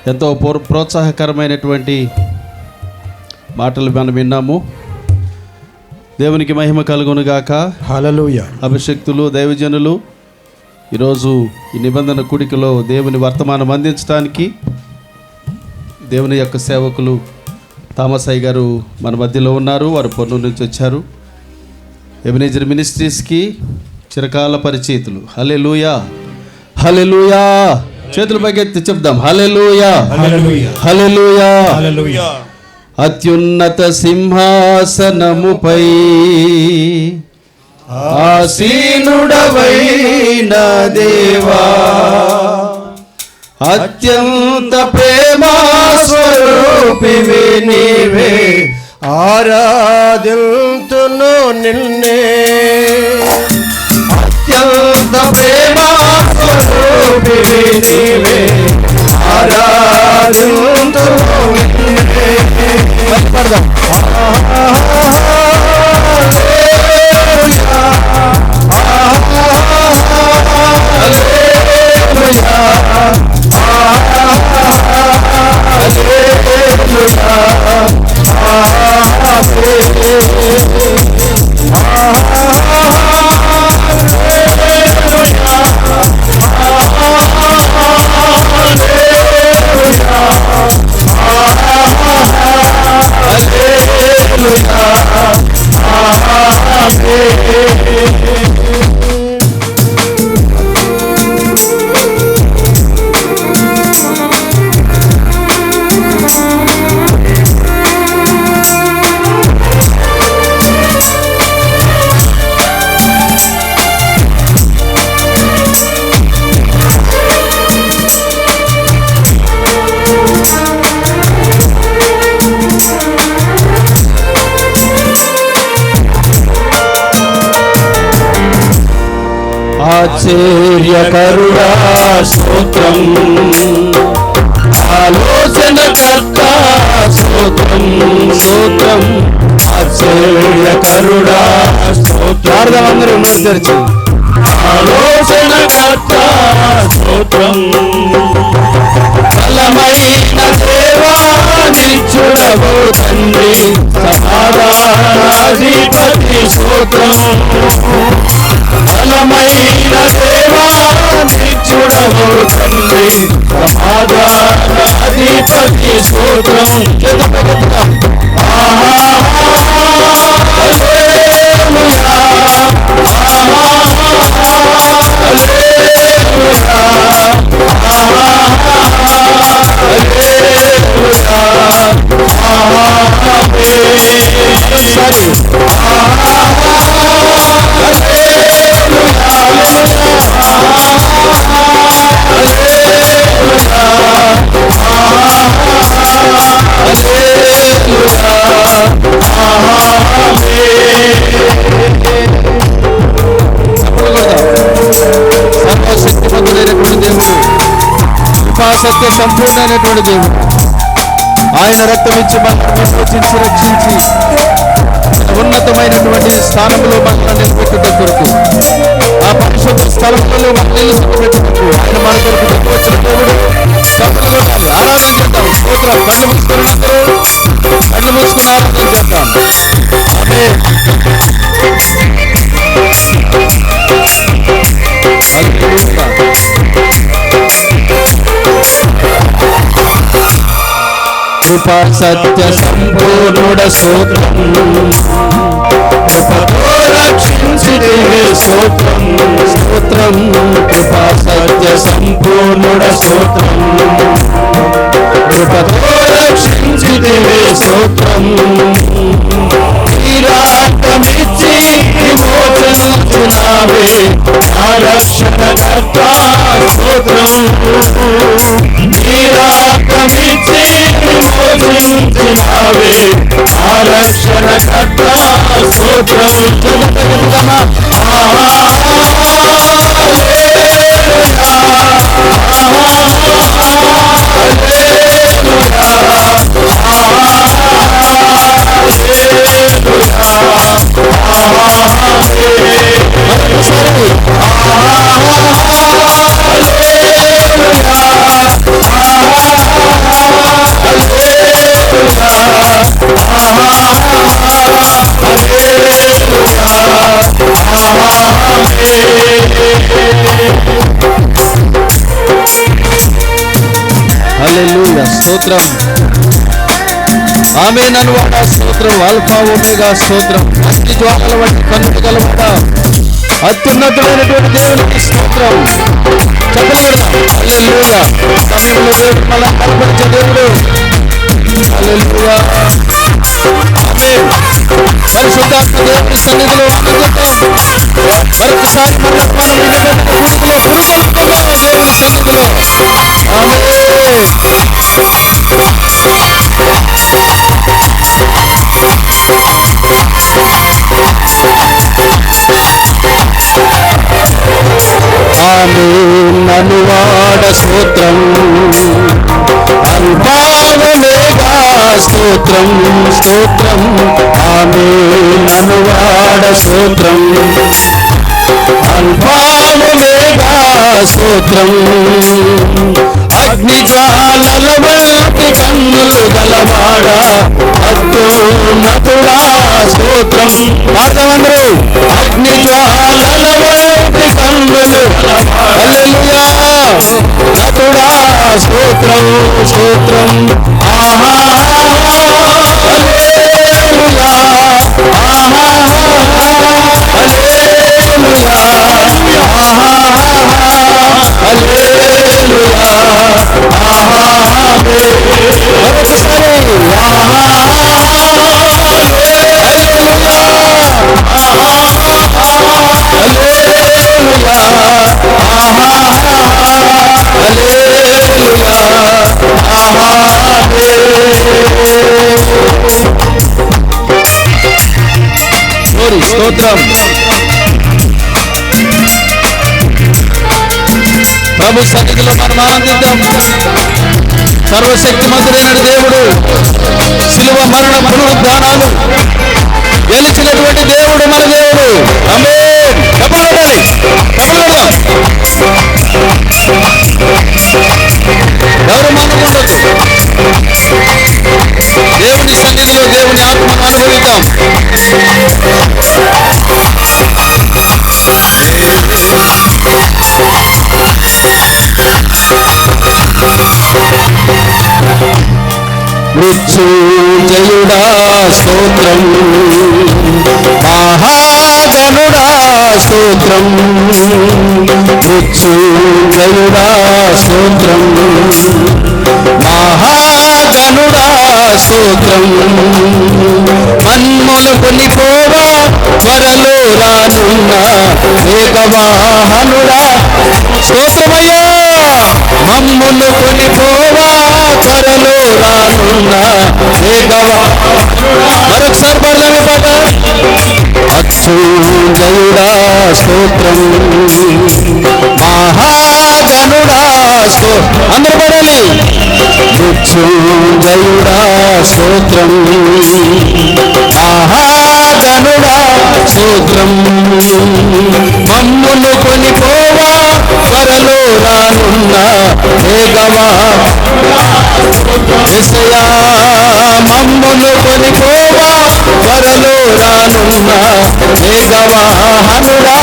ఎంతో ప్రోత్సాహకరమైనటువంటి మాటలు మనం విన్నాము. దేవునికి మహిమ కలుగునుగాక. హల్లెలూయా. అభిషక్తులు, దైవజనులు ఈరోజు ఈ నిబంధన కూడికలో దేవుని వర్తమానం అందించడానికి దేవుని యొక్క సేవకులు థామసయ్య గారు మన మధ్యలో ఉన్నారు. వారు పొన్నూరు నుంచి వచ్చారు. ఎబెనెజర్ మినిస్ట్రీస్కి చిరకాల పరిచయితులు. హల్లెలూయా, హల్లెలూయా. చేతులు పైకెత్తి చెప్దాం, హల్లెలూయా, హల్లెలూయా, హల్లెలూయా. అత్యున్నత సింహాసనముపై ఆసీనుడవైన దేవా, అత్యంత ప్రేమా స్వరూపివి నీవే, ఆరాధింతును నిన్నే. అత్యంత ప్రేమా స్వరూపివి నీవే, ఆరాధింతును నిన్నే. పడదాం. ఆశ్చర్యకరుడా స్తోత్రం, ఆలోచనకర్త స్తోత్రం, స్తోత్రం. ఆశ్చర్యకరుడా స్తోత్రం. అందరూ నోరు తెరిచి ఆలోచనకర్త స్తోత్రం. బలమైన దేవా నిత్యుడవు తండ్రి, సమాధానాధిపతి స్తోత్రం. బలమైన దేవా నిత్యుడవు తండ్రి, సమాధానాధిపతి స్తోత్రం. సర్వశక్తిమంతుడైనటువంటి దేవుడు, కృపాసత్య సంపూర్ణమైనటువంటి దేవుడు, ఆయన రక్తం ఇచ్చి మనల్ని విమోచించి రక్షించి ఉన్నతమైనటువంటి స్థానంలో మనల్ని నిలబెట్టుట కొరకు, ఆ పరిశుద్ధ స్థలంలో మనల్ని నిలబెట్టుటకు ఆయన మన కొరకు దిగి వచ్చిన దేవుడు. తప్పకుండా ఆరాధన చేద్దాం. స్తోత్రం. కళ్ళు మూసుకుని ఆరాధన చేద్దాం. ఆమేన్. కృపా సత్య సంపూర్ణుడ స్తోత్రం, కృపతో రక్షించితివే స్తోత్రం, స్తోత్రం. కృపా సత్య సంపూర్ణుడ స్తోత్రం, కృపతో రక్షించితివే స్తోత్రం. రక్తమిచ్చి విమోచనించినావే, నా రక్షణకర్త స్తోత్రం. రక్తమిచ్చి విమోచనించినావే, నా రక్షణకర్త స్తోత్రం. హల్లెలూయా స్తోత్రం. ఆమేన్ అనువాడా స్తోత్రం. ఆల్ఫా ఒమేగా స్తోత్రం. అగ్ని జ్వాలల వంటి కన్నులు గలవాడ అత్యున్నతుడైనటువంటి దేవునికి స్తోత్రం. చెప్పలు పెడదాం. హల్లెలూయా. సమయంలో దేవుడు మళ్ళా కనపరిచే దేవుడు. హల్లెలూయా. ఆమేన్. పరిశుద్ధాత్మ దేవుని సన్నిధిలో ఆనందిద్దాం. మరొకసారి మనం దేవుని సన్నిధిలో ఆమేన్ అనువాడ స్తోత్రం. అల్పావమేగా స్తోత్రం స్తోత్రం. ఆమేన్ అనువాడ స్తోత్రం. అల్పావమేగా స్తోత్రం. అగ్ని జ్వాలల వంటి కన్నులు గలవాడ అత్యున్నతుడా స్తోత్రం. పాడమందరూ. అగ్ని జ్వాలల వంటి కన్నులు హల్లెలూయా నతుడా స్తోత్రం స్తోత్రం. ఆహా హల్లెలూయా ఆహా హల్లెలూయా ఆహా హల్లెలూయా ఆహా మరొకసారి ఆహా స్తోత్రం. ప్రభు సన్నిధిలో మనం ఆనందిద్దాం. సర్వశక్తిమంతుడైన దేవుడు శిలువ మరణ పునరుద్ధానాలు గెలిచినటువంటి దేవుడు మన దేవుడు. ఆమేన్. చెప్పాలి. ఎవరు మానకుండొచ్చు. దేవుని సన్నిధిలో దేవుని ఆత్మను అనుభవిద్దాం. మృత్యుంజయుడా స్తోత్రం. మహాగణుడా స్తోత్రం. మృత్యుంజయుడా స్తోత్రం. మహాగణుడా స్తోత్రం. మన్ములు కొనిపోవా త్వరలో రానున్న వేగవాహనుడా స్తోత్రమయ్యా. మమ్ములు కొనిపోవా త్వరలో రానున్న వేగవాహనుడా. మరొకసారి పడదాము పాట. అచ్యుంజయుడా స్తోత్రం. మహాగణుడా స్తోత్రం. అందరూ పడాలి. మృత్యుంజయుడా స్తోత్రం. మహాగణుడా స్తోత్రం. మమ్ములు కొనిపోవా త్వరలో రానున్న వేగవా యేసయ్యా. మమ్ములు కొనిపోవా త్వరలో రానున్న వేగవాహనుడా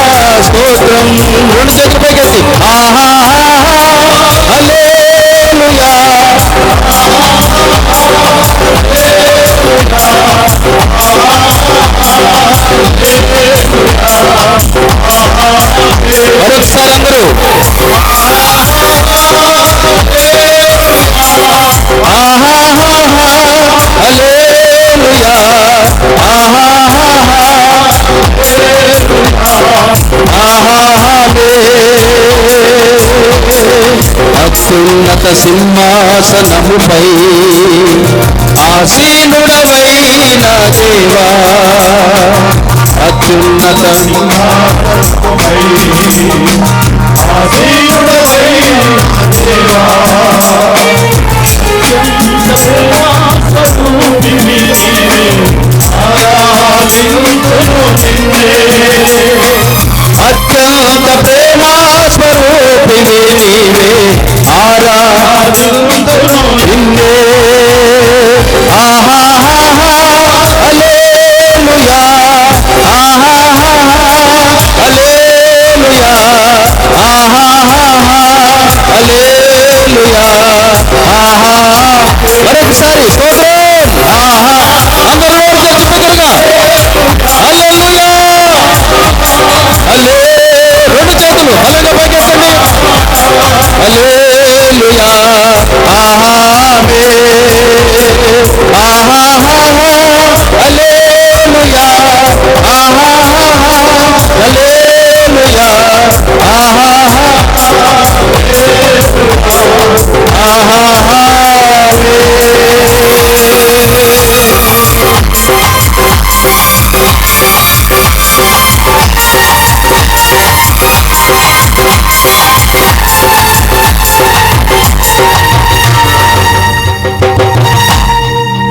స్తోత్రం. రెండు చేతులు పైకెత్తి ఆహా హల్లెలూయా మరొకసారి అందరూ ఆహా హల్లెలూయా ఆహా అత్యున్నత సింహాసనముపై ఆసీనుడవైన దేవా. అత్యున్నత సింహాసనముపై ఆసీనుడవైన దేవా. అత్యంత ప్రేమా స్వరూపిణి నీవే ఆరాధింతును నిన్నే. ఆహా హల్లెలూయా ఆహా హల్లెలూయా ఆహా హల్లెలూయా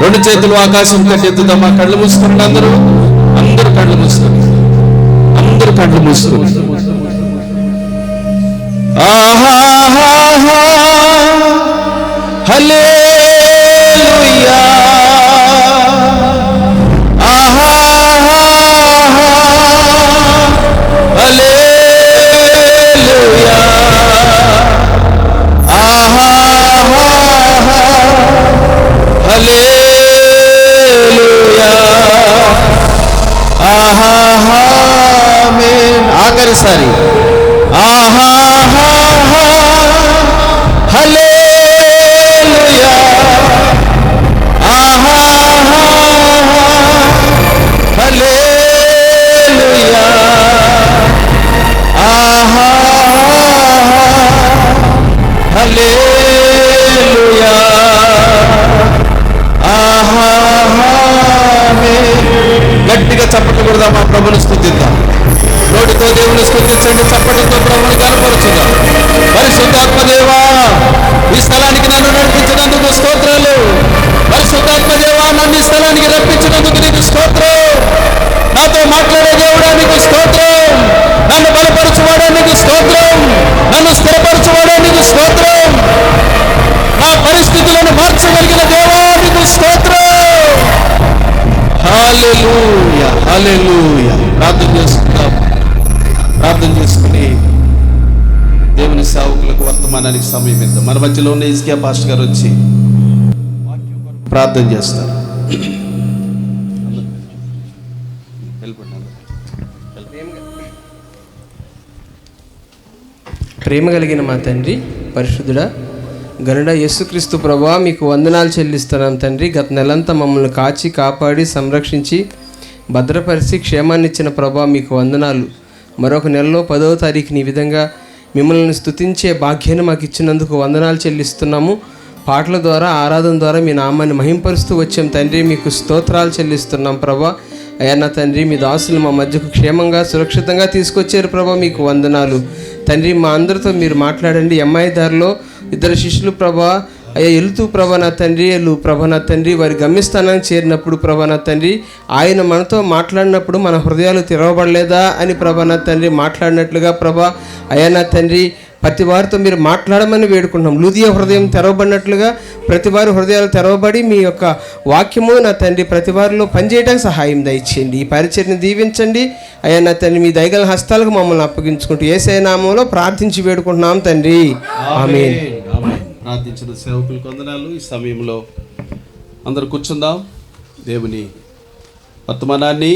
రెండు చేతులు ఆకాశం కట్టెత్తుదామా. కళ్ళు మూసుకోండి అందరూ కళ్ళు మూసుకోండి. అందరూ కళ్ళు మూసుకోండి. ఆహా హల్లెలూయా ఆహా హల్లెలూయా ఆహా హల్లెలూయా ఆహా ఆమేన్. ఆఖరిసారి ఆహా హల్లెలూయా ఆహా హల్లెలూయా ఆహా హల్లెలూయా ఆహా ఆమేన్. గట్టిగా చప్పట్లు కొడదామా. ప్రభుని స్తుతిద్దాం. నోటితో దేవుని స్తుతించండి, చప్పట్లతో ప్రభుని కనపరచుదాం. పరిశుద్ధాత్మ దేవా, ఈ స్థలానికి నన్ను నడిపించినందుకు స్తోత్రాలు. పరిశుద్ధాత్మ దేవా, నన్ను ఈ స్థలానికి రప్పించినందుకు నీకు స్తోత్రం. నాతో మాట్లాడే దేవుడా నీకు స్తోత్రం. నన్ను బలపరచువాడా నీకు స్తోత్రం. నన్ను స్థిరపరచువాడా నీకు స్తోత్రం. నా పరిస్థితులను మార్చగలిగిన దేవా నీకు స్తోత్రం. హల్లెలూయా హల్లెలూయా. ప్రార్థన చేసుకుని దేవుని సేవకులకు వర్తమానానికి సమయం ఇద్దాం. మన మధ్యలో ఉన్న ఇస్కియా పాస్టర్ గారు వచ్చి ప్రార్థన చేస్తారు. ప్రేమ కలిగిన మా తండ్రి, పరిశుద్ధుడా, గనుడ యేసుక్రీస్తు ప్రభువా, మీకు వందనాలు చెల్లిస్తున్నాం తండ్రి. గత నెలంతా మమ్మల్ని కాచి కాపాడి సంరక్షించి భద్రపరిచి క్షేమాన్ని ఇచ్చిన ప్రభువా మీకు వందనాలు. మరొక నెలలో 10వ తారీఖుని ఈ విధంగా మిమ్మల్ని స్తుతించే భాగ్యాన్ని మాకు ఇచ్చినందుకు వందనాలు చెల్లిస్తున్నాము. పాటల ద్వారా, ఆరాధన ద్వారా మీ నామాన్ని మహింపరుస్తూ వచ్చాం తండ్రి. మీకు స్తోత్రాలు చెల్లిస్తున్నాం ప్రభా. అయ్యా నా తండ్రి, మీ దాసులు మా మధ్యకు క్షేమంగా సురక్షితంగా తీసుకొచ్చారు ప్రభా, మీకు వందనాలు తండ్రి. మా అందరితో మీరు మాట్లాడండి. ఎంఐ దారిలో 2 శిష్యులు ప్రభా, అయ్యా వెళుతూ ప్రభా నా తండ్రి, ప్రభా నా తండ్రి, వారి గమ్యస్థానానికి చేరినప్పుడు ప్రభా నా తండ్రి, ఆయన మనతో మాట్లాడినప్పుడు మన హృదయాలు తెరవబడలేదా అని ప్రభా నా తండ్రి మాట్లాడినట్లుగా ప్రభా అయ్యా నా తండ్రి ప్రతి వారితో మీరు మాట్లాడమని వేడుకుంటున్నాం. లూదియా హృదయం తెరవబడినట్లుగా ప్రతి వారి హృదయాలు తెరవబడి మీ యొక్క వాక్యము నా తండ్రి ప్రతి వారిలో పనిచేయడానికి సహాయం దయచేయండి. ఈ పరిచర్ని దీవించండి అయ్యా నా తండ్రి. మీ దయగల హస్తాలకు మమ్మల్ని అప్పగించుకుంటూ యేసయ్య నామములో ప్రార్థించి వేడుకుంటున్నాం తండ్రి. ఆమేన్. ప్రార్థించిన సేవకులకు వందనాలు. ఈ సమయంలో అందరూ కూర్చుందాం. దేవుని వర్తమానాన్ని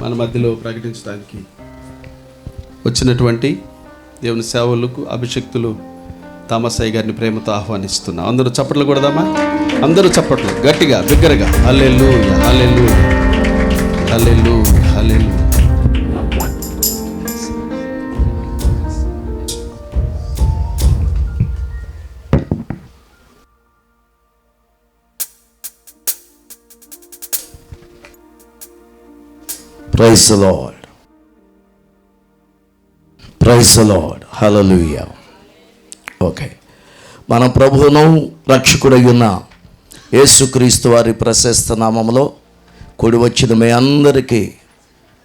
మన మధ్యలో ప్రకటించడానికి వచ్చినటువంటి దేవుని సేవలకు అభిషక్తులు తామసయ్య గారిని ప్రేమతో ఆహ్వానిస్తున్నాం. అందరూ చప్పట్లు కొడదామా. అందరూ చప్పట్లు గట్టిగా బిగ్గరగా. హల్లెలూయా హల్లెలూయా హల్లెలూయా హల్లెలూయా. Praise the lord. Praise the lord. హల్లెలూయా. ఓకే, మన ప్రభువును రక్షకుడయ్యున్న యేసుక్రీస్తు వారి ప్రశస్త నామములో కూడి వచ్చిన మీ అందరికీ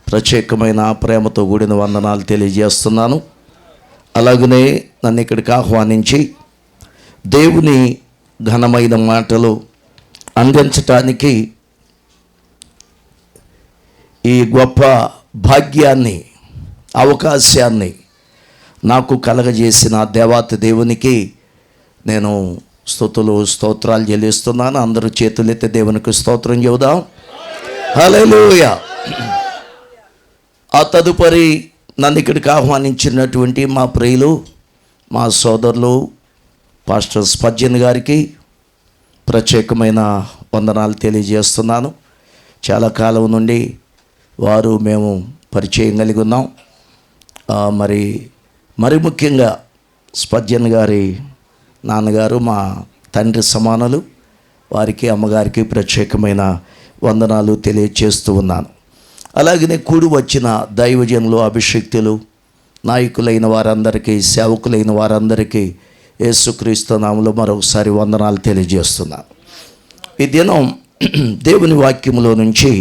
ప్రత్యేకమైన ప్రేమతో కూడిన వందనాలు తెలియజేస్తున్నాను. అలాగనే నన్ను ఇక్కడికి ఆహ్వానించి దేవుని ఘనమైన మాటలు అందించటానికి ఈ గొప్ప భాగ్యాన్ని, అవకాశాన్ని నాకు కలగజేసిన దేవాతి దేవునికి నేను స్తుతులు స్తోత్రాలు చెల్లిస్తున్నాను. అందరూ చేతులెత్తి దేవునికి స్తోత్రం చెబుదాం. హల్లెలూయా. ఆ తదుపరి నన్ను ఇక్కడికి ఆహ్వానించినటువంటి మా ప్రియులు, మా సోదరులు పాస్టర్ స్పర్జన్ గారికి ప్రత్యేకమైన వందనాలు తెలియజేస్తున్నాను. చాలా కాలం నుండి వారు మేము పరిచయం కలిగి ఉన్నాం. మరి ముఖ్యంగా స్పర్జన్ గారి నాన్నగారు మా తండ్రి సమానులు. వారికి, అమ్మగారికి ప్రత్యేకమైన వందనాలు తెలియజేస్తూ ఉన్నాను. అలాగనే కూడి వచ్చిన దైవజనులు, అభిషక్తులు, నాయకులైన వారందరికీ, సేవకులైన వారందరికీ యేసుక్రీస్తు నామములో మరొకసారి వందనాలు తెలియజేస్తున్నాను. ఈ దినం దేవుని వాక్యములో నుంచి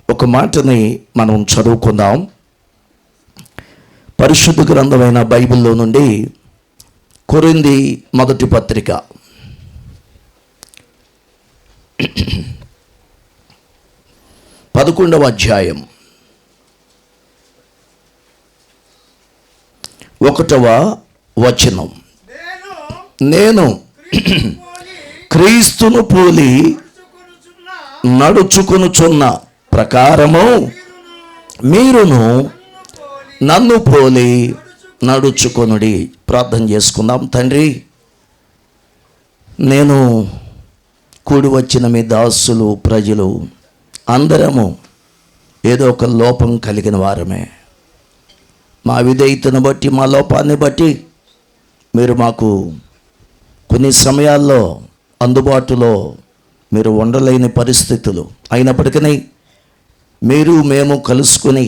ఒక మాటని మనం చదువుకుందాం. పరిశుద్ధ గ్రంథమైన బైబిల్లో నుండి కొరింథీ మొదటి పత్రిక 11వ అధ్యాయం 1వ వచనం. నేను క్రీస్తును పోలి నడుచుకొనుచున్న ప్రకారము మీరును నన్ను పోలి నడుచుకొనుడి. ప్రార్థన చేసుకుందాం. తండ్రి, నేను కూడి వచ్చిన మీ దాసులు ప్రజలు అందరము ఏదో ఒక లోపం కలిగిన వారమే. మా విధేయతను బట్టి, మా లోపాన్ని బట్టి మీరు మాకు కొన్ని సమయాల్లో అందుబాటులో మీరు ఉండలేని పరిస్థితులు అయినప్పటికీ మీరు మేము కలుసుకొని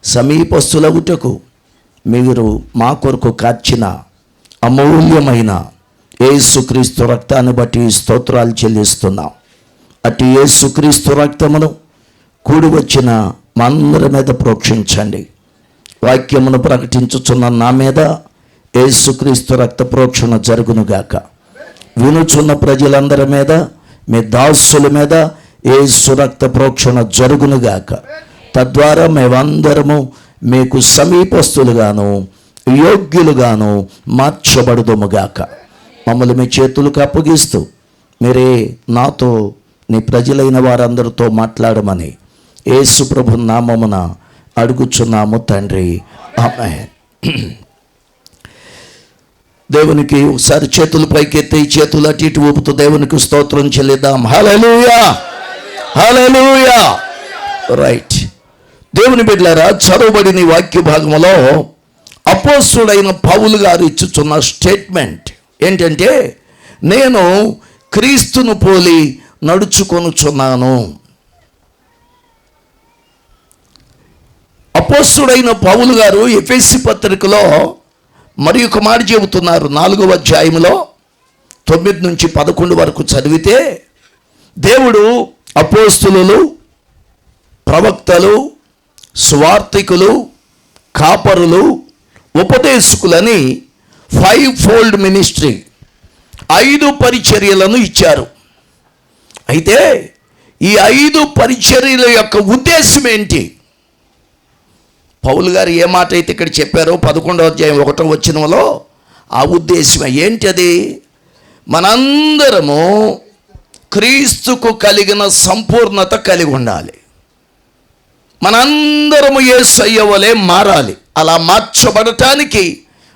సమీపస్తులగుటకు మీరు మా కొరకు కార్చిన అమూల్యమైన యేసుక్రీస్తు రక్తాన్ని బట్టి స్తోత్రాలు చెల్లిస్తున్నాం. అటు యేసుక్రీస్తు రక్తమును కూడి వచ్చిన మా అందరి మీద ప్రోక్షించండి. వాక్యమును ప్రకటించుచున్న నా మీద యేసుక్రీస్తు రక్త ప్రోక్షణ జరుగునుగాక. వినుచున్న ప్రజలందరి మీద, మీ దాసుల మీద యేసు రక్త ప్రోక్షణ జరుగునుగాక. తద్వారా మేమందరము మీకు సమీపస్తులుగాను యోగ్యులుగాను మార్చబడుదుముగాక. మమ్మల్ని మీ చేతులకు అప్పగిస్తూ మీరే నాతో నీ ప్రజలైన వారందరితో మాట్లాడమని యేసు ప్రభు నామమున అడుగుచున్నాము తండ్రి, ఆమేన్. దేవునికి ఒకసారి చేతులు పైకెత్తి చేతులు అటు ఇటు ఊపుతూ దేవునికి స్తోత్రం చెల్లిద్దాం. హల్లెలూయా, హల్లెలూయా. రైట్. దేవుని బిడ్డలారా, చదవబడిన వాక్య భాగంలో అపోస్తలుడైన పౌలు గారు ఇచ్చుచున్న స్టేట్మెంట్ ఏంటంటే, నేను క్రీస్తును పోలి నడుచుకొనుచున్నాను. అపోస్తలుడైన పౌలు గారు ఎఫెసీ పత్రికలో మరి ఒక మాట చెబుతున్నారు. 4వ అధ్యాయంలో 9 నుంచి 11 వరకు చదివితే, దేవుడు అపోస్తలులు, ప్రవక్తలు, స్వార్థికులు, కాపరులు, ఉపదేశకులని 5 ఫోల్డ్ మినిస్ట్రీ 5 పరిచర్యలను ఇచ్చారు. అయితే ఈ 5 పరిచర్యల యొక్క ఉద్దేశం ఏంటి? పౌలు గారు ఏ మాట అయితే ఇక్కడ చెప్పారో 11వ అధ్యాయం 1వ వచనంలో ఆ ఉద్దేశం ఏంటి? అది మనందరము క్రీస్తుకు కలిగిన సంపూర్ణత కలిగి ఉండాలి. మనందరము యేసయ్య వలె మారాలి. అలా మార్చబడటానికి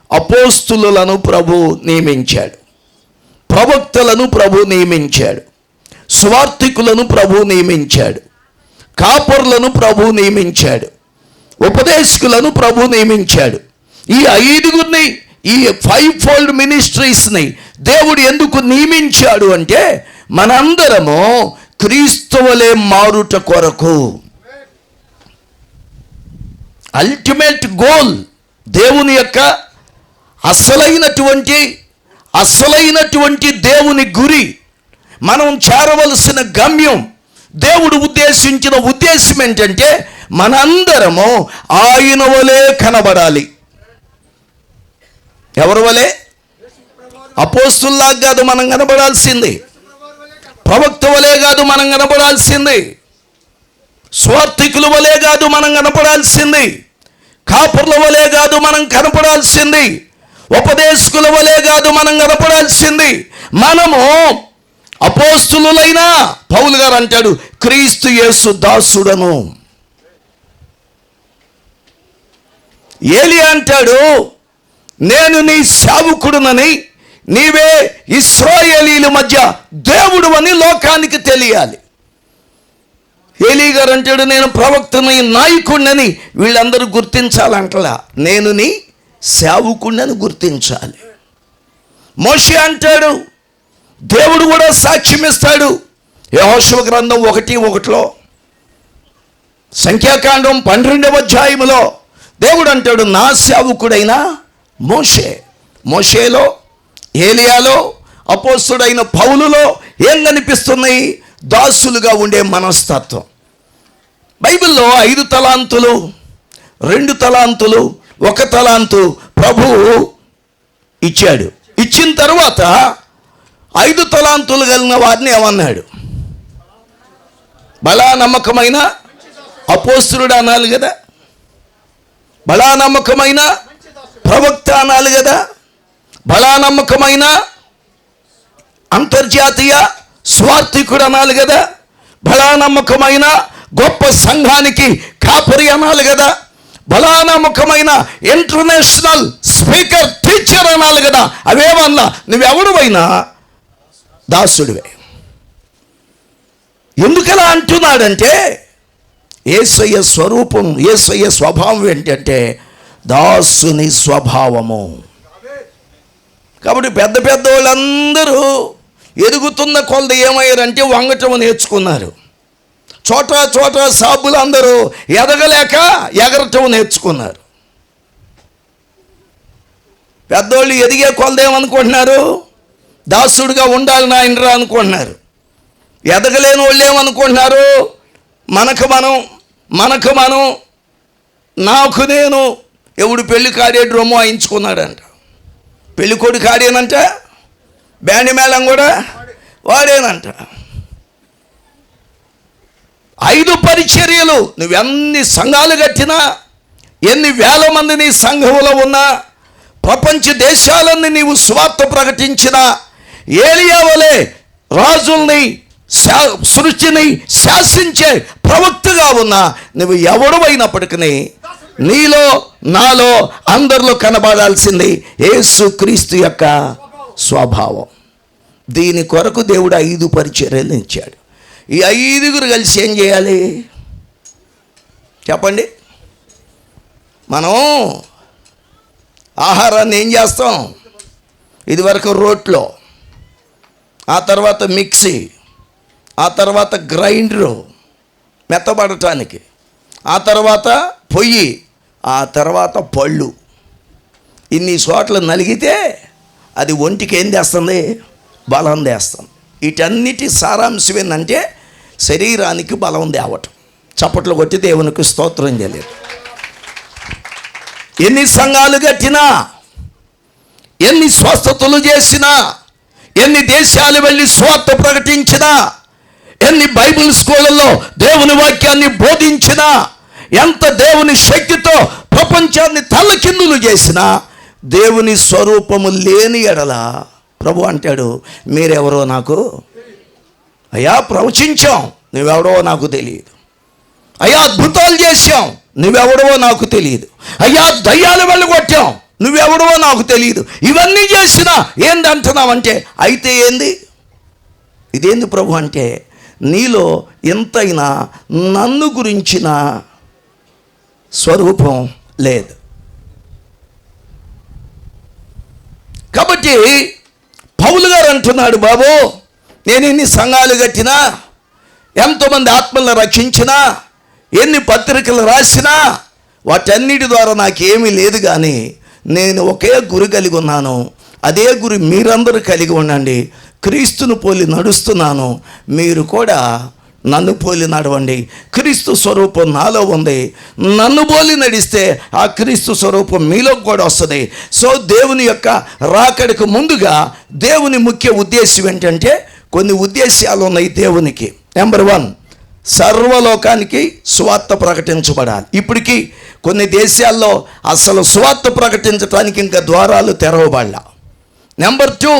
అపోస్తులను ప్రభు నియమించాడు, ప్రవక్తలను ప్రభు నియమించాడు, స్వార్థికులను ప్రభు నియమించాడు, కాపరులను ప్రభు నియమించాడు, ఉపదేశకులను ప్రభు నియమించాడు. ఈ 5గురిని, ఈ 5 ఫోల్డ్ మినిస్ట్రీస్ని దేవుడు ఎందుకు నియమించాడు అంటే, మనందరము క్రీస్తు వలె మారుట కొరకు. అల్టిమేట్ గోల్, దేవుని యొక్క అసలైనటువంటి దేవుని గురి, మనం చేరవలసిన గమ్యం, దేవుడు ఉద్దేశించిన ఉద్దేశం ఏంటంటే, మనందరము ఆయన వలె కనబడాలి. ఎవరి వలె? అపోస్తుల్లాగా కాదు మనం కనబడాల్సింది, ప్రవక్త వలె కాదు మనం కనబడాల్సింది, స్వార్థికుల వలె కాదు మనం కనపడాల్సింది, కాపర్ల వలె కాదు మనం కనపడాల్సింది, ఉపదేశకుల వలె కాదు మనం కనపడాల్సింది. మనము అపోస్తులులైనా, పౌలు గారు అంటాడు, క్రీస్తు యేసు దాసుడను. ఏలియా అంటాడు, నేను నీ సేవకుడునని, నీవే ఇశ్రాయేలీల మధ్య దేవుడు అని లోకానికి తెలియాలి. ఏలీ గారు అంటాడు, నేను ప్రవక్తని, నాయకుడిని, వీళ్ళందరూ గుర్తించాలంటలా, నేను నీ సేవకుడిని గుర్తించాలి. మోషే అంటాడు, దేవుడు కూడా సాక్ష్యం ఇస్తాడు. యెహోషువ గ్రంథం 1:1, సంఖ్యాకాండం 12వ అధ్యాయంలో దేవుడు అంటాడు, నా సేవకుడైన మోషేలో, ఏలియాలో, అపోస్తుడైన పౌలులో ఏం కనిపిస్తుంది? దాసులుగా ఉండే మనస్తత్వం. బైబిల్లో 5 తలాంతులు, 2 తలాంతులు, 1 తలాంతు ప్రభువు ఇచ్చాడు. ఇచ్చిన తర్వాత 5 తలాంతులు కలిగిన వారిని ఏమన్నాడు? బలా నమ్మకమైన అపోస్తులుడు అనాలి కదా, బలా నమ్మకమైన ప్రవక్త అనాలి కదా, బలా నమ్మకమైన అంతర్జాతీయ స్వార్థికుడు అనాలి కదా, బలా నమ్మకమైన గొప్ప సంఘానికి కాపరి అనాలి కదా, బలా నమ్మకమైన ఇంటర్నేషనల్ స్పీకర్ టీచర్ అనాలి కదా. అవేమన్నా నువ్వెవడువైనా దాసుడివే. ఎందుకలా అంటున్నాడంటే యేసయ్య స్వరూపం, యేసయ్య స్వభావం ఏంటంటే దాసుని స్వభావము. కాబట్టి పెద్ద పెద్ద వాళ్ళందరూ ఎదుగుతున్న కొలది ఏమయ్యారంటే వంగటం నేర్చుకున్నారు. చోట చోట సాబులు అందరూ ఎదగలేక ఎగరటం నేర్చుకున్నారు. పెద్దోళ్ళు ఎదిగే కొలది ఏమనుకుంటున్నారు? దాసుడిగా ఉండాలి నాయనరా అనుకుంటున్నారు. ఎదగలేని వాళ్ళు ఏమనుకుంటున్నారు? మనకు మనం నాకు నేను. ఎవడు పెళ్లి కాడే డ్రమ్ము వాయించుకున్నాడంట, పెళ్లి కొడుకు ఆడేనంట, బ్యాండ్ మేళం కూడా వాడేనంట. 5 పరిచర్యలు నువ్వెన్ని సంఘాలు కట్టినా, ఎన్ని వేల మంది నీ సంఘంలో ఉన్నా, ప్రపంచ దేశాలన్నీ నీవు సువార్త ప్రకటించినా, ఏలియా వలె రాజుల్ని సృష్టిని శాసించే ప్రవక్తగా ఉన్నా, నువ్వు ఎవడమైనప్పటికీ నీలో నాలో అందరిలో కనబడాల్సింది యేసుక్రీస్తు యొక్క స్వభావం. దీని కొరకు దేవుడు 5 పరిచర్యలు ఇచ్చాడు. ఈ 5 కలిసి ఏం చేయాలి చెప్పండి? మనం ఆహారాన్ని ఏం చేస్తాం? ఇదివరకు రోట్లో, ఆ తర్వాత మిక్సీ, ఆ తర్వాత గ్రైండరు మెత్తబడటానికి, ఆ తర్వాత పొయ్యి, ఆ తర్వాత పళ్ళు. ఇన్ని చోట్ల నలిగితే అది ఒంటికి ఏం చేస్తుంది? బలం తెస్తుంది. వీటన్నిటి సారాంశం ఏంటంటే శరీరానికి బలం తేవటం. చప్పట్లు కొట్టి దేవునికి స్తోత్రం చేయలేదు. ఎన్ని సంఘాలు కట్టినా, ఎన్ని స్వస్థతలు చేసినా, ఎన్ని దేశాలు వెళ్ళి స్వార్థ ప్రకటించినా, ఎన్ని బైబిల్ స్కూళ్ళల్లో దేవుని వాక్యాన్ని బోధించినా, ఎంత దేవుని శక్తితో ప్రపంచాన్ని తల్లకిందులు చేసినా, దేవుని స్వరూపము లేని ఎడల ప్రభు అంటాడు, మీరెవరో నాకు, అయ్యా ప్రవచించాం, నువ్వెవడో నాకు తెలియదు. అయ్యా అద్భుతాలు చేశాం, నువ్వెవడవో నాకు తెలియదు. అయ్యా దయ్యాలు వెళ్ళగొట్టాం, నువ్వెవడవో నాకు తెలియదు. ఇవన్నీ చేసినా ఏందంటున్నావంటే, అయితే ఏంది? ఇదేంది ప్రభు అంటే, నీలో ఎంతైనా నన్ను గురించిన స్వరూపం లేదు. కాబట్టి పౌలు గారు అంటున్నాడు, బాబు నేను ఎన్ని సంఘాలు కట్టినా, ఎంతోమంది ఆత్మలను రక్షించినా, ఎన్ని పత్రికలు రాసినా, వాటన్నిటి ద్వారా నాకేమీ లేదు. కానీ నేను ఒకే గురి కలిగి ఉన్నాను. అదే గురి మీరందరూ కలిగి ఉండండి. క్రీస్తును పోలి నడుస్తున్నాను, మీరు కూడా నన్ను పోలి నడవండి. క్రీస్తు స్వరూపం నాలో ఉంది. నన్ను పోలి నడిస్తే ఆ క్రీస్తు స్వరూపం మీలో కూడా వస్తుంది. సో దేవుని యొక్క రాకడకు ముందుగా దేవుని ముఖ్య ఉద్దేశం ఏంటంటే, కొన్ని ఉద్దేశాలు ఉన్నాయి దేవునికి. నెంబర్ 1, సర్వలోకానికి సువార్త ప్రకటించబడాలి. ఇప్పటికీ కొన్ని దేశాల్లో అసలు సువార్త ప్రకటించడానికి ఇంకా ద్వారాలు తెరవబడాల. నెంబర్ 2,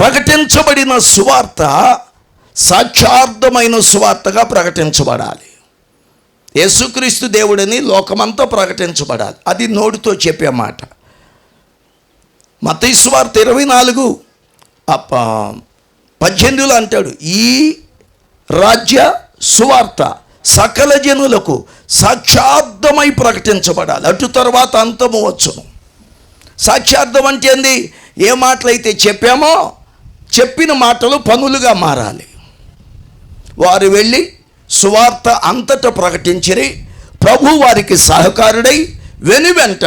ప్రకటించబడిన సువార్త సాక్షార్థమైన సువార్తగా ప్రకటించబడాలి. యేసుక్రీస్తు దేవుడని లోకమంతా ప్రకటించబడాలి. అది నోటితో చెప్పే మాట. మత్తయి సువార్త 24:18 అంటాడు, ఈ రాజ్య సువార్త సకల జనులకు సాక్షార్థమై ప్రకటించబడాలి, అటు తర్వాత అంతము వచ్చును. సాక్షార్థం అంటే ఏంది? ఏ మాటలైతే చెప్పామో చెప్పిన మాటలు పనులుగా మారాలి. వారు వెళ్ళి సువార్త అంతటా ప్రకటించిరి. ప్రభు వారికి సహకారుడై వెనువెంట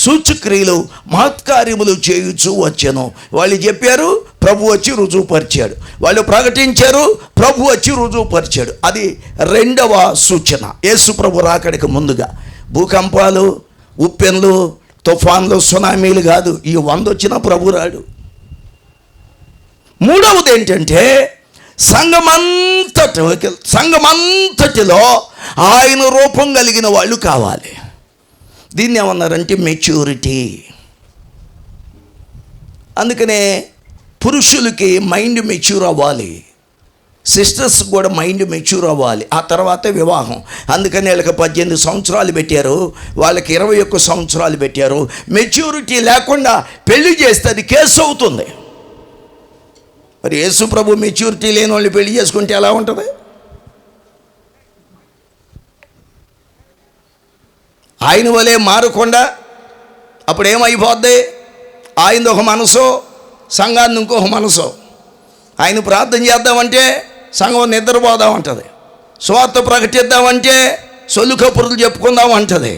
సూచక్రియలు మహత్కార్యములు చేయుచూ వచ్చెను. వాళ్ళు చెప్పారు, ప్రభు వచ్చి రుజువుపరిచాడు. వాళ్ళు ప్రకటించారు, ప్రభు వచ్చి రుజువుపరిచాడు. అది రెండవ సూచన. యేసు ప్రభు రాకడికి ముందుగా భూకంపాలు, ఉప్పెన్లు, తుఫాన్లు, సునామీలు కాదు, ఈ 100 వచ్చినా ప్రభు రాడు. మూడవది ఏంటంటే సంఘమంతటిలో ఆయన రూపం కలిగిన వాళ్ళు కావాలి. దీన్ని ఏమన్నారంటే మెచ్యూరిటీ. అందుకనే పురుషులకి మైండ్ మెచ్యూర్ అవ్వాలి, సిస్టర్స్ కూడా మైండ్ మెచ్యూర్ అవ్వాలి, ఆ తర్వాతే వివాహం. అందుకని వీళ్ళకి 18 సంవత్సరాలు పెట్టారు, వాళ్ళకి 21 సంవత్సరాలు పెట్టారు. మెచ్యూరిటీ లేకుండా పెళ్లి చేస్తే అది కేసు అవుతుంది. మరి యేసు ప్రభు మెచ్యూరిటీ లేని వాళ్ళు పెళ్లి చేసుకుంటే ఎలా ఉంటుంది? ఆయన వలే మారకుండా అప్పుడు ఏమైపోద్ది? ఆయనది ఒక మనసు, సంఘాన్ని ఇంకొక మనసు. ఆయన ప్రార్థన చేద్దామంటే సంఘం నిద్రపోదామంటుంది, స్వార్థ ప్రకటిద్దామంటే సొల్లు కబుర్లు చెప్పుకుందామంటుంది.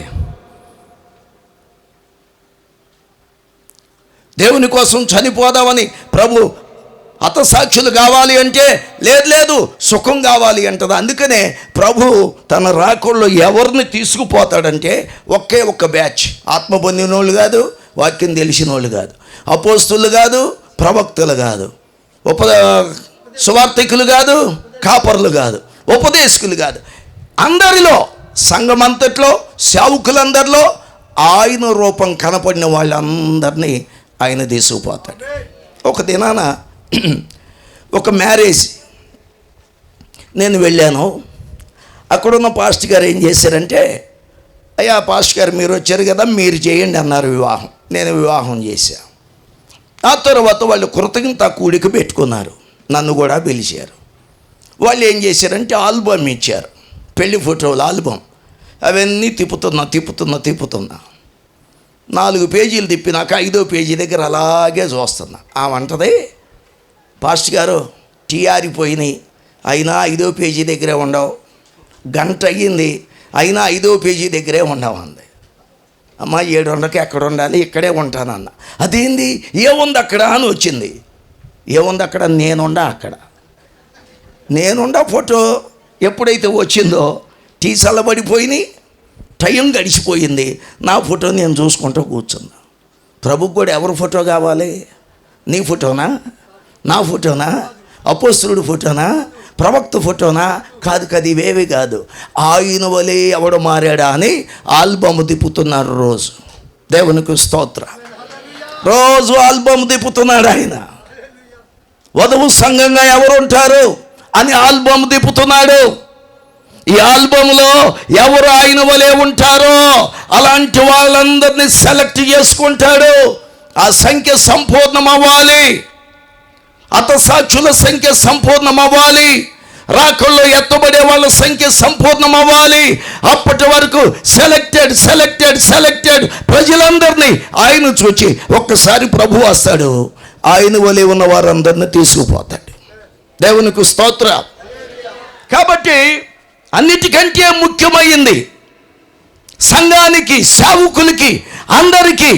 దేవుని కోసం చనిపోదామని ప్రభు హతసాక్షులు కావాలి అంటే లేదు సుఖం కావాలి అంటది. అందుకనే ప్రభు తన రాకల్లో ఎవరిని తీసుకుపోతాడంటే ఒకే ఒక్క బ్యాచ్. ఆత్మ పొందిన వాళ్ళు కాదు, వాక్యం తెలిసిన వాళ్ళు కాదు, అపోస్తులు కాదు, ప్రవక్తలు కాదు, సువార్థికులు కాదు, కాపర్లు కాదు, ఉపదేశకులు కాదు. అందరిలో, సంఘమంతట్లో, సేవకులందరిలో ఆయన రూపం కనపడిన వాళ్ళందరినీ ఆయన తీసుకుపోతాడు. ఒక దినాన ఒక మ్యారేజ్ నేను వెళ్ళాను. అక్కడున్న పాస్టర్ గారు ఏం చేశారంటే, అయ్యా పాస్టర్ గారు మీరు వచ్చారు కదా, మీరు చేయండి అన్నారు వివాహం. నేను వివాహం చేశాను. ఆ తర్వాత వాళ్ళు కృతజ్ఞత కూడిక పెట్టుకున్నారు, నన్ను కూడా పిలిచారు. వాళ్ళు ఏం చేశారంటే ఆల్బమ్ ఇచ్చారు, పెళ్లి ఫోటోలు ఆల్బమ్. అవన్నీ తిప్పుతున్నా 4 పేజీలు తిప్పినాక 5వ పేజీ దగ్గర అలాగే చూస్తున్నా. ఆమంటది, పాస్టర్ గారు టీ ఆరిపోయినాయి, అయినా 5వ పేజీ దగ్గరే ఉండవు, గంట అయ్యింది అయినా 5వ పేజీ దగ్గరే ఉండవు అంది. అమ్మ 7:00కి ఎక్కడ ఉండాలి, ఇక్కడే ఉంటానన్న. అదేంది, ఏముంది అక్కడ అని వచ్చింది. ఏముంది అక్కడ? నేనుండా ఫోటో ఎప్పుడైతే వచ్చిందో టీ చల్లబడిపోయినాయి, టైం గడిచిపోయింది, నా ఫోటో నేను చూసుకుంటూ కూర్చున్నా. ప్రభుకు కూడా ఎవరి ఫోటో కావాలి? నీ ఫోటోనా, నా ఫోటోనా, అపోస్తలుడి ఫోటోనా, ప్రవక్త ఫోటోనా? కాదు, ఇవేవి కాదు. ఆయన వలే ఎవడు మారాడా అని ఆల్బమ్ తిప్పుతున్నారు రోజు. దేవునికి స్తోత్ర. రోజు ఆల్బమ్ తిప్పుతున్నాడు ఆయన. వధువు సంఘంగా ఎవరుంటారు అని ఆల్బమ్ తిప్పుతున్నాడు. ఈ ఆల్బమ్లో ఎవరు ఆయన వలే ఉంటారో అలాంటి వాళ్ళందరినీ సెలెక్ట్ చేసుకుంటాడు. ఆ సంఖ్య సంపూర్ణం అవ్వాలి, హతసాక్షుల సంఖ్య సంపూర్ణం అవ్వాలి, రాకల్లో ఎత్తబడే వాళ్ళ సంఖ్య సంపూర్ణం అవ్వాలి. అప్పటి వరకు సెలెక్టెడ్ ప్రజలందరినీ ఆయన చూచి ఒక్కసారి ప్రభు వస్తాడు, ఆయన వలే ఉన్న వారందరినీ తీసుకుపోతాడు. దేవునికి స్తోత్ర. కాబట్టి అన్నిటికంటే ముఖ్యమైంది సంఘానికి, సేవకులకి, అందరికీ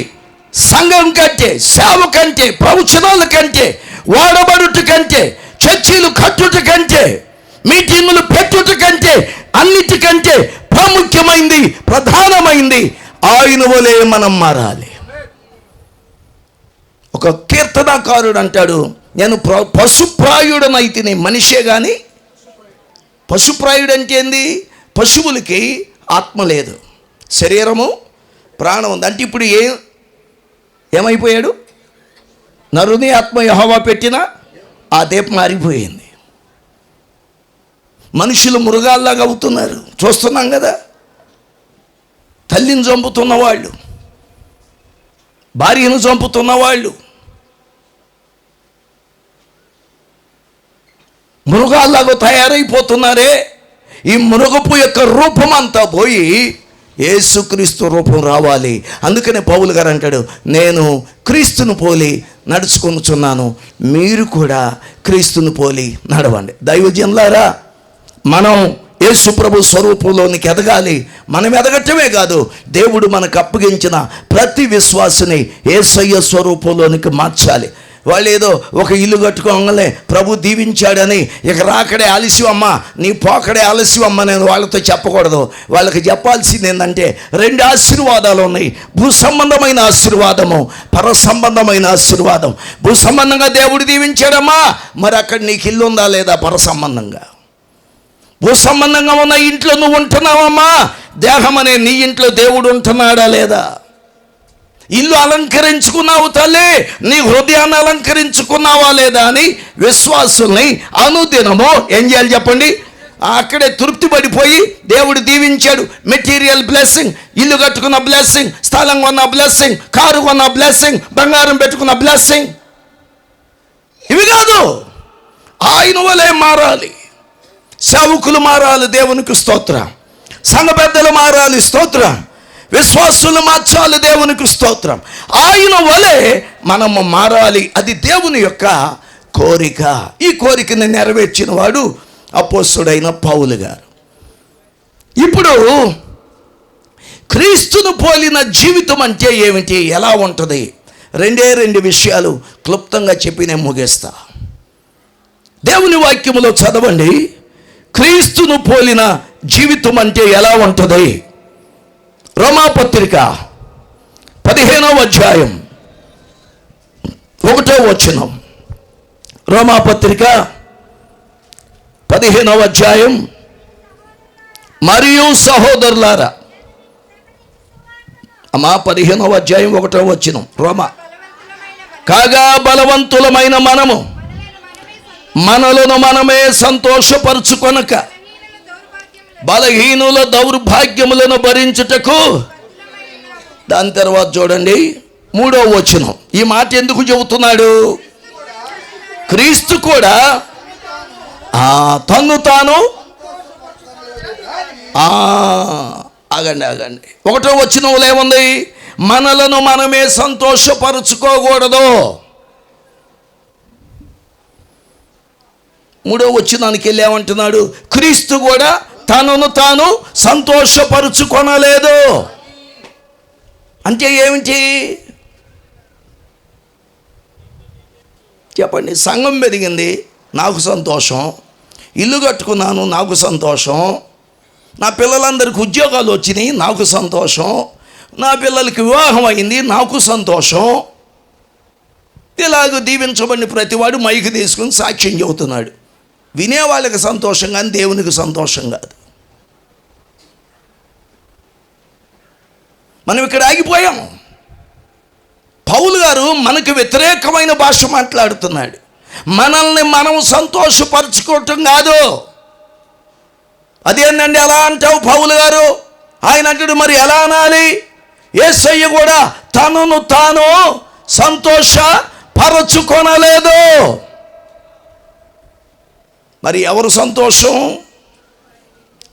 సంఘం కంటే, సేవ కంటే, ప్రవచనాల కంటే, వాడబడుట కంటే, చర్చీలు కట్టుట కంటే, మీటింగులు పెట్టుట కంటే, అన్నిటికంటే ప్రాముఖ్యమైంది, ప్రధానమైంది ఆయన వలే మనం మారాలి. ఒక కీర్తనాకారుడు అంటాడు, నేను పశుప్రాయుడనైతిని, మనిషే కానీ పశుప్రాయుడు అంటే ఏంది? పశువులకి ఆత్మ లేదు, శరీరము ప్రాణం ఉంది. అంటే ఇప్పుడు ఏమైపోయాడు? నరుని ఆత్మ యెహోవా పెట్టినా ఆ దీపం మారిపోయింది. మనుషులు మృగాల్లాగా అవుతున్నారు, చూస్తున్నాం కదా. తల్లిని చంపుతున్న వాళ్ళు, భార్యను చంపుతున్న వాళ్ళు, మృగాల్లాగా తయారైపోతున్నారే. ఈ మృగపు యొక్క రూపం అంతా పోయి యేసుక్రీస్తు రూపం రావాలి. అందుకనే పౌలు గారు అంటాడు, నేను క్రీస్తును పోలి నడుచుకొనుచున్నాను, మీరు కూడా క్రీస్తును పోలి నడవండి. దైవజనులారా, మనం యేసు ప్రభు స్వరూపంలోనికి ఎదగాలి. మనం ఎదగటమే కాదు, దేవుడు మనకు అప్పగించిన ప్రతి విశ్వాసిని యేసయ్య స్వరూపంలోనికి మార్చాలి. వాళ్ళు ఏదో ఒక ఇల్లు కట్టుకోగానే ప్రభు దీవించాడని ఇక రాకడే ఆలస్యమమ్మా, నీ పోకడే ఆలస్యమమ్మా నేను వాళ్ళతో చెప్పకూడదు. వాళ్ళకి చెప్పాల్సింది ఏంటంటే 2 ఆశీర్వాదాలు ఉన్నాయి. భూ సంబంధమైన ఆశీర్వాదము, పర సంబంధమైన ఆశీర్వాదం. భూ సంబంధంగా దేవుడు దీవించాడమ్మా, మరి అక్కడ నీకు ఇల్లు ఉందా లేదా? పర సంబంధంగా భూ సంబంధంగా ఉన్న ఇంట్లో నువ్వు ఉంటున్నావమ్మా, దేహం అనే నీ ఇంట్లో దేవుడు ఉంటున్నాడా లేదా? ఇల్లు అలంకరించుకున్నావు తల్లి, నీ హృదయాన్ని అలంకరించుకున్నావా లేదా అని విశ్వాసుల్ని అనుదినము ఏం చేయాలి చెప్పండి? అక్కడే తృప్తి పడిపోయి దేవుడు దీవించాడు. మెటీరియల్ బ్లెస్సింగ్, ఇల్లు కట్టుకున్న బ్లెస్సింగ్, స్థలం కొన్న బ్లెస్సింగ్, కారు కొన్న బ్లెస్సింగ్, బంగారం పెట్టుకున్న బ్లెస్సింగ్. ఇవి కాదు, ఆయన వలే మారాలి. సేవకులు మారాలి, దేవునికి స్తోత్రం. సంఘ పెద్దలు మారాలి, స్తోత్రం. విశ్వాసులు మార్చాలి, దేవునికి స్తోత్రం. ఆయన వలె మనము మారాలి. అది దేవుని యొక్క కోరిక. ఈ కోరికని నెరవేర్చిన వాడు అపోస్తలుడైన పౌలు గారు. ఇప్పుడు క్రీస్తును పోలిన జీవితం అంటే ఏమిటి, ఎలా ఉంటుంది? 2 విషయాలు క్లుప్తంగా చెప్పి నేను ముగిస్తా. దేవుని వాక్యములో చదవండి. క్రీస్తును పోలిన జీవితం అంటే ఎలా ఉంటుంది? రోమాపత్రిక 15వ అధ్యాయం 1వ వచనం. రోమాపత్రిక 15వ అధ్యాయం. మరియు సహోదరులారా, అమ్మా 15వ అధ్యాయం 1వ వచనం. రోమా, కాగా బలవంతులమైన మనము మనలను మనమే సంతోషపరుచుకొనక బలహీనుల దౌర్భాగ్యములను భరించుటకు. దాని తర్వాత చూడండి 3వ వచనం. ఈ మాట ఎందుకు చెబుతున్నాడు? క్రీస్తు కూడా తన్ను తాను ఆగండి 1వ వచనంలో ఏముంది? మనలను మనమే సంతోషపరుచుకోకూడదు. 3వ వచనానికి వెళ్ళి ఏమంటున్నాడు? క్రీస్తు కూడా తనను తాను సంతోషపరుచుకొనలేదు. అంటే ఏమిటి చెప్పండి? సంఘం పెరిగింది, నాకు సంతోషం. ఇల్లు కట్టుకున్నాను, నాకు సంతోషం. నా పిల్లలందరికీ ఉద్యోగాలు వచ్చినాయి, నాకు సంతోషం. నా పిల్లలకి వివాహం అయింది, నాకు సంతోషం. ఇలాగ దీవించబడిన ప్రతివాడు మైకు తీసుకుని సాక్ష్యం చెబుతున్నాడు. వినేవాళ్ళకి సంతోషం కానీ దేవునికి సంతోషం కాదు. మనం ఇక్కడ ఆగిపోయాం. పౌలు గారు మనకు వ్యతిరేకమైన భాష మాట్లాడుతున్నాడు. మనల్ని మనం సంతోషపరచుకోవటం కాదు. అదేంటండి ఎలా అంటావు పౌలు గారు? ఆయన అంటాడు, మరి ఎలా అనాలి? యేసయ్య కూడా తనను తాను సంతోషపరచుకొనలేదు. మరి ఎవరు సంతోషం?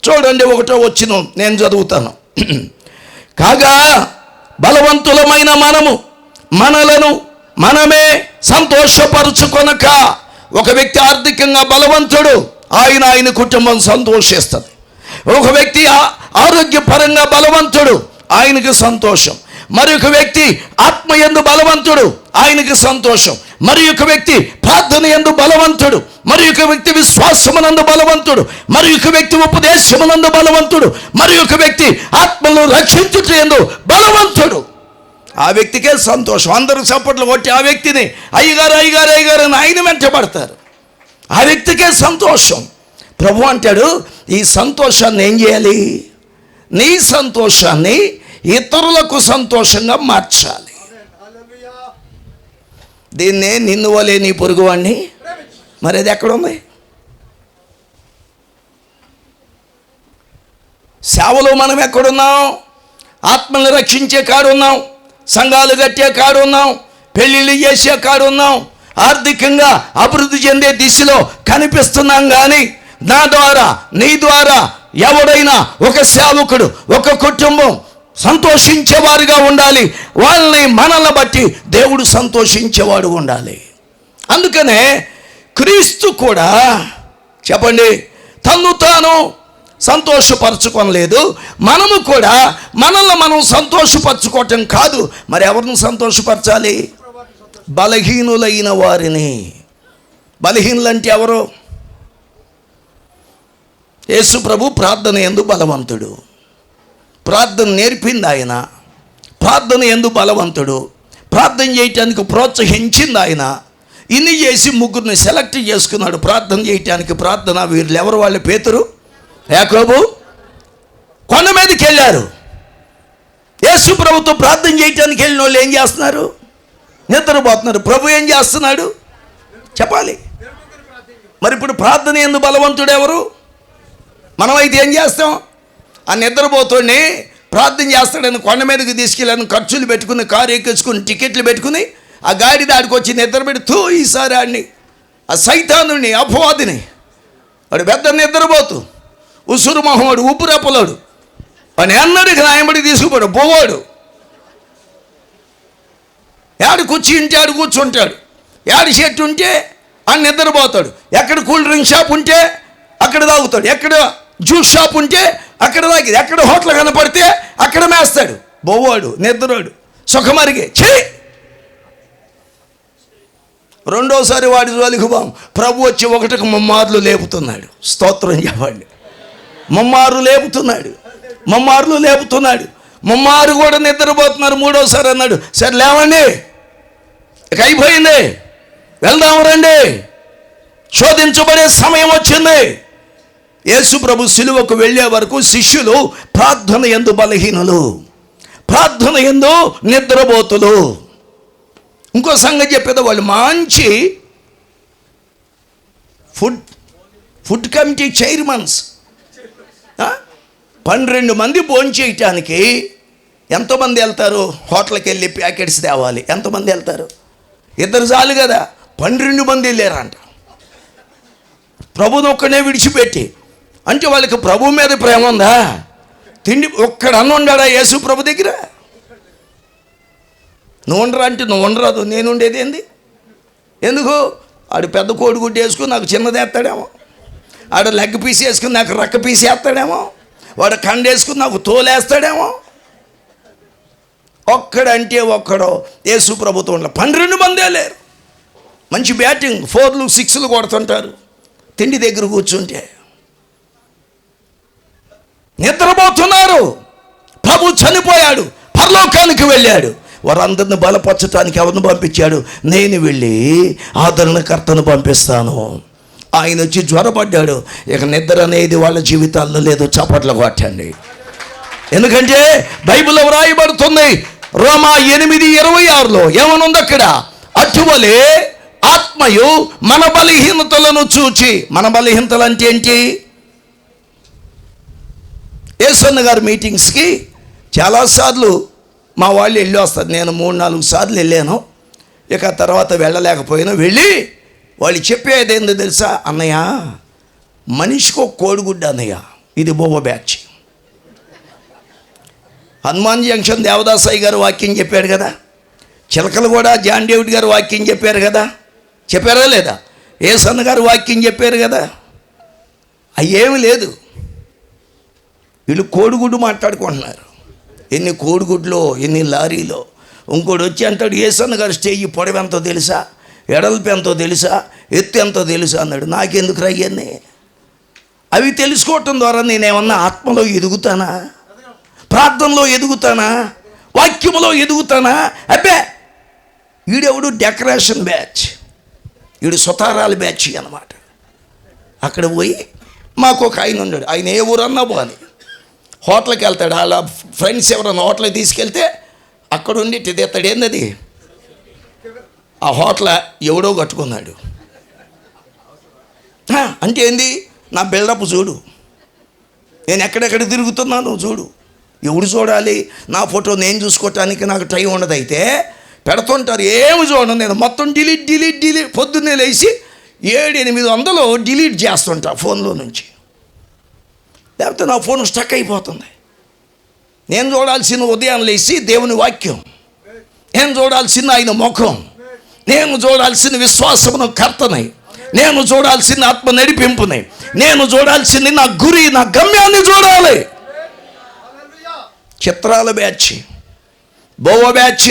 చూడండి 1వ వచనం నేను చదువుతాను. కాగా బలవంతులమైన మనము మనలను మనమే సంతోషపరుచుకొనక. ఒక వ్యక్తి ఆర్థికంగా బలవంతుడు, ఆయన కుటుంబం సంతోషిస్తుంది. ఒక వ్యక్తి ఆరోగ్యపరంగా బలవంతుడు, ఆయనకి సంతోషం. మరి ఒక వ్యక్తి ఆత్మయందు బలవంతుడు, ఆయనకి సంతోషం. మరి ఒక వ్యక్తి ప్రార్థన యందు బలవంతుడు, మరి ఒక వ్యక్తి విశ్వాసమునందు బలవంతుడు, మరి ఒక వ్యక్తి ఉపదేశమునందు బలవంతుడు, మరి ఒక వ్యక్తి ఆత్మను రక్షించుట యందు బలవంతుడు. ఆ వ్యక్తికే సంతోషం. అందరూ చప్పట్లు కొట్టి ఆ వ్యక్తిని అయ్యగారు అయ్యగారు అయ్యగారు అని ఆయన వెంటబడతారు. ఆ వ్యక్తికే సంతోషం. ప్రభు అంటాడు, ఈ సంతోషాన్ని ఏం చేయాలి? నీ సంతోషాన్ని ఇతరులకు సంతోషంగా మార్చాలి. దీన్నే నిన్ను వలే నీ పొరుగువాడిని. మరి అది ఎక్కడుంది? సేవలో మనం ఎక్కడున్నాం? ఆత్మల్ని రక్షించే కాడున్నాం, సంఘాలు కట్టే కాడున్నాం, పెళ్ళిళ్ళు చేసే కాడున్నాం, ఆర్థికంగా అభివృద్ధి చెందే దిశలో కనిపిస్తున్నాం. కానీ నా ద్వారా నీ ద్వారా ఎవడైనా ఒక సేవకుడు, ఒక కుటుంబం సంతోషించేవారుగా ఉండాలి. వాళ్ళని మనల్ని బట్టి దేవుడు సంతోషించేవాడు ఉండాలి. అందుకనే క్రీస్తు కూడా చెప్పండి తన్ను తాను సంతోషపరచుకోలేదు. మనము కూడా మనల్ని మనం సంతోషపరచుకోవటం కాదు, మరి ఎవరిని సంతోషపరచాలి? బలహీనులైన వారిని. బలహీనులు అంటే ఎవరు? యేసు ప్రభు ప్రార్థన యందు బలవంతుడు, ప్రార్థన నేర్పింది ఆయన, ప్రార్థన యందు బలవంతుడు, ప్రార్థన చేయటానికి ప్రోత్సహించింది ఆయన. ఇన్ని చేసి ముగ్గురిని సెలెక్ట్ చేసుకున్నాడు ప్రార్థన చేయటానికి. ప్రార్థన వీళ్ళు ఎవరు? వాళ్ళు పేతురు, యాకోబు. కొండ మీదకి వెళ్ళారు. యేసు ప్రభుతో ప్రార్థన చేయటానికి వెళ్ళిన వాళ్ళు ఏం చేస్తున్నారు? నిద్రపోతున్నారు. ప్రభు ఏం చేస్తున్నాడు చెప్పాలి. మరి ఇప్పుడు ప్రార్థన యందు బలవంతుడు ఎవరు? మనమైతే ఏం చేస్తాం? ఆ నిద్రపోతుండే ప్రార్థన చేస్తాడని కొండ మీదకి తీసుకెళ్ళాను, ఖర్చులు పెట్టుకుని, కారు ఎక్కించుకుని, టికెట్లు పెట్టుకుని, ఆ గాడి దాడికి వచ్చి నిద్ర పెడుతూ ఈసారి ఆడిని, ఆ సైతానుని, అపవాదిని, వాడు పెద్ద నిద్రపోతూ ఉసురు మొహవాడు, ఉప్పురెప్పలాడు, వాడిని అన్నడికి నాయబడి తీసుకుపోయాడు. పోవాడు యాడు కూర్చి ఉంటే ఆడు కూర్చుంటాడు, యాడు చెట్టు ఉంటే ఆడు నిద్రపోతాడు, ఎక్కడ కూల్ డ్రింక్ షాప్ ఉంటే అక్కడ తాగుతాడు, ఎక్కడ జ్యూస్ షాప్ ఉంటే అక్కడ తాగి, ఎక్కడ హోటల్ కనపడితే అక్కడ మేస్తాడు. బొవ్వాడు, నిద్రోడు, సుఖమరిగే. ఛీ! రెండోసారి వాడి జోలికి బాం. ప్రభు వచ్చి ఒకటికి ముమ్మార్లు లేపుతున్నాడు. స్తోత్రం చెప్పండి. ముమ్మారు లేపుతున్నాడు, ముమ్మార్లు లేపుతున్నాడు. ముమ్మారు కూడా నిద్రపోతున్నారు. మూడోసారి అన్నాడు, సరే లేవండి, ఇక అయిపోయింది, వెళ్దాం రండి, శోధించబడే సమయం వచ్చింది. యేసు ప్రభు సిలువకు వెళ్ళే వరకు శిష్యులు ప్రార్థన యందు బలహీనులు, ప్రార్థన యందు నిద్రపోతులు. ఇంకో సంగతి చెప్పేది, వాళ్ళు మంచి ఫుడ్ కమిటీ చైర్మన్స్. 12 మంది భోంచేయటానికి ఎంతమంది వెళ్తారు? హోటల్కి వెళ్ళి ప్యాకెట్స్ తేవాలి, ఎంతమంది వెళ్తారు? 2 చాలు కదా. 12 మంది వెళ్ళారంట ప్రభుని ఒక్కనే విడిచిపెట్టి. అంటే వాళ్ళకి ప్రభు మీద ప్రేమ ఉందా? తిండి ఒక్కడ అన్న ఉండాడా యేసు ప్రభు దగ్గర? నువ్వు ఉండరా అంటే నువ్వు ఉండరాదు, నేను ఉండేది ఏంది? ఎందుకు? ఆడు పెద్ద కోడిగుడ్డు వేసుకుని నాకు చిన్నది వేస్తాడేమో, ఆడు లెగ్ పీస్ వేసుకుని నాకు రక్క పీస్ వేస్తాడేమో, వాడు కండ వేసుకుని నాకు తోలేస్తాడేమో. ఒక్కడంటే ఒక్కడో యేసు ప్రభుతో ఉండాలి. 12 మందే లేరు. మంచి బ్యాటింగ్, 4లు 6లు కొడుతుంటారు తిండి దగ్గర కూర్చుంటే. నిద్రపోతున్నారు. ప్రభు చనిపోయాడు, పరలోకానికి వెళ్ళాడు. వారందరిని బలపరచడానికి ఎవరిని పంపించాడు? నేను వెళ్ళి ఆదరణకర్తను పంపిస్తాను. ఆయన వచ్చి జ్వరపడ్డాడు. ఇక నిద్ర అనేది వాళ్ళ జీవితాల్లో లేదు. చప్పట్లు కొట్టండి. ఎందుకంటే బైబిల్లో వ్రాయబడుతుంది, రోమా 8:26లో ఏమనుంది అక్కడ? అటువలే ఆత్మయు మన బలహీనతలను చూచి. మన బలహీనతలు అంటే ఏంటి? యేసన్న గారి మీటింగ్స్కి చాలాసార్లు మా వాళ్ళు వెళ్ళి వస్తారు. నేను 3-4 సార్లు వెళ్ళాను. ఇక తర్వాత వెళ్ళలేకపోయినా వెళ్ళి వాళ్ళు చెప్పేది ఏందో తెలుసా? అన్నయ్య, మనిషికి ఒక కోడిగుడ్డు అన్నయ్య, ఇది బొవ్వ బ్యాచ్. హనుమాన్ జంక్షన్ దేవదాసాయి గారు వాక్యం చెప్పాడు కదా, చిలకలు కూడా జాన్ డేవిడ్ గారు వాక్యం చెప్పారు కదా, చెప్పారా లేదా? యేసన్న గారు వాక్యం చెప్పారు కదా. అయ్యేమి లేదు, వీళ్ళు కోడిగుడ్డు మాట్లాడుకుంటున్నారు. ఎన్ని కోడిగుడ్లో, ఎన్ని లారీలో. ఇంకోటి వచ్చి అంటాడు, యేసన్న గారు స్టేజ్ పొడవు ఎంతో తెలుసా, ఎడల్పు ఎంతో తెలుసా, ఎత్తు ఎంతో తెలుసా అన్నాడు. నాకెందుకు రయ్యని? అవి తెలుసుకోవటం ద్వారా నేనేమన్నా ఆత్మలో ఎదుగుతానా? ప్రార్థనలో ఎదుగుతానా? వాక్యములో ఎదుగుతానా? అబ్బే, వీడెవడు డెకరేషన్ బ్యాచ్, వీడు సుతారాల బ్యాచ్ అన్నమాట. అక్కడ పోయి మాకు ఒక ఆయన ఉన్నాడు. ఆయన ఏ ఊరన్నా పోని హోటల్కి వెళ్తాడు. అలా ఫ్రెండ్స్ ఎవరన్నా హోటల్కి తీసుకెళ్తే అక్కడ ఉండి తెస్తాడు. ఏందది? ఆ హోటల్ ఎవడో కట్టుకున్నాడు అంటే ఏంది? నా బిల్డప్ చూడు, నేను ఎక్కడెక్కడ తిరుగుతున్నాను చూడు. ఎవడు చూడాలి? నా ఫోటో నేను చూసుకోవటానికి నాకు టైం ఉండదు. అయితే పెడుతుంటారు, ఏమి చూడను నేను. మొత్తం డిలీట్ పొద్దున్నే లేచి 700-800 డిలీట్ చేస్తుంటా ఫోన్లో నుంచి. లేకపోతే నా ఫోన్ స్టక్ అయిపోతుంది. నేను చూడాల్సిన ఉదయం లేచి దేవుని వాక్యం, నేను చూడాల్సిన ఆయన ముఖం, నేను చూడాల్సిన విశ్వాసమును కర్తనై నేను చూడాల్సింది ఆత్మ నడిపింపుని, నేను చూడాల్సింది నా గురి, నా గమ్యాన్ని చూడాలి. చిత్రాల బ్యాచ్, బోవ బ్యాచ్,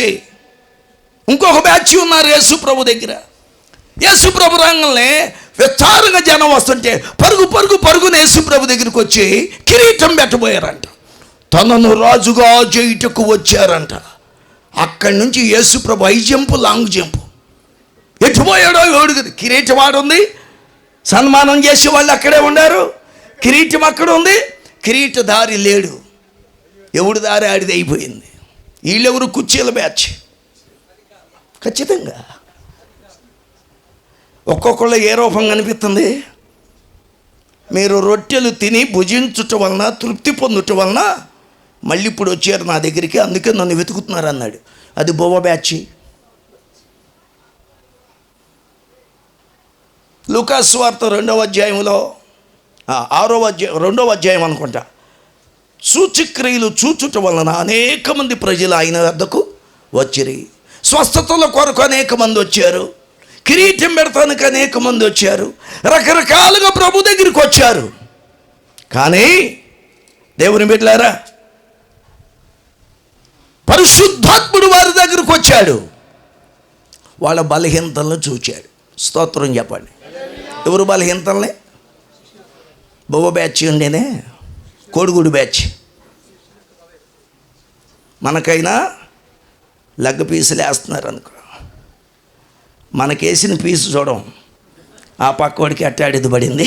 ఇంకొక బ్యాచ్ ఉన్నారు యేసు ప్రభు దగ్గర. యేసు ప్రభు రంగంలో విస్తారంగా జనం వస్తుంటే పరుగు పరుగు పరుగున యేసు ప్రభు దగ్గరికి వచ్చి కిరీటం పెట్టబోయారంట. తనను రాజుగా చేయుటకు వచ్చారంట. అక్కడి నుంచి యేసు ప్రభు హై జంపు, లాంగ్ జంపు. ఎటుపోయాడో ఏడుగురు. కిరీటం ఆడుంది, సన్మానం చేసే వాళ్ళు అక్కడే ఉన్నారు, కిరీటం అక్కడ ఉంది, కిరీటధారి లేడు. ఎవడు దారి ఆడిది అయిపోయింది. వీళ్ళెవరు? కుర్చీల బ్యాచ్. ఖచ్చితంగా ఒక్కొక్కళ్ళు ఏ రూపం కనిపిస్తుంది? మీరు రొట్టెలు తిని భుజించుట వలన, తృప్తి పొందుట వలన మళ్ళీ ఇప్పుడు వచ్చారు నా దగ్గరికి, అందుకే నన్ను వెతుకుతున్నారు అన్నాడు. అది బోవ బ్యాచ్. లూకాసు వార్త 2వ అధ్యాయంలో 2వ అధ్యాయం అనుకుంటా, సూచక్రియలు చూచుట వలన అనేక మంది ప్రజలు ఆయన వద్దకు వచ్చిరి. స్వస్థతల కొరకు అనేక మంది వచ్చారు, కిరీటం పెడతానికి అనేక మంది వచ్చారు, రకరకాలుగా ప్రభు దగ్గరికి వచ్చారు. కానీ దేవుని బిడ్డలారా, పరిశుద్ధాత్ముడు వారి దగ్గరకు వచ్చాడు, వాళ్ళ బలహీనతలను చూచాడు. స్తోత్రం చెప్పండి. ఎవరు బలహీనతలనే? బొవ్వ బ్యాచ్ ఉండేనే, కోడిగుడు బ్యాచ్. మనకైనా లగ్గ పీసులు వేస్తున్నారు అనుకో, మనకేసిన పీసు చూడం, ఆ పక్కోడికి అట్టాడిది పడింది,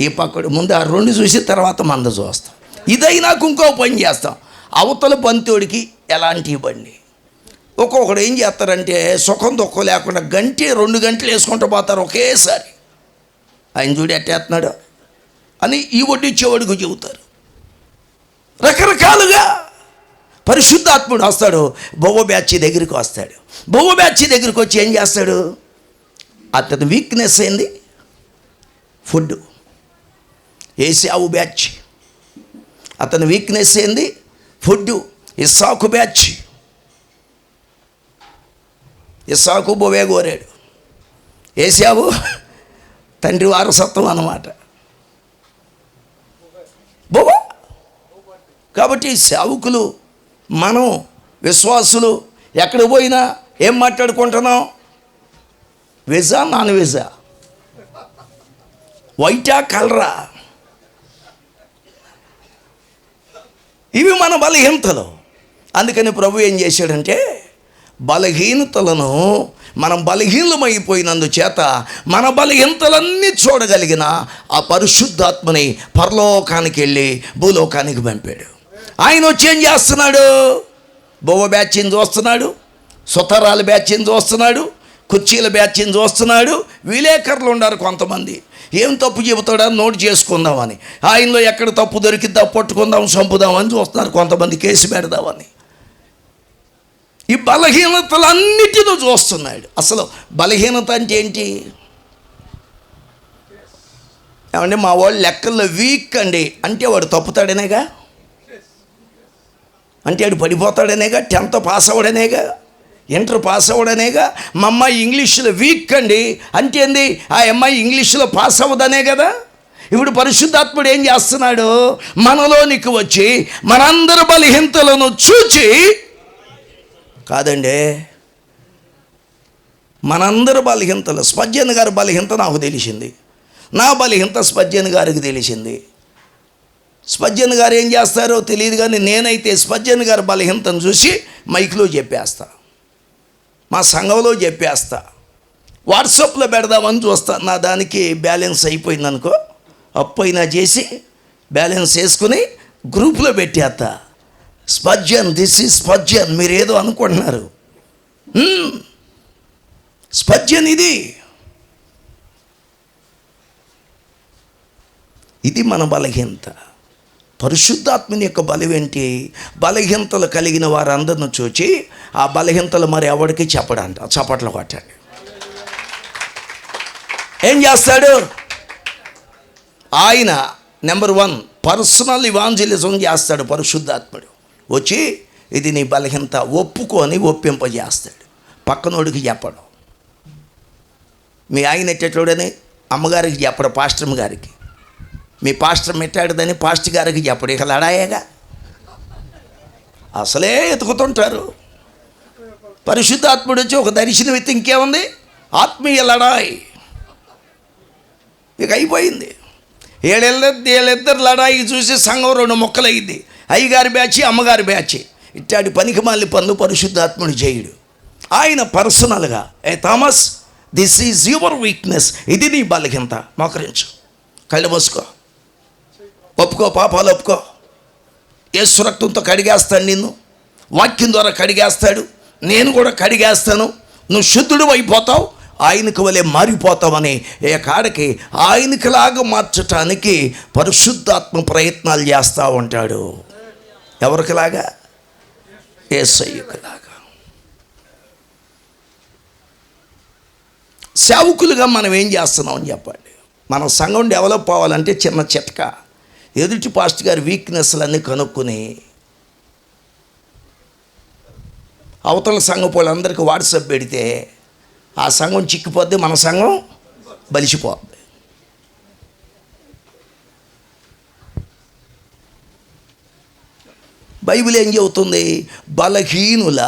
ఈ పక్కోడి ముందు ఆ 2 చూసి తర్వాత మంద చూస్తాం. ఇదైనా ఇంకో పని చేస్తాం, అవతల బంతోడికి ఎలాంటి బండి. ఒక్కొక్కడు ఏం చేస్తారంటే సుఖం దుఃఖం లేకుండా 2 గంటలు వేసుకుంటూ పోతారు ఒకేసారి. ఆయన చూడు ఎట్టేస్తున్నాడు అని ఈ వడ్డిచ్చేవాడికి చెబుతారు. రకరకాలుగా పరిశుద్ధాత్ముడు వస్తాడు, బొవ్వ బ్యాచ్ దగ్గరికి వస్తాడు. బొవ్వ బ్యాచ్ దగ్గరికి వచ్చి ఏం చేస్తాడు? అతని వీక్నెస్ ఏంది? ఫుడ్. ఏసావు బ్యాచ్, అతని వీక్నెస్ ఏంది? ఫుడ్. ఇస్సాకు బ్యాచ్, ఇస్సాకు బొవే కోరాడు, ఏసావు తండ్రి వారసత్వం అన్నమాట. బొవ్వ. కాబట్టి సేవకులు, మనం విశ్వాసులు ఎక్కడ పోయినా ఏం మాట్లాడుకుంటున్నాం? వెజా, నాన్ వెజా, వైటా, కలరా? ఇవి మన బలహీనతలు. అందుకని ప్రభు ఏం చేశాడంటే, బలహీనతలను, మనం బలహీనమైపోయినందుచేత మన బలహీనతలన్నీ చూడగలిగిన ఆ పరిశుద్ధాత్మని పరలోకానికి వెళ్ళి భూలోకానికి పంపాడు. ఆయన వచ్చి ఏం చేస్తున్నాడు? బొవ్వ బ్యాచ్ని చూస్తున్నాడు, సుతరాల బ్యాచ్ని చూస్తున్నాడు, కుర్చీల బ్యాచ్ని చూస్తున్నాడు. విలేకరులు ఉన్నారు కొంతమంది, ఏం తప్పు చెబుతాడని నోటు చేసుకుందామని, ఆయనలో ఎక్కడ తప్పు దొరికిద్దా పట్టుకుందాం, చంపుదామని చూస్తున్నారు కొంతమంది, కేసు పెడదామని. ఈ బలహీనతలన్నిటిలో చూస్తున్నాడు. అసలు బలహీనత అంటే ఏంటి? ఏమంటే మా వాళ్ళు లెక్కల్లో వీక్ అండి అంటే వాడు తప్పుతాడనేగా, అంటే వాడు పడిపోతాడనేగా, 10th పాస్ అవ్వడనేగా, ఇంటర్ పాస్ అవ్వడనేగా. మా అమ్మాయి ఇంగ్లీష్లో వీక్ అండి అంటే ఏంది? ఆ అమ్మాయి ఇంగ్లీష్లో పాస్ అవ్వదనే కదా. ఇప్పుడు పరిశుద్ధాత్ముడు ఏం చేస్తున్నాడు? మనలోనికి వచ్చి మనందరి బలహీనతలను చూచి, కాదండి మనందరి బలహీనతలు, స్పర్జన్ గారి బలహీనత నాకు తెలిసింది, నా బలహీనత స్పర్జన్ గారికి తెలిసింది. స్పర్జన్ గారు ఏం చేస్తారో తెలియదు, కానీ నేనైతే స్పర్జన్ గారి బలహీనతను చూసి మైక్లో చెప్పేస్తా, మా సంఘంలో చెప్పేస్తా, వాట్సాప్లో పెడదామని చూస్తా. నా దానికి బ్యాలెన్స్ అయిపోయింది అనుకో, అప్పు అయినా చేసి బ్యాలెన్స్ వేసుకుని గ్రూప్లో పెట్టేస్తా. స్పర్జన్, దిస్ ఈజ్ స్పర్జన్, మీరు ఏదో అనుకుంటున్నారు, స్పర్జన్ ఇది మన బలహీనత. పరిశుద్ధాత్మని యొక్క బలం ఏంటి? బలహీనతలు కలిగిన వారందరిని చూచి ఆ బలహీనతలు మరి ఎవరికి చెప్పడంట. చప్పట్లు కొట్టండి. ఏం చేస్తాడు ఆయన? నెంబర్ 1 పర్సనల్ ఇవాంజలిజం చేస్తాడు పరిశుద్ధాత్ముడు. వచ్చి ఇది నీ బలహీనత ఒప్పుకొని ఒప్పింపజేస్తాడు. పక్కనోడికి చెప్పడం. మీ ఆయన ఎట్టేటోడని అమ్మగారికి చెప్పడు, పాస్టర్ గారికి. మీ పాస్టర్ మెట్టాడదని పాస్టర్ గారికి చెప్పడు. ఇక లడాయేగా, అసలే ఎతుకుతుంటారు. పరిశుద్ధాత్ముడు వచ్చి ఒక దర్శనం ఎత్తి ఇంకేముంది, ఆత్మీయ లడాయి ఇక అయిపోయింది. వీళ్ళిద్దరు లడాయి చూసి సంఘం 2 ముక్కలయ్యింది. అయ్యగారి బ్యాచ్, అమ్మగారి బ్యాచ్. ఇట్లాంటి పనికి మాలి పనులు పరిశుద్ధాత్ముడు చేయడు. ఆయన పర్సనల్గా, ఏ Thomas, this is your weakness, ఇది నీ బలహీనత, మోకరించు, కళ్ళు మూసుకో, ఒప్పుకో, పాపాలు ఒప్పుకో. యేసు రక్తంతో కడిగేస్తాడు నిన్ను, వాక్యం ద్వారా కడిగేస్తాడు, నేను కూడా కడిగేస్తాను, నువ్వు శుద్ధుడు అయిపోతావు, ఆయనకు వలె మారిపోతామని ఏ కాడకి ఆయనకులాగా మార్చటానికి పరిశుద్ధాత్మ ప్రయత్నాలు చేస్తూ ఉంటాడు. ఎవరికిలాగా? యేసయ్యకులాగా. సేవకులుగా మనం ఏం చేస్తున్నాం అని చెప్పండి. మన సంఘం డెవలప్ అవ్వాలంటే చిన్న చిట్కా, ఎదుటి పాస్టర్ గారి వీక్నెస్లన్నీ కనుక్కొని అవతల సంఘం వాళ్ళందరికీ వాట్సాప్ పెడితే ఆ సంఘం చిక్కిపోద్ది, మన సంఘం బలిసిపోద్ది. బైబిల్ ఏం చెబుతుంది? బలహీనుల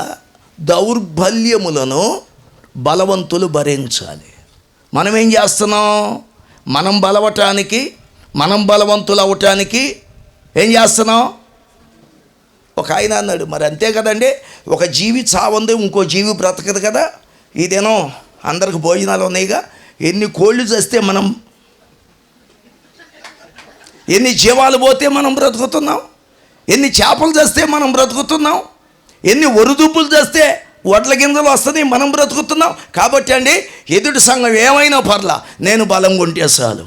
దౌర్బల్యములను బలవంతులు భరించాలి. మనం ఏం చేస్తున్నాం? మనం బలవంతులు అవటానికి ఏం చేస్తున్నాం? ఒక ఆయన అన్నాడు, మరి అంతే కదండి, ఒక జీవి చావుంది, ఇంకో జీవి బ్రతకదు కదా. ఇదేనో అందరికి భోజనాలు ఉన్నాయిగా, ఎన్ని కోళ్ళు చేస్తే మనం, ఎన్ని జీవాలు పోతే మనం బ్రతుకుతున్నాం, ఎన్ని చేపలు చేస్తే మనం బ్రతుకుతున్నాం, ఎన్ని ఒరుదుబ్బులు చేస్తే వడ్ల గింజలు వస్తుంది, మనం బ్రతుకుతున్నాం. కాబట్టి అండి, ఎదుటి సంఘం ఏమైనా పర్లా, నేను బలంగా ఉంటే చాలు.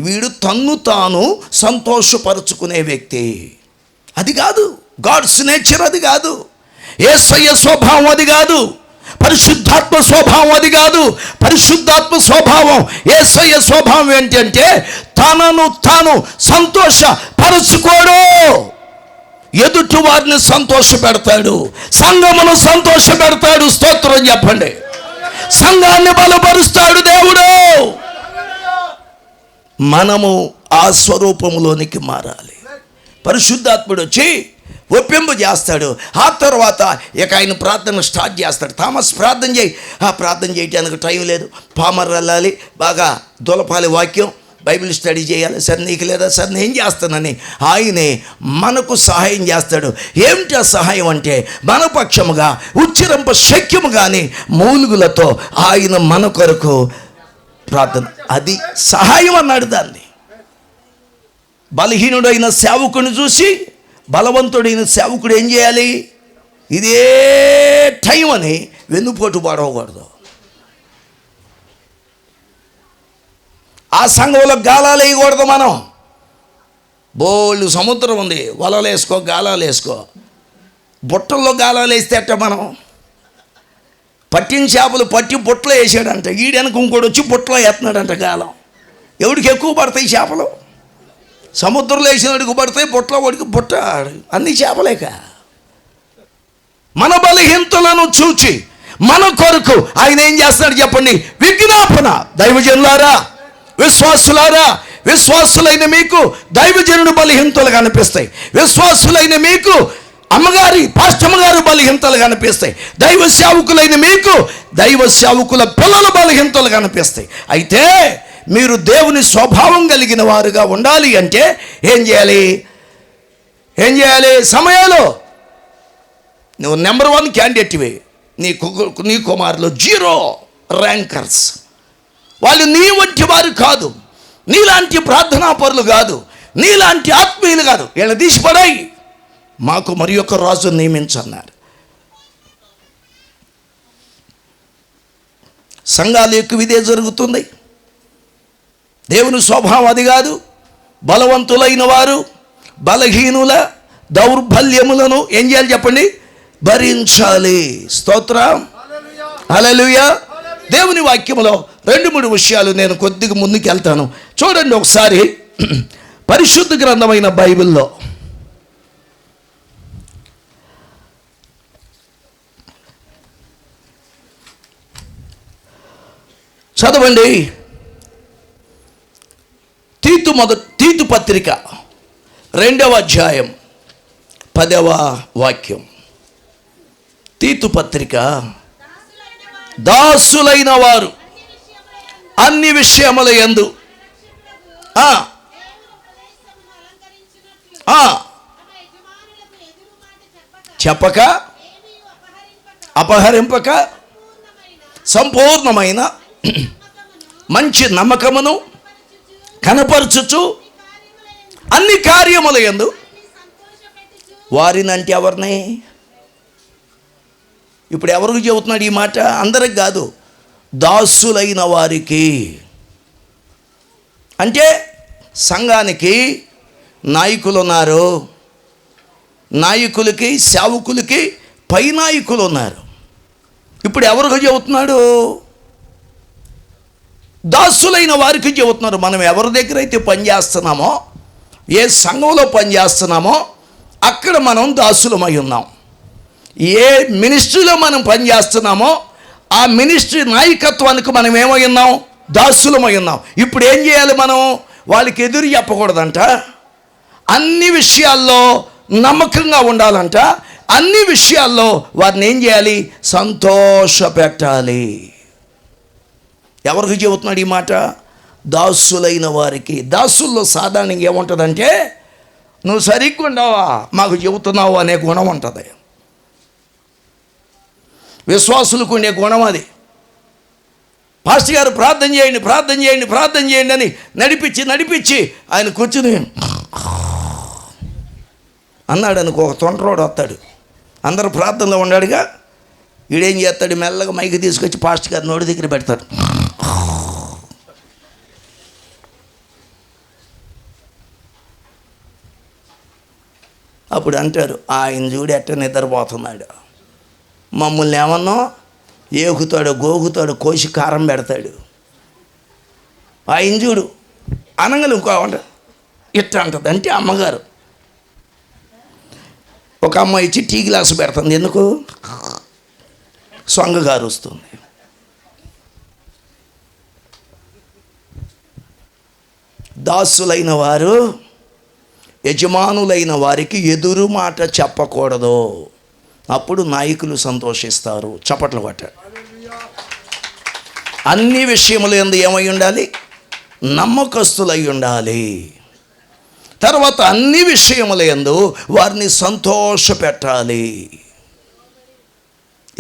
వీడు తన్ను తాను సంతోషపరుచుకునే వ్యక్తి. అది కాదు గాడ్స్ నేచర్, అది కాదు యేసయ్య స్వభావం, అది కాదు పరిశుద్ధాత్మ స్వభావం, అది కాదు పరిశుద్ధాత్మ స్వభావం. యేసయ్య స్వభావం ఏంటంటే తనను తాను సంతోషపరుచుకోడు, ఎదుటి వారిని సంతోష పెడతాడు, సంఘమును సంతోష పెడతాడు. స్తోత్రం చెప్పండి. సంఘాన్ని బలపరుస్తాడు దేవుడు. మనము ఆ స్వరూపంలోనికి మారాలి. పరిశుద్ధాత్ముడు వచ్చి ఒప్పింపు చేస్తాడు. ఆ తర్వాత ఇక ఆయన ప్రార్థన స్టార్ట్ చేస్తాడు. థామస్ ప్రార్థన చేయి. ఆ ప్రార్థన చేయడానికి టైం లేదు, పామర్ వెళ్ళాలి, బాగా దొలపాలి, వాక్యం బైబిల్ స్టడీ చేయాలి. సార్ నీకు లేదా? సార్ నేను చేస్తానని ఆయనే మనకు సహాయం చేస్తాడు. ఏమిటి ఆ సహాయం అంటే, మన పక్షముగా ఉచ్చిరంప శక్యము కానీ మూలుగులతో ఆయన మన కొరకు ప్రార్థన, అది సహాయం అన్నాడు. దాన్ని బలహీనుడైన సేవకుని చూసి బలవంతుడైన సేవకుడు ఏం చేయాలి? ఇదే టైం అని వెన్నుపోటు పడవకూడదు. ఆ సంఘంలో గాలాలు వేయకూడదు. మనం బోళ్ళు సముద్రం ఉంది, వలలు వేసుకో, గాలాలు వేసుకో. బుట్టల్లో గాలాలు వేస్తే అట్ట మనం పట్టిన చేపలు పట్టి బుట్టలో వేసాడంట, ఈడెనక ఇంకోటి వచ్చి బుట్టలో వేస్తున్నాడంట గాలం. ఎవడికి ఎక్కువ పడతాయి చేపలు? సముద్రంలో వేసినడికి పడతాయి, బుట్టలో వాడికి బుట్ట, అన్ని చేపలేక. మన బలహీనతలను చూచి మన కొరకు ఆయన ఏం చేస్తాడు చెప్పండి? విజ్ఞాపన. దైవజనులారా, విశ్వాసులారా, విశ్వాసులైన మీకు దైవజనుడు బలహీనతలు కనిపిస్తాయి, విశ్వాసులైన మీకు అమ్మగారి పాస్టమ్మ గారు బలహీనతలు కనిపిస్తాయి, దైవ సేవకులైన మీకు దైవ సేవకుల పిల్లల బలహీనతలు కనిపిస్తాయి. అయితే మీరు దేవుని స్వభావం కలిగిన వారుగా ఉండాలి అంటే ఏం చేయాలి? సమయంలో నువ్వు నెంబర్ 1 క్యాండిడేట్వే. నీ కుమారులు 0 ర్యాంకర్స్. వాళ్ళు నీ వంటి వారు కాదు, నీలాంటి ప్రార్థనా పరులు కాదు, నీలాంటి ఆత్మీయులు కాదు. వీళ్ళని తీసిపడాయి, మాకు మరి ఒక రాజు నియమించన్నారు. సంఘాలు ఎక్కువ ఇదే జరుగుతుంది. దేవుని స్వభావం అది కాదు. బలవంతులైన వారు బలహీనుల దౌర్బల్యములను ఏం చేయాలి చెప్పండి? భరించాలి. స్తోత్రం, హల్లెలూయా. దేవుని వాక్యములో 2-3 విషయాలు నేను కొద్దిగా ముందుకు వెళ్తాను. చూడండి ఒకసారి పరిశుద్ధ గ్రంథమైన బైబిల్లో చదవండి. తీతు పత్రిక 2వ అధ్యాయం 10వ వాక్యం. తీతు పత్రిక, దాసులైన వారు అన్ని విషయముల యందు చెప్పక అపహరింపక సంపూర్ణమైన మంచి నమ్మకమును కనపరచుచు అన్ని కార్యముల యందు వారినంటే ఎవరిని? ఇప్పుడు ఎవరికి చెబుతున్నాడు ఈ మాట? అందరికి కాదు, దాసులైన వారికి. అంటే సంఘానికి నాయకులు ఉన్నారు, నాయకులకి సేవకులకి పై నాయకులు ఉన్నారు. ఇప్పుడు ఎవరికి చెబుతున్నాడు? దాసులైన వారికి చెబుతున్నారు. మనం ఎవరి దగ్గర అయితే పనిచేస్తున్నామో, ఏ సంఘంలో పనిచేస్తున్నామో అక్కడ మనం దాసులమై ఉన్నాం. ఏ మినిస్ట్రీలో మనం పనిచేస్తున్నామో ఆ మినిస్ట్రీ నాయకత్వానికి మనం ఏమై ఉన్నాం? దాసులమై ఉన్నాం. ఇప్పుడు ఏం చేయాలి మనం? వాళ్ళకి ఎదురు చెప్పకూడదంట, అన్ని విషయాల్లో నమ్మకంగా ఉండాలంట, అన్ని విషయాల్లో వారిని ఏం చేయాలి? సంతోష పెట్టాలి. ఎవరికి చెబుతున్నాడు ఈ మాట? దాసులైన వారికి. దాసుల్లో సాధారణంగా ఏముంటుందంటే, నువ్వు సరిగ్గా ఉండవా మాకు చెబుతున్నావు అనే గుణం ఉంటుంది. విశ్వాసులకు ఉండే గుణం అది. పాస్టర్ గారు ప్రార్థన చేయండి, ప్రార్థన చేయండి, ప్రార్థన చేయండి అని నడిపించి ఆయన కూర్చుని అన్నాడు అనుకో, ఒక తొంటరోడు వస్తాడు, అందరూ ప్రార్థనలో ఉన్నాడుగా, వీడేం చేస్తాడు? మెల్లగా మైకి తీసుకొచ్చి పాస్టర్ గారు నోటి దగ్గర పెడతాడు. అప్పుడు అంటారు, ఆయన చూడు ఎట్ట నిద్రపోతున్నాడు, మమ్మల్ని ఏమన్నా ఏగుతాడు, గోగుతాడు, కోసి కారం పెడతాడు. ఆయన చూడు అనగలు ఇంకో ఇట్ట అంటుంది. అంటే అమ్మగారు ఒక అమ్మాయి ఇచ్చి టీ గ్లాసు పెడుతుంది. ఎందుకు? సొంగగారు వస్తుంది. దాసులైన వారు యజమానులైన వారికి ఎదురు మాట చెప్పకూడదు. అప్పుడు నాయకులు సంతోషిస్తారు. చప్పట్లు కొట్టారు. అన్ని విషయములు యందు ఏమై ఉండాలి? నమ్మకస్తులై ఉండాలి. తర్వాత అన్ని విషయముల యందు వారిని సంతోష పెట్టాలి.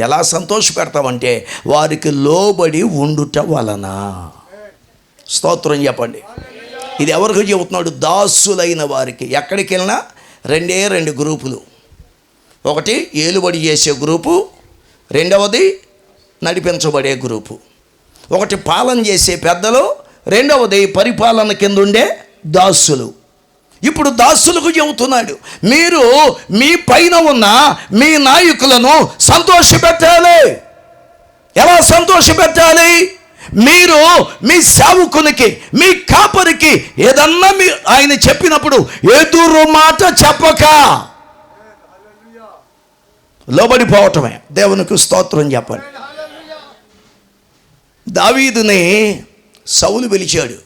ఎలా సంతోష పెడతామంటే వారికి లోబడి ఉండుట వలన. స్తోత్రం చెప్పండి. ఇది ఎవరికి చెబుతున్నాడు? దాసులైన వారికి. ఎక్కడికి వెళ్ళినా 2 గ్రూపులు. ఒకటి ఏలుబడి చేసే గ్రూపు, రెండవది నడిపించబడే గ్రూపు. ఒకటి పాలన చేసే పెద్దలు, రెండవది పరిపాలన కింద ఉండే దాసులు. ఇప్పుడు దాసులకు చెబుతున్నాడు, మీరు మీ పైన ఉన్న మీ నాయకులను సంతోషపెట్టాలి. ఎలా సంతోషపెట్టాలి? మీరు మీ సేవకునికి, మీ కాపరికి ఏదన్నా ఆయన చెప్పినప్పుడు ఎదురు మాట చెప్పక లోబడిపోవటమే. దేవునికి స్తోత్రం చెప్పండి. దావీదుని సౌలు పిలిచాడు.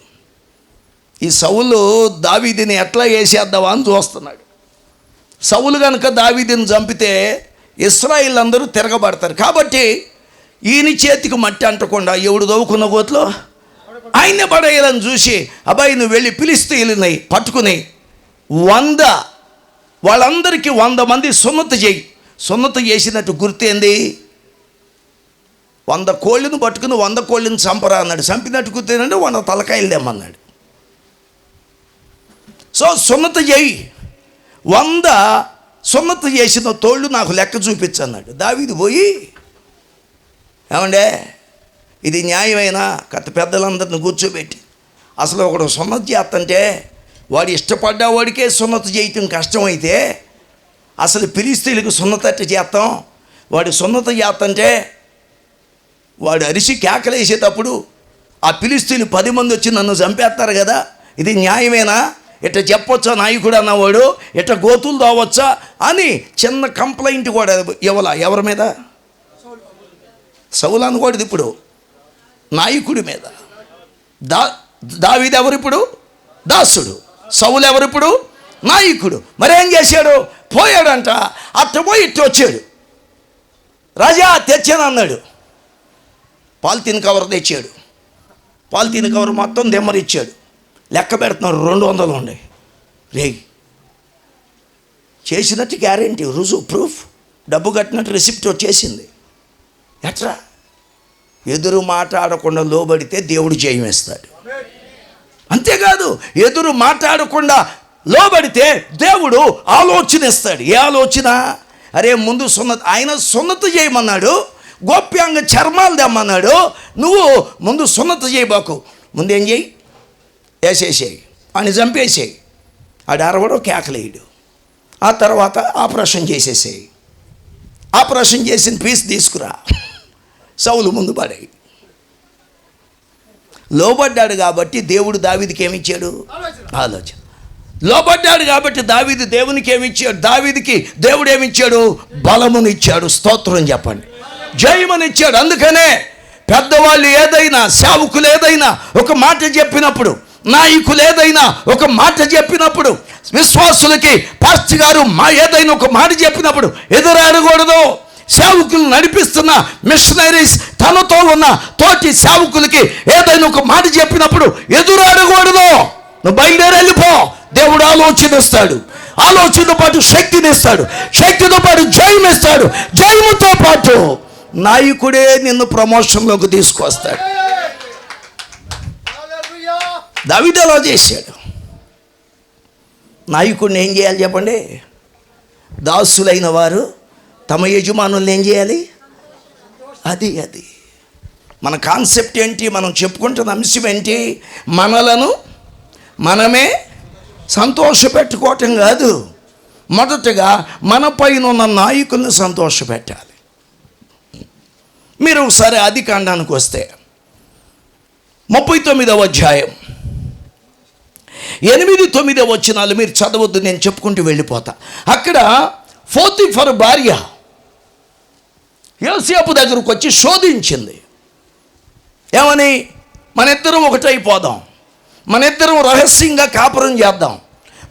ఈ సౌలు దావీదుని ఎట్లా వేసేద్దావా అని చూస్తున్నాడు. సౌలు కనుక దావీదుని చంపితే ఇశ్రాయేలు అందరూ తిరగబడతారు. కాబట్టి ఈయన చేతికి మట్టి అంటకుండా ఎవడు దవ్వుకున్న గోతులో ఆయనే పడేయాలని చూసి, అబ్బాయి నువ్వు వెళ్ళి ఫిలిష్తీయులని పట్టుకుని 100 వాళ్ళందరికీ 100 మంది సున్నతి చేయి. సున్నతి చేసినట్టు గుర్తేంది? 100 కోళ్ళను పట్టుకుని 100 కోళ్ళని చంపరా అన్నాడు. చంపినట్టు గుర్తేందంటే 100 తలకాయలు తెమ్మన్నాడు. సో సున్నతి చేయి, 100 సున్నతి చేసిన తోళ్ళు నాకు లెక్క చూపించన్నాడు. దావీదు పోయి, ఏమండే ఇది న్యాయమైనా? కథ పెద్దలందరిని కూర్చోబెట్టి, అసలు ఒకడు సున్నతి చేస్తంటే వాడు ఇష్టపడ్డా వాడికే సున్నతి చేయటం కష్టమైతే అసలు ఫిలిష్తీయులకు సున్నతి చేస్తాం? వాడు సున్నతి చేస్తంటే వాడు అరిసి కేకలేసేటప్పుడు ఆ ఫిలిష్తీయులు 10 మంది వచ్చి నన్ను చంపేస్తారు కదా, ఇది న్యాయమేనా? ఇట్లా చెప్పొచ్చా నాయకుడు అన్నవాడు? ఇట్లా గోతులు దావచ్చా అని చిన్న కంప్లైంట్ కూడా ఇవ్వాల. ఎవరి మీద? సౌలు అనకూడదు. ఇప్పుడు నాయకుడి మీద. దావీదు ఎవరిప్పుడు? దాసుడు. సౌలు ఎవరిప్పుడు? నాయకుడు. మరేం చేశాడు? పోయాడంట. అట్ట పోయి ఇట్టు వచ్చాడు. రాజా తెచ్చాను అన్నాడు. పాలిథీన్ కవర్ తెచ్చాడు. పాలిథీన్ కవర్ మొత్తం దెమ్మరిచ్చాడు. లెక్క పెడుతున్నారు, 200 ఉన్నాయి. రేయ్, చేసినట్టు గ్యారెంటీ, రుజువు, ప్రూఫ్, డబ్బు కట్టినట్టు రిసిప్ట్ వచ్చేసింది. ఎట్రా? ఎదురు మాట్లాడకుండా లోబడితే దేవుడు జయం ఇస్తాడు. అంతేకాదు, ఎదురు మాట్లాడకుండా లోబడితే దేవుడు ఆలోచన ఇస్తాడు. ఏ ఆలోచన? అరే ముందు ఆయన సున్నత చేయమన్నాడు, గోప్యాంగ చర్మాలు తెమ్మన్నాడు. నువ్వు ముందు సున్నత చేయబాకు, ముందేం చేయి? వేసేసేయి, అని చంపేసేయి. ఆడు అరవడో కేకలేయడు. ఆ తర్వాత ఆపరేషన్ చేసేసేయి. ఆపరేషన్ చేసిన పీస్ తీసుకురా, సౌలు ముందు పడాయి. లోబడ్డాడు కాబట్టి దేవుడు దావీదుకి ఏమిచ్చాడు? ఆలోచన. లోబడ్డాడు కాబట్టి దావీదు దేవునికి ఏమిచ్చాడు? దావీదుకి దేవుడు ఏమిచ్చాడు? బలమునిచ్చాడు. స్తోత్రం చెప్పండి. జయమనిచ్చాడు. అందుకనే పెద్దవాళ్ళు ఏదైనా, సేవకులు ఏదైనా ఒక మాట చెప్పినప్పుడు, నాయకులు ఏదైనా ఒక మాట చెప్పినప్పుడు, విశ్వాసులకి పాస్టర్ గారు ఏదైనా ఒక మాట చెప్పినప్పుడు ఎదురాడకూడదు. సేవకులు నడిపిస్తున్న మిషనరీస్ తనతో ఉన్న తోటి సేవకులకి ఏదైనా ఒక మాట చెప్పినప్పుడు ఎదురాడకూడదు. నువ్వు బయలుదేరి వెళ్ళిపో. దేవుడు ఆలోచన ఇస్తాడు. ఆలోచనతో పాటు శక్తిని ఇస్తాడు. శక్తితో పాటు జయం ఇస్తాడు. జయముతో పాటు నాయకుడే నిన్ను ప్రమోషన్లోకి తీసుకొస్తాడు. దావీదు అలా చేశాడు. నాయకుడిని ఏం చేయాలి చెప్పండి? దాసులైన వారు తమ యజమానుల్ని ఏం చేయాలి? అది మన కాన్సెప్ట్ ఏంటి? మనం చెప్పుకుంటున్న అంశం ఏంటి? మనలను మనమే సంతోషపెట్టుకోవటం కాదు, మొదటగా మన పైన ఉన్న నాయకుల్ని సంతోషపెట్టాలి. మీరు ఒకసారి ఆదికాండానికి వస్తే 39వ అధ్యాయం 8-9 వచనాలు మీరు చదవద్దు, నేను చెప్పుకుంటూ వెళ్ళిపోతా. అక్కడ పోతీఫరు భార్య యోసేపు దగ్గరకు వచ్చి శోధించింది. ఏమని? మనిద్దరం ఒకటైపోదాం, మనిద్దరం రహస్యంగా కాపురం చేద్దాం,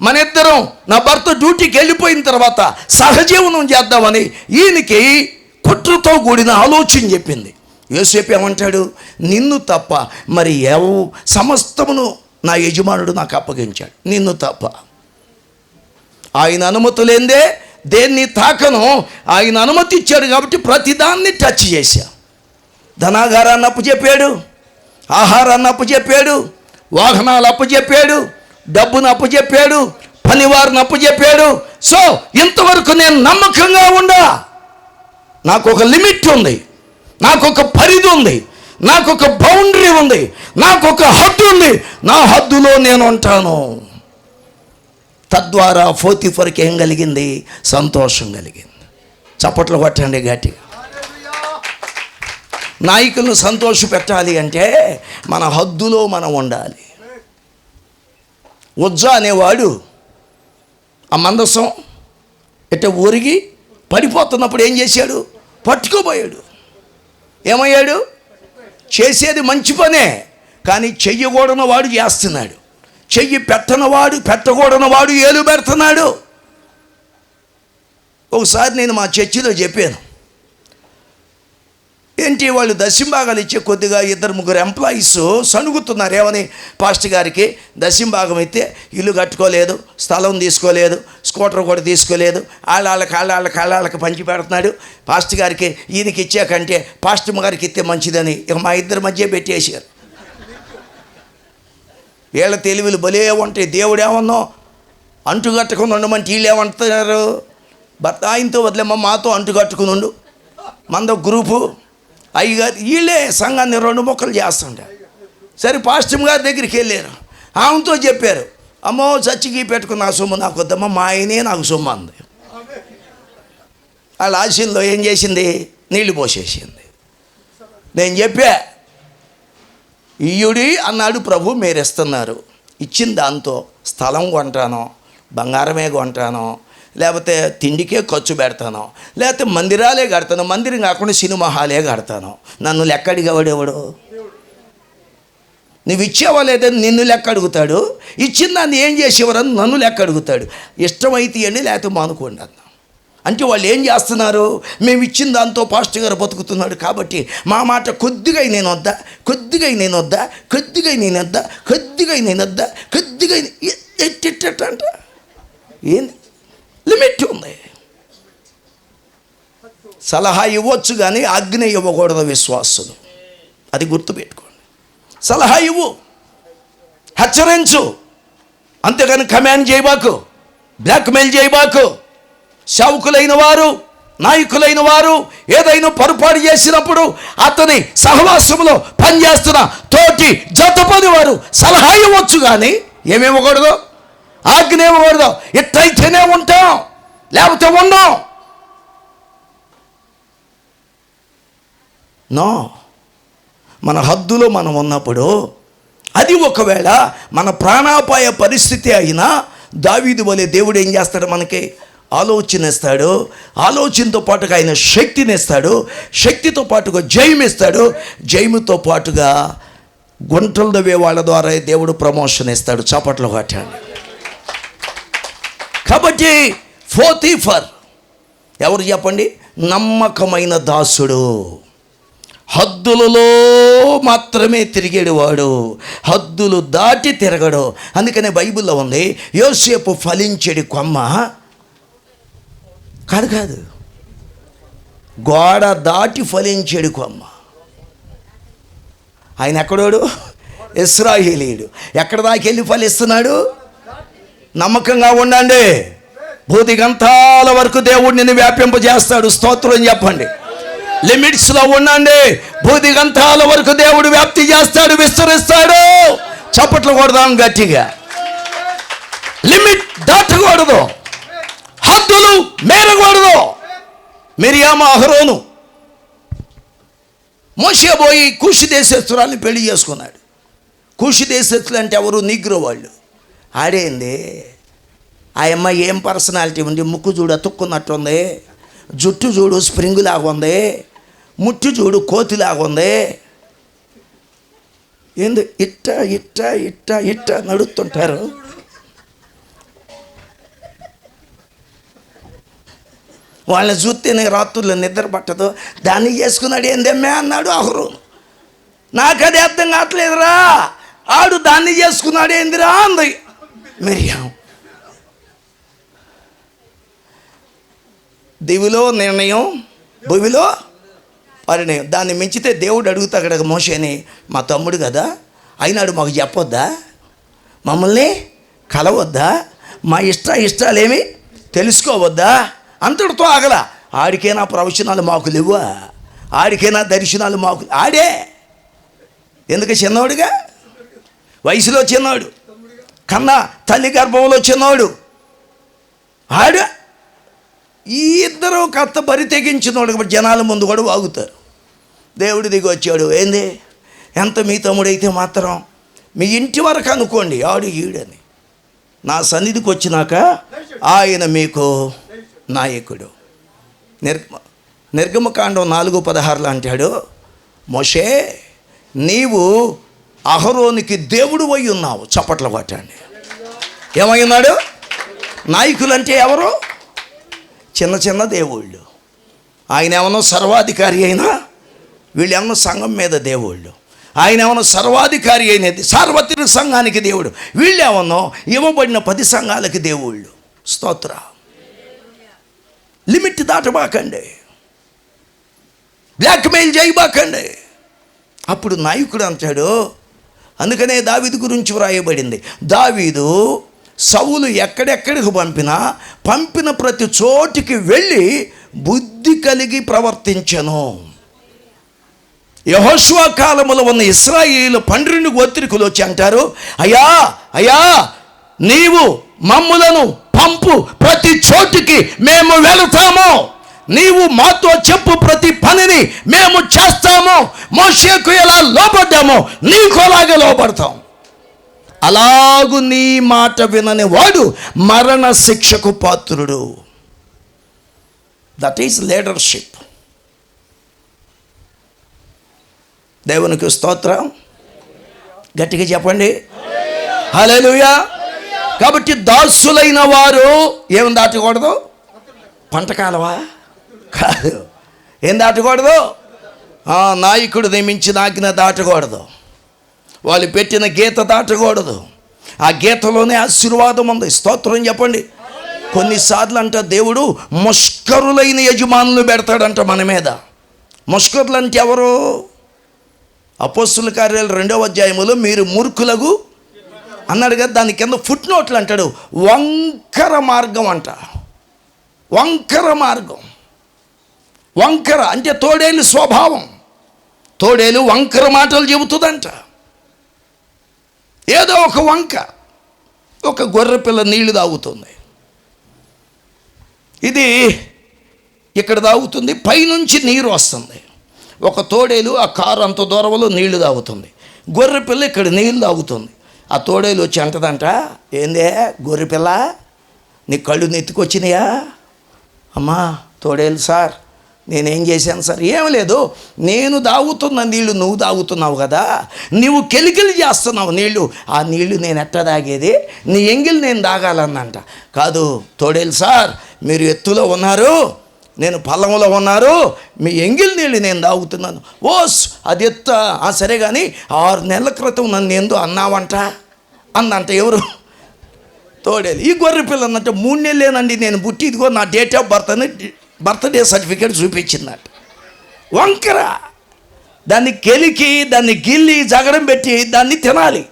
మనిద్దరం నా భర్త డ్యూటీకి వెళ్ళిపోయిన తర్వాత సహజీవనం చేద్దామని ఈయనకి కుట్రతో కూడిన ఆలోచన చెప్పింది. యోసేపు ఏమంటాడు? నిన్ను తప్ప మరి సమస్తమును నా యజమానుడు నాకు అప్పగించాడు, నిన్ను తప్ప. ఆయన అనుమతి లేదే దేన్ని తాకను. ఆయన అనుమతి ఇచ్చాడు కాబట్టి ప్రతిదాన్ని టచ్ చేశా. ధనాగారాన్ని అప్పచెప్పాడు, ఆహారాన్ని అప్పచెప్పాడు, వాహనాలు అప్పచెప్పాడు, డబ్బును అప్పచెప్పాడు, పనివారిని అప్పచెప్పాడు. సో ఇంతవరకు నేను నమ్మకంగా ఉండా. నాకు ఒక లిమిట్ ఉంది, నాకు ఒక పరిధి ఉంది, నాకు ఒక బౌండరీ ఉంది, నాకు ఒక హద్దు ఉంది. నా హద్దులో నేను ఉంటాను. తద్వారా పోతీఫర్కి ఏం కలిగింది? సంతోషం కలిగింది. చప్పట్లు కొట్టండి గట్టిగా. నాయకులను సంతోష పెట్టాలి అంటే మన హద్దులో మనం ఉండాలి. ఉజ్జా అనేవాడు ఆ మందసం ఇట్ట ఊరిగి పడిపోతున్నప్పుడు ఏం చేశాడు? పట్టుకోబోయాడు. ఏమయ్యాడు? చేసేది మంచి పనే, కానీ చెయ్యకూడని వాడు చేస్తున్నాడు. చెయ్యి పెట్టకూడని వాడు ఏలు పెడుతున్నాడు. ఒకసారి నేను మా చర్చిలో చెప్పాను, ఏంటి వాళ్ళు దశంభాగాలు ఇచ్చే కొద్దిగా 2-3 ఎంప్లాయీస్ సణుగుతున్నారు. ఏమని? పాస్టర్ గారికి దశంభాగం అయితే ఇల్లు కట్టుకోలేదు, స్థలం తీసుకోలేదు, స్కూటర్ కూడా తీసుకోలేదు, వాళ్ళకి పంచి పెడుతున్నాడు. పాస్టర్ గారికి ఈయనకి ఇచ్చాకంటే పాస్టర్ గారికి ఇస్తే మంచిదని ఇక మా ఇద్దరి మధ్య పెట్టేశారు. వీళ్ళ తెలివిలు భలే ఉంటాయి. దేవుడు ఏమన్నా అంటుకట్టుకుని ఉండమంటే వీళ్ళు ఏమంటున్నారు? భర్త ఆయనతో వదిలేమ్మ, మాతో అంటుకట్టుకుని ఉండు, మనతో గ్రూపు అయ్యగారు వీళ్ళే సంఘాన్ని 2 ముక్కలు చేస్తుంటారు. సరే పాస్టర్ గారి దగ్గరికి వెళ్ళారు, ఆమెతో చెప్పారు, అమ్మో చచ్చికి పెట్టుకున్న నా సొమ్ము నాకు వద్దమ్మా, మా ఆయనే నాకు సొమ్ము అంది. వాళ్ళ ఆశల్లో ఏం చేసింది? నీళ్లు పోసేసింది. నేను చెప్పా, ఇయ్యుడి అన్నాడు ప్రభు, మీరు ఇస్తున్నారు, ఇచ్చిన దాంతో స్థలం కొంటాను, బంగారమే కొంటాను, లేకపోతే తిండికే ఖర్చు పెడతాను, లేకపోతే మందిరాలే కడతాను, మందిరం కాకుండా సినిమా హాలే కడతాను. నన్ను లెక్కడిగవడెవడు? నువ్వు ఇచ్చావా లేదని నిన్ను లెక్క అడుగుతాడు, ఇచ్చిన దాన్ని ఏం చేసేవారని నన్ను లెక్క అడుగుతాడు. ఇష్టమైతే అండి, లేకపోతే మానుకోండి అన్న. అంటే వాళ్ళు ఏం చేస్తున్నారు? మేము ఇచ్చిన దాంతో పాస్టర్ గారు బతుకుతున్నాడు కాబట్టి మా మాట కొద్దిగా నేను వద్దా, కొద్దిగా నేను వద్దా, కొద్దిగా నేను వద్దా, కొద్దిగా నేను వద్దా, కొద్దిగా అంట. ఏంది? లిమిట్ ఉంది. సలహా ఇవ్వచ్చు కానీ ఆజ్ఞ ఇవ్వకూడదు విశ్వాసులు. అది గుర్తుపెట్టుకోండి. సలహా ఇవ్వు, హెచ్చరించు, అంతేగాని కమాండ్ చేయబాకు, బ్లాక్మెయిల్ చేయబాకు. సేవకులైన వారు, నాయకులైన వారు ఏదైనా పొరపాటు చేసినప్పుడు అతని సహవాసంలో పనిచేస్తున్న తోటి జతపని వారు సలహా ఇవ్వచ్చు కానీ ఏమివ్వకూడదు, ఆజ్ఞ ఇవ్వకూడదు. ఇట్లయితేనే ఉంటాం, లేకపోతే ఉండం. నో, మన హద్దులో మనం ఉన్నప్పుడు, అది ఒకవేళ మన ప్రాణాపాయ పరిస్థితి అయినా దావీదు వలె దేవుడు ఏం చేస్తాడు? మనకి ఆలోచన ఇస్తాడు. ఆలోచనతో పాటుగా ఆయన శక్తిని ఇస్తాడు. శక్తితో పాటుగా జయం ఇస్తాడు. జయముతో పాటుగా గుంటలు దవ్వే వాళ్ళ ద్వారా దేవుడు ప్రమోషన్ ఇస్తాడు. చప్పట్లు కొట్టండి. కాబట్టి పోతీఫర్ ఎవరు చెప్పండి? నమ్మకమైన దాసుడు. హద్దులలో మాత్రమే తిరిగేడు వాడు, హద్దులు దాటి తిరగడు. అందుకనే బైబిల్లో ఉంది, యోసేపు ఫలించెడి కొమ్మ కాదు, గోడ దాటి ఫలించెడి కొమ్మ. ఆయన ఎక్కడోడు? ఇశ్రాయేలీయుడు. ఎక్కడ దాకా వెళ్ళి ఫలిస్తున్నాడు? నమ్మకంగా ఉండండి. భూదిగంతాల వరకు దేవుడు నిన్ను వ్యాపింపజేస్తాడు. స్తోత్రం చెప్పండి. లిమిట్స్లో ఉండండి. భూదిగంతాల వరకు దేవుడు వ్యాప్తి చేస్తాడు, విస్తరిస్తాడు. చప్పట్లు కొడదాం గట్టిగా. లిమిట్ దాటకూడదు, హద్దులు మేరకూడదు. మిరియాము, అహరోను, మోషే పోయి కూషి దేశస్తురాల్ని పెళ్లి చేసుకున్నాడు. కూషి దేశస్తులు అంటే ఎవరు? నీగ్రో వాళ్ళు. ఆడేంది ఆ అమ్మాయి ఏం పర్సనాలిటీ ఉంది? ముక్కు చూడు అతుక్కున్నట్టుంది, జుట్టు చూడు స్ప్రింగ్ లాగా ఉంది, ముట్టు చూడు కోతిలాగా ఉంది. ఏంది ఇట్ట ఇట్ట ఇట్ట ఇట్ట నడుస్తుంటారు. వాళ్ళని చూస్తేనే రాత్రుల్లో నిద్ర పట్టదు. దాన్ని చేసుకున్నాడు. ఏందమ్మే అన్నాడు అహరోను. నాకు అది అర్థం కావట్లేదురా. ఆడు దాన్ని చేసుకున్నాడు ఏందిరా అంది మిరియాము. దివిలో నిర్ణయం, భూమిలో పరిణయం. దాన్ని మించితే దేవుడు అడుగుతాడు మోషేని, మా తమ్ముడు కదా, అయినాడు మాకు చెప్పొద్దా, మమ్మల్ని కలవద్దా, మా ఇష్టాలేమి తెలుసుకోవద్దా? అంతటితో ఆగల. ఆడికైనా ప్రవచనాలు మాకు లేవా? ఆడికైనా దర్శనాలు మాకు? ఆడే ఎందుకు? చిన్నవాడుగా, వయసులో చిన్నవాడు, కన్నా తల్లి గర్భంలో చిన్నవాడు. ఆడు ఈ ఇద్దరు కత్త బరి తెగించినోడు కాబట్టి జనాల ముందు కూడా వాగుతారు. దేవుడి దిగి వచ్చాడు. ఏంది? ఎంత మీ తమ్ముడైతే మాత్రం మీ ఇంటి వరకు అనుకోండి, ఆడు ఈడని. నా సన్నిధికి వచ్చినాక ఆయన మీకు నాయకుడు. నిర్గమకాండం 4:16 అంటాడు, మోషే నీవు అహరోనికి దేవుడు అయి ఉన్నావు. చప్పట్లు కొట్టండి. ఏమై ఉన్నాడు? నాయకులు అంటే ఎవరు? చిన్న చిన్న దేవుళ్ళు. ఆయన ఏమన్నా సర్వాధికారి అయినా, వీళ్ళు ఏమన్నా సంఘం మీద దేవుళ్ళు. ఆయన ఏమన్నా సర్వాధికారి అయినది సార్వత్రిక సంఘానికి దేవుడు. వీళ్ళు ఏమన్నా ఇవ్వబడిన 10 సంఘాలకి దేవుళ్ళు. స్తోత్ర. లిమిట్ దాటబాకండి, బ్లాక్మెయిల్ చేయబాకండి. అప్పుడు నాయకుడు అంటాడు. అందుకనే దావీదు గురించి వ్రాయబడింది, దావీదు సౌలు ఎక్కడెక్కడికి పంపిన ప్రతి చోటికి వెళ్ళి బుద్ధి కలిగి ప్రవర్తించను. యెహోషువ కాలములో ఉన్న ఇశ్రాయేలు 12 గోత్రికులు వచ్చి అంటారు, అయ్యా అయ్యా నీవు మమ్ములను పంపు, ప్రతి చోటికి మేము వెళతాము. నీవు మాతో చెప్పు ప్రతి పనిని మేము చేస్తాము. మోషేకు ఎలా లోబడ్డామో నీకు అలాగే లోబడతాం. అలాగు నీ మాట వినని వాడు మరణ శిక్షకు పాత్రుడు. That is leadership. దేవునికి స్తోత్రం. గట్టిగా చెప్పండి హల్లెలూయా. కాబట్టి దాసులైన వారు ఏం దాటకూడదు? పంటకాలవా కాదు. ఏం దాటకూడదు? నాయకుడు నియమించిన ఆజ్ఞ దాటకూడదు. వాళ్ళు పెట్టిన గీత దాటకూడదు. ఆ గీతలోనే ఆశీర్వాదం ఉంది. స్తోత్రం చెప్పండి. కొన్నిసార్లు అంట దేవుడు ముష్కరులైన యజమానులు పెడతాడంట మన మీద. ముష్కరులు అంటే ఎవరు? అపోస్తుల కార్యాలు 2వ అధ్యాయములో మీరు మూర్ఖులకు అన్నాడు కదా, దాని కింద ఫుట్ నోట్లు అంటాడు. వంకర మార్గం అంట. వంకర మార్గం. వంకర అంటే తోడేలు స్వభావం. తోడేలు వంకర మాటలు చెబుతుందంట. ఏదో ఒక వంక. ఒక గొర్రె పిల్ల నీళ్లు తాగుతుంది. ఇది ఇక్కడ తాగుతుంది, పైనుంచి నీరు వస్తుంది. ఒక తోడేలు ఆ కారు అంత దూరంలో నీళ్లు తాగుతుంది. గొర్రె పిల్ల ఇక్కడ నీళ్ళు తాగుతుంది. ఆ తోడేలు వచ్చి అంటదంట, ఏందే గొర్రె పిల్ల, నీ కళ్ళు నెత్తికొచ్చినాయా? అమ్మా తోడేలు సార్, నేనేం చేశాను సార్? ఏం లేదు, నేను తాగుతున్న నీళ్లు నువ్వు తాగుతున్నావు కదా, నువ్వు కెలికిలి చేస్తున్నావు నీళ్లు. ఆ నీళ్లు నేను ఎట్లా తాగేది? నీ ఎంగిల్ నేను తాగాలన్నంట. కాదు తోడేలు సార్, మీరు ఎత్తులో ఉన్నారు, నేను పల్లంలో ఉన్నారు, మీ ఎంగిల్ నీళ్ళు నేను తాగుతున్నాను. ఓస్ అది ఎత్త సరే కానీ 6 నెలల క్రితం నన్ను ఏందో అన్నావంట అందంట. ఎవరు? తోడేలు. ఈ గొర్రె పిల్లనంటే 3 నెలలేనండి నేను పుట్టి, ఇదిగో నా డేట్ ఆఫ్ బర్త్ అని బర్త్డే సర్టిఫికేట్ చూపించిందట. వంకర. దాన్ని కెలికి, దాన్ని గిల్లి, జగడం పెట్టి దాన్ని తినాలి.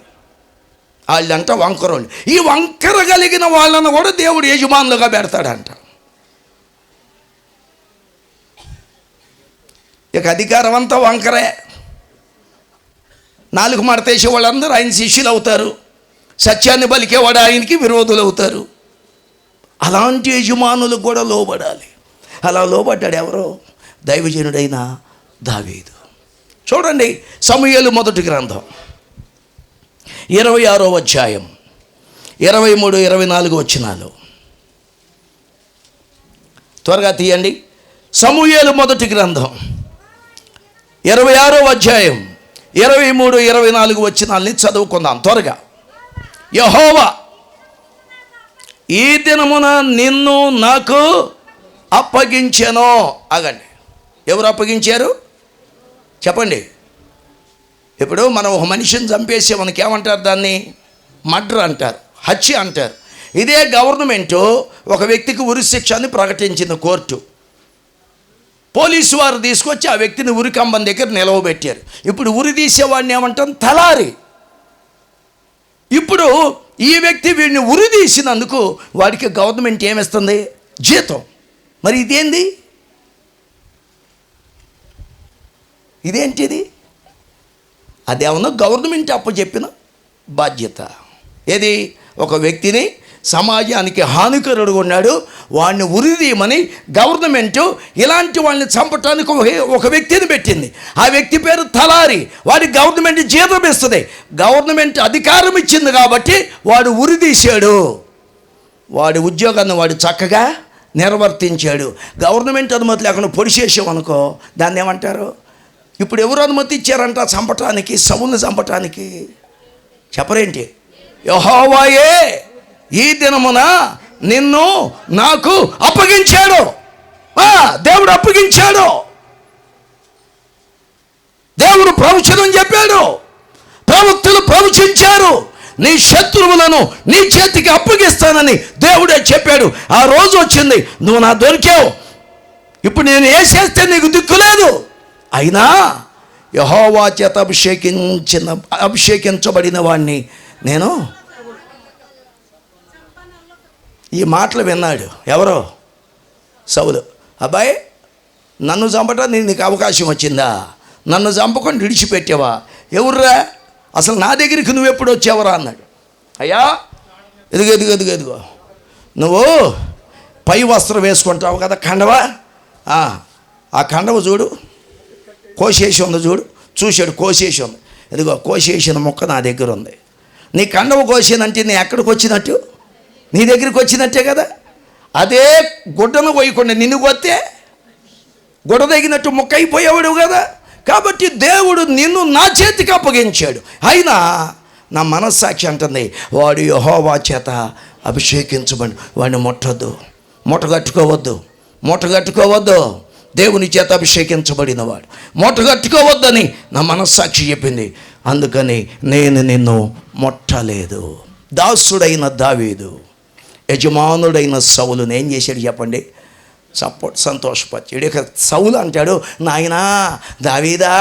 వాళ్ళంట వంకరోళ్ళు. ఈ వంకర కలిగిన వాళ్ళను కూడా దేవుడు యజమానులుగా పెడతాడంట. ఇక అధికారం అంతా వంకరే. 4 మడతేసే వాళ్ళందరూ ఆయన శిష్యులు అవుతారు. సత్యాన్ని పలికేవాడు ఆయనకి విరోధులు అవుతారు. అలాంటి యజమానులకు కూడా లోబడాలి. అలా లోబడ్డాడు ఎవరో? దైవజనుడైన దావీదు. చూడండి సమూయేలు మొదటి గ్రంథం 26వ అధ్యాయం 23, 24 వచనాలు త్వరగా తీయండి. సమూయేలు మొదటి గ్రంథం 26వ అధ్యాయం 23, 24 వచనాల్ని చదువుకుందాం త్వరగా. యెహోవా ఈ దినమున నిన్ను నాకు అప్పగించెను. ఆగండి, ఎవరు అప్పగించారు చెప్పండి. ఇప్పుడు మనం ఒక మనిషిని చంపేసి మనకి ఏమంటారు? దాన్ని మర్డర్ అంటారు, హత్య అంటారు. ఇదే గవర్నమెంటు ఒక వ్యక్తికి ఉరిశిక్షని ప్రకటించింది కోర్టు. పోలీసు వారు తీసుకొచ్చి ఆ వ్యక్తిని ఉరికంబం దగ్గర నిలవబెట్టారు. ఇప్పుడు ఉరి తీసేవాడిని ఏమంటాం? తలారి. ఇప్పుడు ఈ వ్యక్తి వీడిని ఉరి తీసినందుకు వాడికి గవర్నమెంట్ ఏమిస్తుంది? జీతం. మరి ఇదేంది? ఇదేంటిది? అదేమన్నా గవర్నమెంట్ అప్పచెప్పిన బాధ్యత. ఏది? ఒక వ్యక్తిని సమాజానికి హానికరుడుగా ఉన్నాడు, వాడిని ఉరిదీయమని గవర్నమెంటు ఇలాంటి వాళ్ళని చంపటానికి ఒక వ్యక్తిని పెట్టింది. ఆ వ్యక్తి పేరు తలారి. వాడికి గవర్నమెంట్ జీతం ఇస్తుంది. గవర్నమెంట్ అధికారం ఇచ్చింది కాబట్టి వాడు ఉరిదీశాడు. వాడి ఉద్యోగాన్ని వాడు చక్కగా నిర్వర్తించాడు. గవర్నమెంట్ అనుమతి లేకుండా పొడిచేసామనుకో దాన్ని ఏమంటారు? ఇప్పుడు ఎవరు అనుమతి ఇచ్చారంట చంపటానికి? సౌలుని చంపటానికి. చెప్పరేంటి? యెహోవాయే ఈ దినమున నిన్ను నాకు అప్పగించాడు. దేవుడు అప్పగించాడు. దేవుడు ప్రవచనం చెప్పాడు. ప్రవక్తలు ప్రవచించారు. నీ శత్రువులను నీ చేతికి అప్పగిస్తానని దేవుడే చెప్పాడు. ఆ రోజు వచ్చింది, నువ్వు నా దొరికావు. ఇప్పుడు నేను ఏ చేస్తే నీకు దిక్కులేదు. అయినా యెహోవా చేత అభిషేకించబడిన వాడిని నేను. ఈ మాటలు విన్నాడు ఎవరో? సౌలు. అబ్బాయి నన్ను చంపటం నీకు అవకాశం వచ్చిందా? నన్ను చంపకుండా విడిచిపెట్టావా? ఎవర్రా అసలు నా దగ్గరికి నువ్వు ఎప్పుడు వచ్చావరా అన్నాడు. అయ్యా ఎదుగో నువ్వు పై వస్త్రం వేసుకుంటావు కదా, కండవా, ఆ కండవ చూడు, కోసేసి ఉంది చూడు. చూశాడు, కోసేసి ఉంది. ఇదిగో కోసేసిన ముక్క నా దగ్గర ఉంది. నీ కండవ కోసేనంటే నీ ఎక్కడికి వచ్చినట్టు? నీ దగ్గరికి వచ్చినట్టే కదా. అదే గుడ్డను పోయకుండా నిన్ను కొత్తే గుడ్డ తగినట్టు ముక్క అయిపోయేవాడు కదా. కాబట్టి దేవుడు నిన్ను నా చేతికి అప్పగించాడు. అయినా నా మనస్సాక్షి అంటుంది, వాడు యెహోవా చేత అభిషేకించబడి వాడిని మూటగట్టుకోవద్దు. దేవుని చేత అభిషేకించబడిన వాడు మూటగట్టుకోవద్దని నా మనస్సాక్షి చెప్పింది. అందుకని నేను నిన్ను ముట్టలేదు. దాసుడైన దావీదు యజమానుడైన సౌలుని ఏం చేశాడు చెప్పండి? సంతోషపరిచాడు. ఇక సౌలు అంటాడు, నాయనా దావీదా,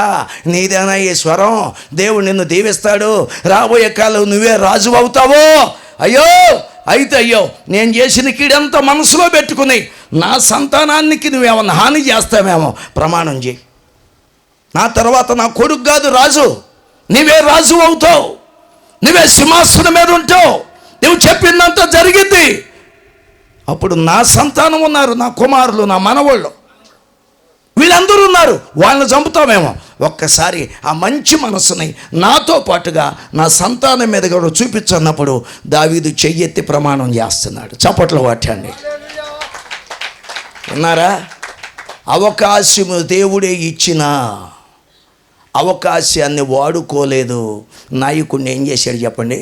నీదేనా ఈ స్వరం? దేవుడు నిన్ను దీవిస్తాడు, రాబోయే కాలం నువ్వే రాజు అవుతావో. అయ్యో నేను చేసిన కీడంతా మనసులో పెట్టుకుని నా సంతానానికి నువ్వేమన్నా హాని చేస్తావేమో ప్రమాణం చేయి. నా తర్వాత నా కొడుకు కాదు రాజు, నువ్వే రాజు అవుతావు, నువ్వే సింహాసనం మీద ఉంటావు, నువ్వు చెప్పిందంతా జరిగింది. అప్పుడు నా సంతానం ఉన్నారు, నా కుమారులు, నా మనవాళ్ళు, వీళ్ళందరూ ఉన్నారు, వాళ్ళని చంపుతామేమో. ఒక్కసారి ఆ మంచి మనసుని నాతో పాటుగా నా సంతానం మీద కూడా చూపించన్నప్పుడు దావీదు చెయ్యెత్తి ప్రమాణం చేస్తున్నాడు. చప్పట్లు కొట్టండి. విన్నారా? అవకాశము దేవుడే ఇచ్చిన అవకాశాన్ని వాడుకోలేదు. నాయకుడిని ఏం చేశాడు చెప్పండి?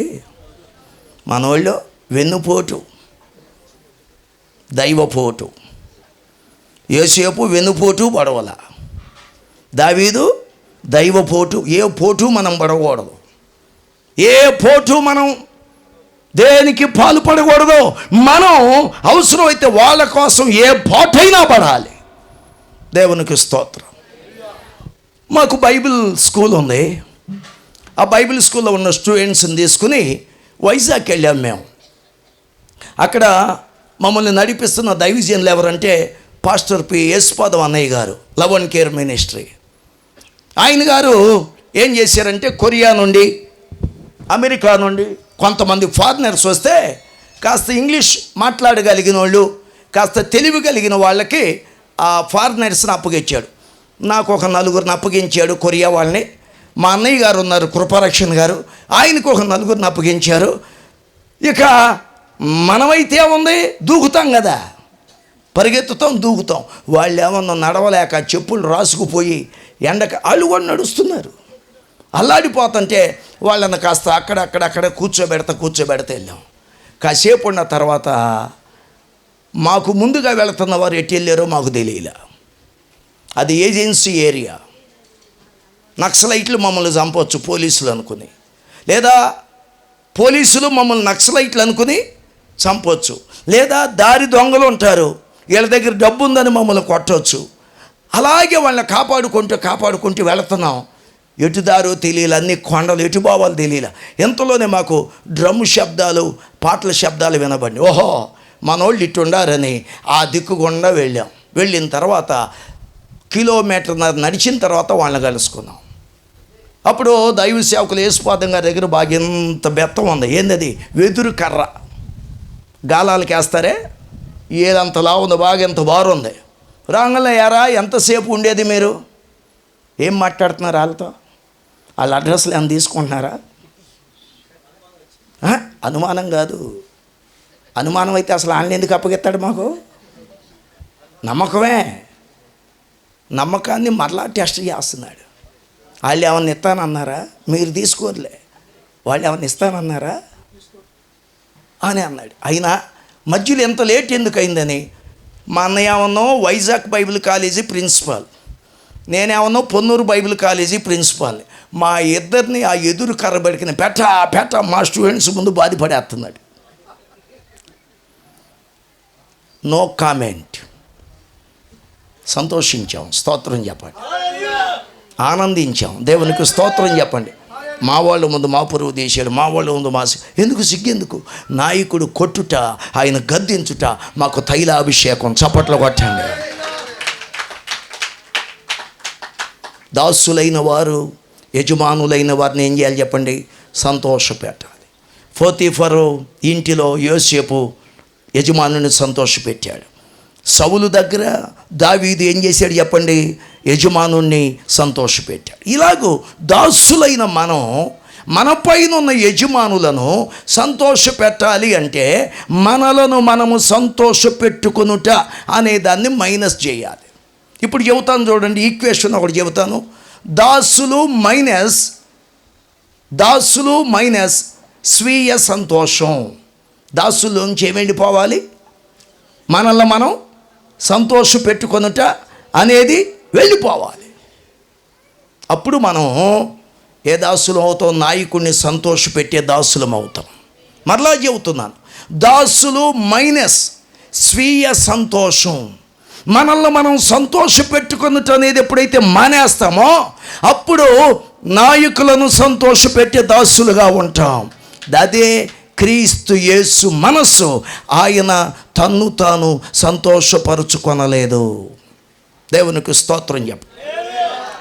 మనోళ్ళు వెన్నుపోటు, దైవపోటు. యోసేపు వెన్నుపోటు పడవల, దావీదు దైవపోటు. ఏ పోటు మనం పడకూడదు, ఏ పోటు మనం దేనికి పాల్పడకూడదు. మనం అవసరమైతే వాళ్ళ కోసం ఏ పోటైనా పడాలి. దేవునికి స్తోత్రం. మాకు బైబిల్ స్కూల్ ఉంది. ఆ బైబిల్ స్కూల్లో ఉన్న స్టూడెంట్స్ని తీసుకుని వైజాగ్ వెళ్ళాం మేము. అక్కడ మమ్మల్ని నడిపిస్తున్న దైవజనులు ఎవరంటే పాస్టర్ పి యేసుపాదం అన్నయ్య గారు, లవ్ అండ్ కేర్ మినిస్ట్రీ. ఆయన గారు ఏం చేశారంటే కొరియా నుండి, అమెరికా నుండి కొంతమంది ఫారినర్స్ వస్తే కాస్త ఇంగ్లీష్ మాట్లాడగలిగిన వాళ్ళు, కాస్త తెలివి కలిగిన వాళ్ళకి ఆ ఫారినర్స్ని అప్పగించాడు. నాకు ఒక 4 అప్పగించాడు కొరియా వాళ్ళని. మా అన్నయ్య గారు ఉన్నారు కృపారక్షణ గారు, ఆయనకు ఒక 4 అప్పగించారు. ఇక మనమైతే ఉంది, దూకుతాం కదా, పరిగెత్తుతాం, దూకుతాం. వాళ్ళు ఏమన్నా నడవలేక చెప్పులు రాసుకుపోయి ఎండక వాళ్ళు కూడా నడుస్తున్నారు. అల్లాడిపోతుంటే వాళ్ళని కాస్త అక్కడ కూర్చోబెడతా వెళ్ళాం. కాసేపు ఉన్న తర్వాత మాకు ముందుగా వెళుతున్న వారు ఎటు వెళ్ళారో మాకు తెలియలే. అది ఏజెన్సీ ఏరియా. నక్సలైట్లు మమ్మల్ని చంపవచ్చు పోలీసులు అనుకుని, లేదా పోలీసులు మమ్మల్ని నక్సలైట్లు అనుకుని చంపవచ్చు, లేదా దారి దొంగలు ఉంటారు, వీళ్ళ దగ్గర డబ్బు ఉందని మమ్మల్ని కొట్టవచ్చు. అలాగే వాళ్ళని కాపాడుకుంటూ వెళుతున్నాం. ఎటు దారో తెలియలే, అన్ని కొండలు, ఎటు బావాలు తెలియలే. ఎంతలోనే మాకు డ్రమ్ము శబ్దాలు, పాటల శబ్దాలు వినబడి, ఓహో మనోళ్ళు ఇటు ఉండారని ఆ దిక్కు గుండా వెళ్ళాం. వెళ్ళిన తర్వాత కిలోమీటర్న్నర నడిచిన తర్వాత వాళ్ళని కలుసుకున్నాం. అప్పుడు దైవ సేవకులు యేసుపాదం గారి దగ్గర బాగా ఎంత బెత్తం ఉంది. ఏందది? వెదురు కర్ర, గాలాలకి వేస్తారే, ఏదంతలా ఉంది, బాగా ఎంత బారుంది. రాంగంలో యారా ఎంతసేపు ఉండేది మీరు? ఏం మాట్లాడుతున్నారు వాళ్ళతో? వాళ్ళ అడ్రస్లు ఏమైనా తీసుకుంటున్నారా? అనుమానం కాదు, అనుమానం అయితే అసలు ఆయన ఎందుకు అప్పగిస్తాడు మాకు? నమ్మకమే, నమ్మకాన్ని మరలా టెస్ట్ చేస్తున్నాడు. వాళ్ళు ఏమన్నా ఇస్తానన్నారా? మీరు తీసుకోరులే. వాళ్ళు ఏమన్నా ఇస్తానన్నారా అని అన్నాడు. అయినా మధ్యలో ఎంత లేట్ ఎందుకు అయిందని, మా అన్నయ్య ఏమన్నా వైజాగ్ బైబిల్ కాలేజీ ప్రిన్సిపాల్, నేనేమన్నా పొన్నూరు బైబిల్ కాలేజీ ప్రిన్సిపాల్ని. మా ఇద్దరిని ఆ ఎదురు కర్రబడికిన పెట్ట మా స్టూడెంట్స్ ముందు బాధపడేస్తున్నాడు. No comment. సంతోషించాం, స్తోత్రం చెప్పండి. ఆనందించాం, దేవునికి స్తోత్రం చెప్పండి. మా వాళ్ళ ముందు మా పరువు తీశాడు, మా వాళ్ళ ముందు ఎందుకు సిగ్గెందుకు? నాయకుడు కొట్టుట, ఆయన గద్దించుట మాకు తైలాభిషేకం. చప్పట్లు కొట్టండి. దాసులైన వారు, యజమానులైన వారిని ఏం చేయాలి చెప్పండి? సంతోషపెట్టాలి. పోతీఫరు ఇంటిలో యోసేపు యజమానుని సంతోషపెట్టాడు. సౌలు దగ్గర దావీదు ఏం చేశాడు చెప్పండి? యజమానుణ్ణి సంతోషపెట్టాడు. ఇలాగూ దాసులైన మనం మన పైన ఉన్న యజమానులను సంతోషపెట్టాలి అంటే మనలను మనము సంతోషపెట్టుకొనుట అనే దాన్ని మైనస్ చేయాలి. ఇప్పుడు చెబుతాను చూడండి, ఈక్వేషన్ ఒకటి చెబుతాను. దాసులు మైనస్ స్వీయ సంతోషం. దాసులోంచి ఏమేంటి పోవాలి? మనల్ని మనం సంతోష పెట్టుకొనుట అనేది వెళ్ళిపోవాలి. అప్పుడు మనం ఏ దాసులం అవుతాం? నాయకుడిని సంతోష పెట్టే దాసులం అవుతాం. మరలా చెబుతున్నాను, దాసులు మైనస్ స్వీయ సంతోషం. మనల్ని మనం సంతోష పెట్టుకున్నట్టు అనేది ఎప్పుడైతే మానేస్తామో అప్పుడు నాయకులను సంతోష పెట్టే దాసులుగా ఉంటాం. అదే క్రీస్తు యేసు మనస్సు. ఆయన తన్ను తాను సంతోషపరుచుకొనలేదు. దేవునికి స్తోత్రం చెప్పు.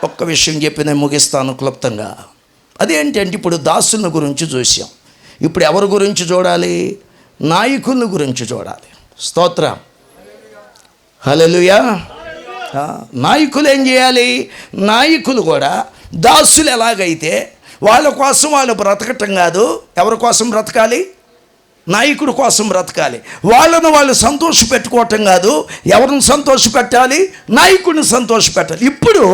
ఒక్క విషయం చెప్పి నేను ముగిస్తాను క్లుప్తంగా. అదేంటంటే ఇప్పుడు దాసుల గురించి చూసాం. ఇప్పుడు ఎవరి గురించి చూడాలి? నాయకుల గురించి చూడాలి. స్తోత్రం, హల్లెలూయా. నాయకులు ఏం చేయాలి? నాయకులు కూడా దాసులు ఎలాగైతే వాళ్ళ కోసం వాళ్ళు బ్రతకటం కాదు. ఎవరి కోసం బ్రతకాలి? నాయకుడి కోసం బ్రతకాలి. వాళ్ళను వాళ్ళు సంతోష పెట్టుకోవటం కాదు. ఎవరిని సంతోష పెట్టాలి? నాయకుడిని సంతోష పెట్టాలి. ఇప్పుడు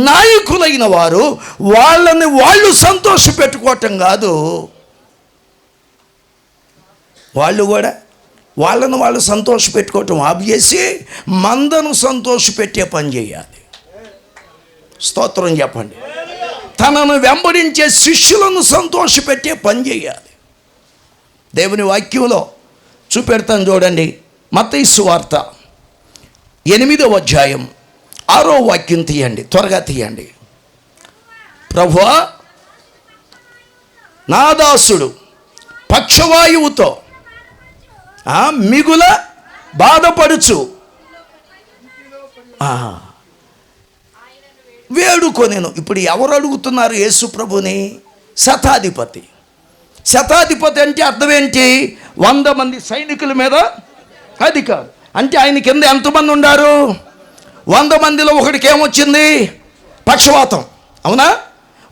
నాయకులైన వారు వాళ్ళని వాళ్ళు సంతోష పెట్టుకోవటం కాదు, వాళ్ళు కూడా వాళ్ళను వాళ్ళు సంతోష పెట్టుకోవటం ఆపేసి మందను సంతోష పెట్టే పని చేయాలి. స్తోత్రం చెప్పండి. తనను వెంబడించే శిష్యులను సంతోష పెట్టే పని చేయాలి. దేవుని వాక్యంలో చూపెడతాను చూడండి. మత్తయి సువార్త 8వ అధ్యాయం 6వ వాక్యం తీయండి, త్వరగా తీయండి. ప్రభువా, నా దాసుడు పక్షవాయువుతో మిగుల బాధపడుచు వేడుకొనెను. ఇప్పుడు ఎవరు అడుగుతున్నారు యేసు ప్రభుని? శతాధిపతి. శతాధిపతి అంటే అర్థం ఏంటి? 100 మంది సైనికుల మీద అధికారు. అంటే ఆయన కింద ఎంతమంది ఉన్నారు? 100 మందిలో ఒకడికి ఏమొచ్చింది? పక్షవాతం. అవునా?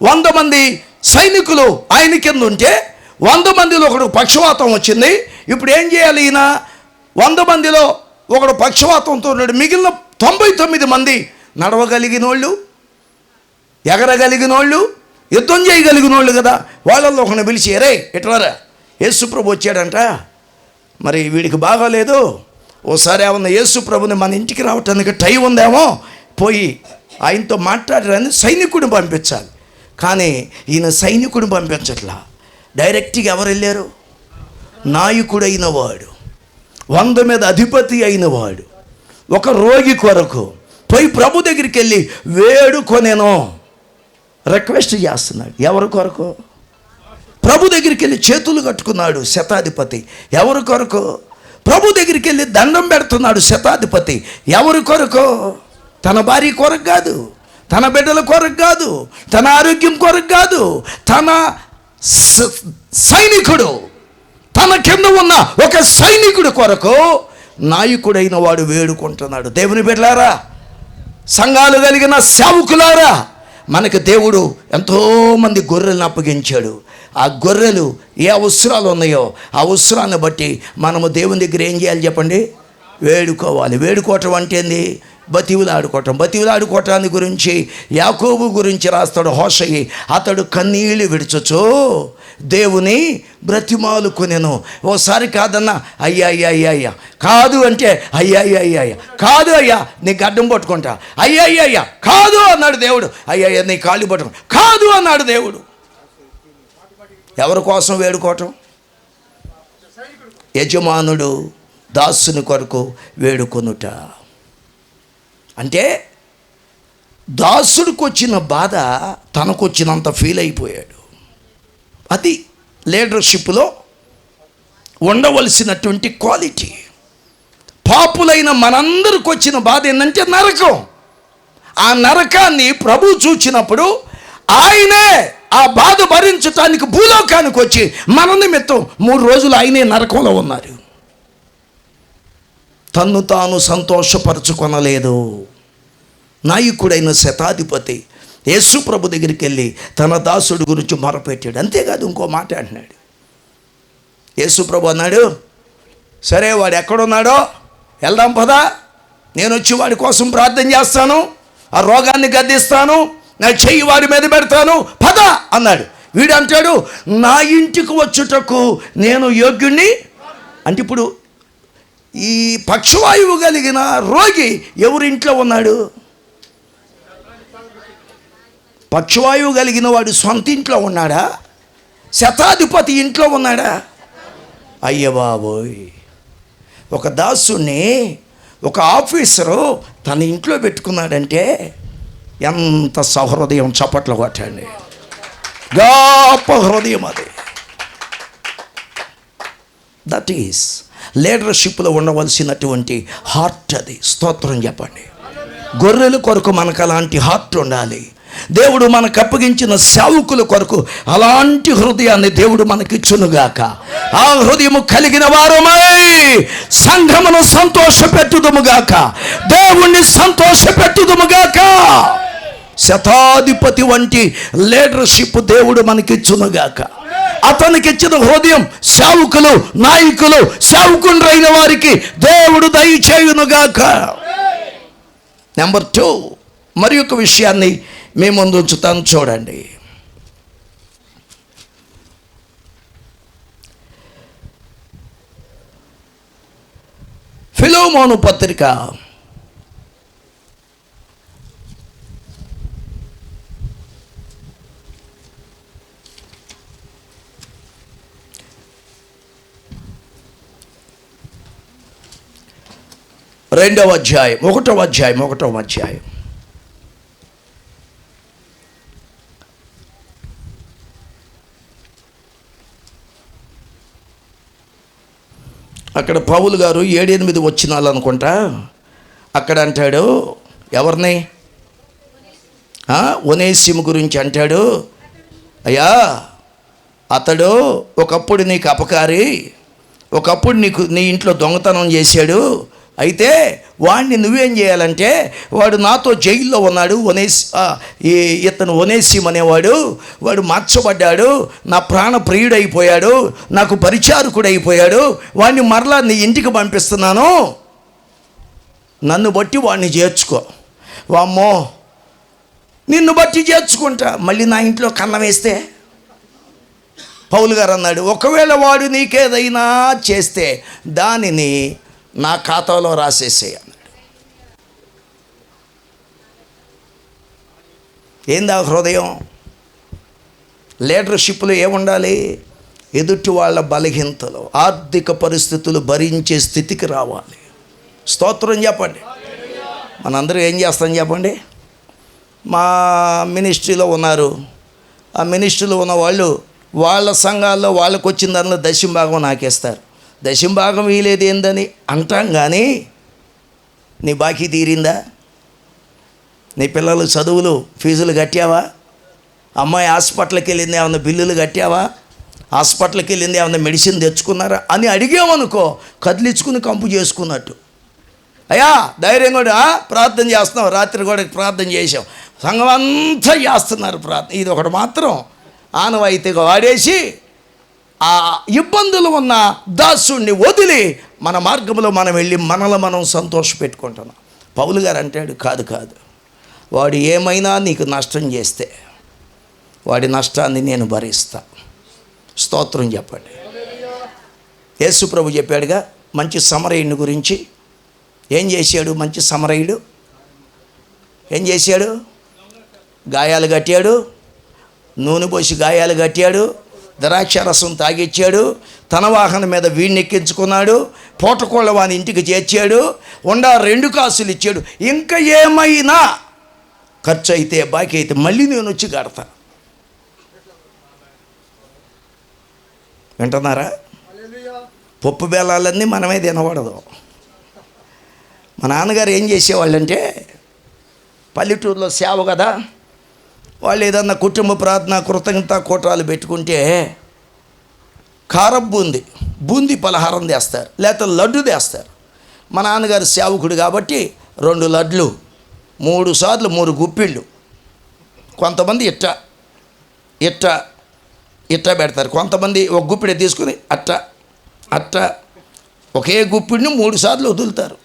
100 మంది సైనికులు ఆయన కింద ఉంటే 100 మందిలో ఒకడు పక్షవాతం వచ్చింది. ఇప్పుడు ఏం చేయాలి? ఈయన 100 మందిలో ఒకడు పక్షవాతంతో ఉన్నాడు. మిగిలిన 99 మంది నడవగలిగిన వాళ్ళు, ఎగరగలిగిన వాళ్ళు, యుద్ధం చేయగలిగిన వాళ్ళు కదా. వాళ్ళల్లో ఒకరిని పిలిచి, రే ఎట్రారా, యేసుప్రభు వచ్చాడంట, మరి వీడికి బాగాలేదు, ఓసారి ఏమన్నా యేసుప్రభుని మన ఇంటికి రావటానికి టైం ఉందేమో, పోయి ఆయనతో మాట్లాడరని సైనికుడిని పంపించాలి. కానీ ఈయన సైనికుడిని పంపించట్లా. డైరెక్ట్గా ఎవరు వెళ్ళారు? నాయకుడైన వాడు, 100 మీద అధిపతి అయిన వాడు, ఒక రోగి కొరకు పోయి ప్రభు దగ్గరికి వెళ్ళి వేడుకొనేనో రిక్వెస్ట్ చేస్తున్నాడు. ఎవరి కొరకు? ప్రభు దగ్గరికి వెళ్ళి చేతులు కట్టుకున్నాడు శతాధిపతి. ఎవరి కొరకు? ప్రభు దగ్గరికి వెళ్ళి దండం పెడుతున్నాడు శతాధిపతి. ఎవరి కొరకు? తన భార్య కొరకు కాదు, తన బిడ్డల కొరకు కాదు, తన ఆరోగ్యం కొరకు కాదు, తన సైనికుడు, తన కింద ఉన్న ఒక సైనికుడి కొరకు నాయకుడైన వాడు వేడుకుంటున్నాడు. దేవుని బిడ్డలారా, సంఘాలు కలిగిన సేవకులారా, మనకు దేవుడు ఎంతోమంది గొర్రెలను అప్పగించాడు. ఆ గొర్రెలు ఏ అవసరాలు ఉన్నాయో ఆ అవసరాన్ని బట్టి మనము దేవుని దగ్గర ఏం చేయాలి చెప్పండి? వేడుకోవాలి. వేడుకోవటం అంటే ఏంది? బతివులాడుకోవటం. బతివులాడుకోవటాన్ని గురించి యాకోబు గురించి రాస్తాడు హోషయి. అతడు కన్నీళ్ళు విడుచొచ్చు దేవుని బ్రతిమాలుకొనెను. ఓసారి కాదన్నా, అయ్యా అయ్యా అయ్యా అయ్యా కాదు అంటే, అయ్యా అయ్యా అయ్యా అయ్యా కాదు అయ్యా నీకు అడ్డం పట్టుకుంటా, అయ్యా అయ్యా అయ్యా కాదు అన్నాడు దేవుడు. అయ్యా అయ్యా నీ కాళ్ళు పట్టుకుంటా, కాదు అన్నాడు దేవుడు. ఎవరి కోసం వేడుకోవటం? యజమానుడు దాసుని కొరకు వేడుకొనుట. అంటే దాసుడికి వచ్చిన బాధ తనకు వచ్చినంత ఫీల్ అయిపోయాడు. అది లీడర్షిప్లో ఉండవలసినటువంటి క్వాలిటీ. పాపులైన మనందరికి వచ్చిన బాధ ఏంటంటే నరకం. ఆ నరకాన్ని ప్రభు చూచినప్పుడు ఆయనే ఆ బాధ భరించటానికి భూలోకానికి వచ్చి మన నిమిత్తం 3 రోజులు ఆయనే నరకంలో ఉన్నారు. తన్ను తాను సంతోషపరచుకొనలేదు. నాయకుడైన శతాధిపతి యేసు ప్రభు దగ్గరికి వెళ్ళి తన దాసుడు గురించి మొరపెట్టాడు. అంతేకాదు ఇంకో మాట అంటున్నాడు. యేసు ప్రభు అన్నాడు, సరే వాడు ఎక్కడున్నాడో వెళ్దాం పదా, నేను వచ్చి వాడి కోసం ప్రార్థన చేస్తాను, ఆ రోగాన్ని గద్దిస్తాను, నా చెయ్యి వాడి మీద పెడతాను, పద అన్నాడు. వీడు అంటాడు, నా ఇంటికి వచ్చుటకు నేను యోగ్యుణ్ణి. అంటే ఇప్పుడు ఈ పక్షవాయువు కలిగిన రోగి ఎవరింట్లో ఉన్నాడు? పక్షవాయువు కలిగిన వాడు సొంత ఇంట్లో ఉన్నాడా? శతాధిపతి ఇంట్లో ఉన్నాడా? అయ్య బాబోయ్, ఒక దాసుని ఒక ఆఫీసరు తన ఇంట్లో పెట్టుకున్నాడంటే ఎంత సహృదయం! చప్పట్లు కొట్టండి. గొప్ప హృదయం అది. దట్ ఈస్ లీడర్షిప్లో ఉండవలసినటువంటి హార్ట్ అది. స్తోత్రం చెప్పండి. గొర్రెల కొరకు మనకు అలాంటి హార్ట్ ఉండాలి. దేవుడు మనకు అప్పగించిన సేవకుల కొరకు అలాంటి హృదయాన్ని దేవుడు మనకిచ్చునుగాక. ఆ హృదయము కలిగిన వారమై సంఘమును సంతోషపెట్టుదుముగాక, దేవుణ్ణి సంతోషపెట్టుదుముగాక. శతాధిపతి వంటి లీడర్షిప్ దేవుడు మనకిచ్చునుగాక. అతనికి ఇచ్చిన హృదయం సేవకులు, నాయకులు, సేవకులైన వారికి దేవుడు దయచేయునుగాక. నెంబర్ 2, మరి ఒక విషయాన్ని మీ ముందు ఉంచుతాను, చూడండి. ఫిలోమోను పత్రిక 2వ అధ్యాయం 1వ అధ్యాయం. అక్కడ పౌలు గారు 7-8 వచనాలు అనుకుంటా అక్కడ అంటాడు, ఎవరిని? ఒనేసిము గురించి అంటాడు. అయ్యా, అతడు ఒకప్పుడు నీకు అపకారి, ఒకప్పుడు నీ ఇంట్లో దొంగతనం చేశాడు. అయితే వాడిని నువ్వేం చేయాలంటే, వాడు నాతో జైల్లో ఉన్నాడు, ఇతను ఒనేసిము అనేవాడు, వాడు మార్చబడ్డాడు, నా ప్రాణ ప్రియుడైపోయాడు, నాకు పరిచారకుడు అయిపోయాడు, వాడిని మరలా నీ ఇంటికి పంపిస్తున్నాను, నన్ను బట్టి వాడిని చేర్చుకో. వామ్మో, నిన్ను బట్టి చేర్చుకుంటా, మళ్ళీ నా ఇంట్లో కన్నం వేస్తే? పౌలు గారు అన్నాడు, ఒకవేళ వాడు నీకేదైనా చేస్తే దానిని నా ఖాతాలో రాసేసేయి అన్నాడు. ఏందా హృదయం? లీడర్షిప్లో ఏముండాలి? ఎదుటి వాళ్ళ బలహీనతలు, ఆర్థిక పరిస్థితులు భరించే స్థితికి రావాలి. స్తోత్రం చెప్పండి. మనందరూ ఏం చేస్తాం చెప్పండి? మా మినిస్ట్రీలో ఉన్నారు, ఆ మినిస్ట్రీలో ఉన్న వాళ్ళు వాళ్ళ సంఘాల్లో వాళ్ళకు వచ్చిన దానిలో దశంభాగం నాకేస్తారు. దశంభాగం వీలేదు ఏందని అంటాం, కానీ నీ బాకీ తీరిందా? నీ పిల్లలు చదువులు ఫీజులు కట్టావా? అమ్మాయి హాస్పిటల్కి వెళ్ళింది, ఏమన్నా బిల్లులు కట్టావా? హాస్పిటల్కి వెళ్ళింది, ఏమన్నా మెడిసిన్ తెచ్చుకున్నారా అని అడిగామనుకో, కదిలించుకుని కంపు చేసుకున్నట్టు. అయ్యా ధైర్యం కూడా ప్రార్థన చేస్తున్నాం, రాత్రి కూడా ప్రార్థన చేసాం, సంఘం అంతా చేస్తున్నారు ప్రార్థన. ఇది ఒకటి మాత్రం ఆనవాయితీగా వాడేసి ఆ ఇబ్బందులు ఉన్న దాసుడిని వదిలి మన మార్గంలో మనం వెళ్ళి మనలో మనం సంతోషపెట్టుకుంటున్నాం. పౌలు గారు అంటాడు, కాదు, వాడు ఏమైనా నీకు నష్టం చేస్తే వాడి నష్టాన్ని నేను భరిస్తా. స్తోత్రం చెప్పండి. యేసు ప్రభు చెప్పాడుగా మంచి సమరయుని గురించి. ఏం చేశాడు మంచి సమరయుడు? ఏం చేశాడు? గాయాలు కట్టాడు, నూనె పోసి గాయాలు కట్టాడు, ద్రాక్షారసం తాగిచ్చాడు, తన వాహనం మీద వీడిని ఎక్కించుకున్నాడు, పూటకోళ్ళ వాని ఇంటికి చేర్చాడు, 2 కాసులు ఇచ్చాడు. ఇంకా ఏమైనా ఖర్చు అయితే బాకీ అయితే మళ్ళీ నేను వచ్చి కడతా. వింటున్నారా? పప్పు బెల్లాలన్నీ మనమే తినకూడదు. మా నాన్నగారు ఏం చేసేవాళ్ళంటే, పల్లెటూరులో సేవ కదా, వాళ్ళు ఏదన్నా కుటుంబ ప్రార్థన కృతజ్ఞత కూటాలు పెట్టుకుంటే కారం బూందీ పలహారం తెస్తారు, లేకపోతే లడ్డు తెస్తారు. మా నాన్నగారు సేవకుడు కాబట్టి 2 లడ్లు, 3 సార్లు 3 గుప్పిళ్ళు. కొంతమంది ఇట్ట పెడతారు, కొంతమంది ఒక గుప్పిడి తీసుకుని అట్ట ఒకే గుప్పిడిని 3 సార్లు వదులుతారు.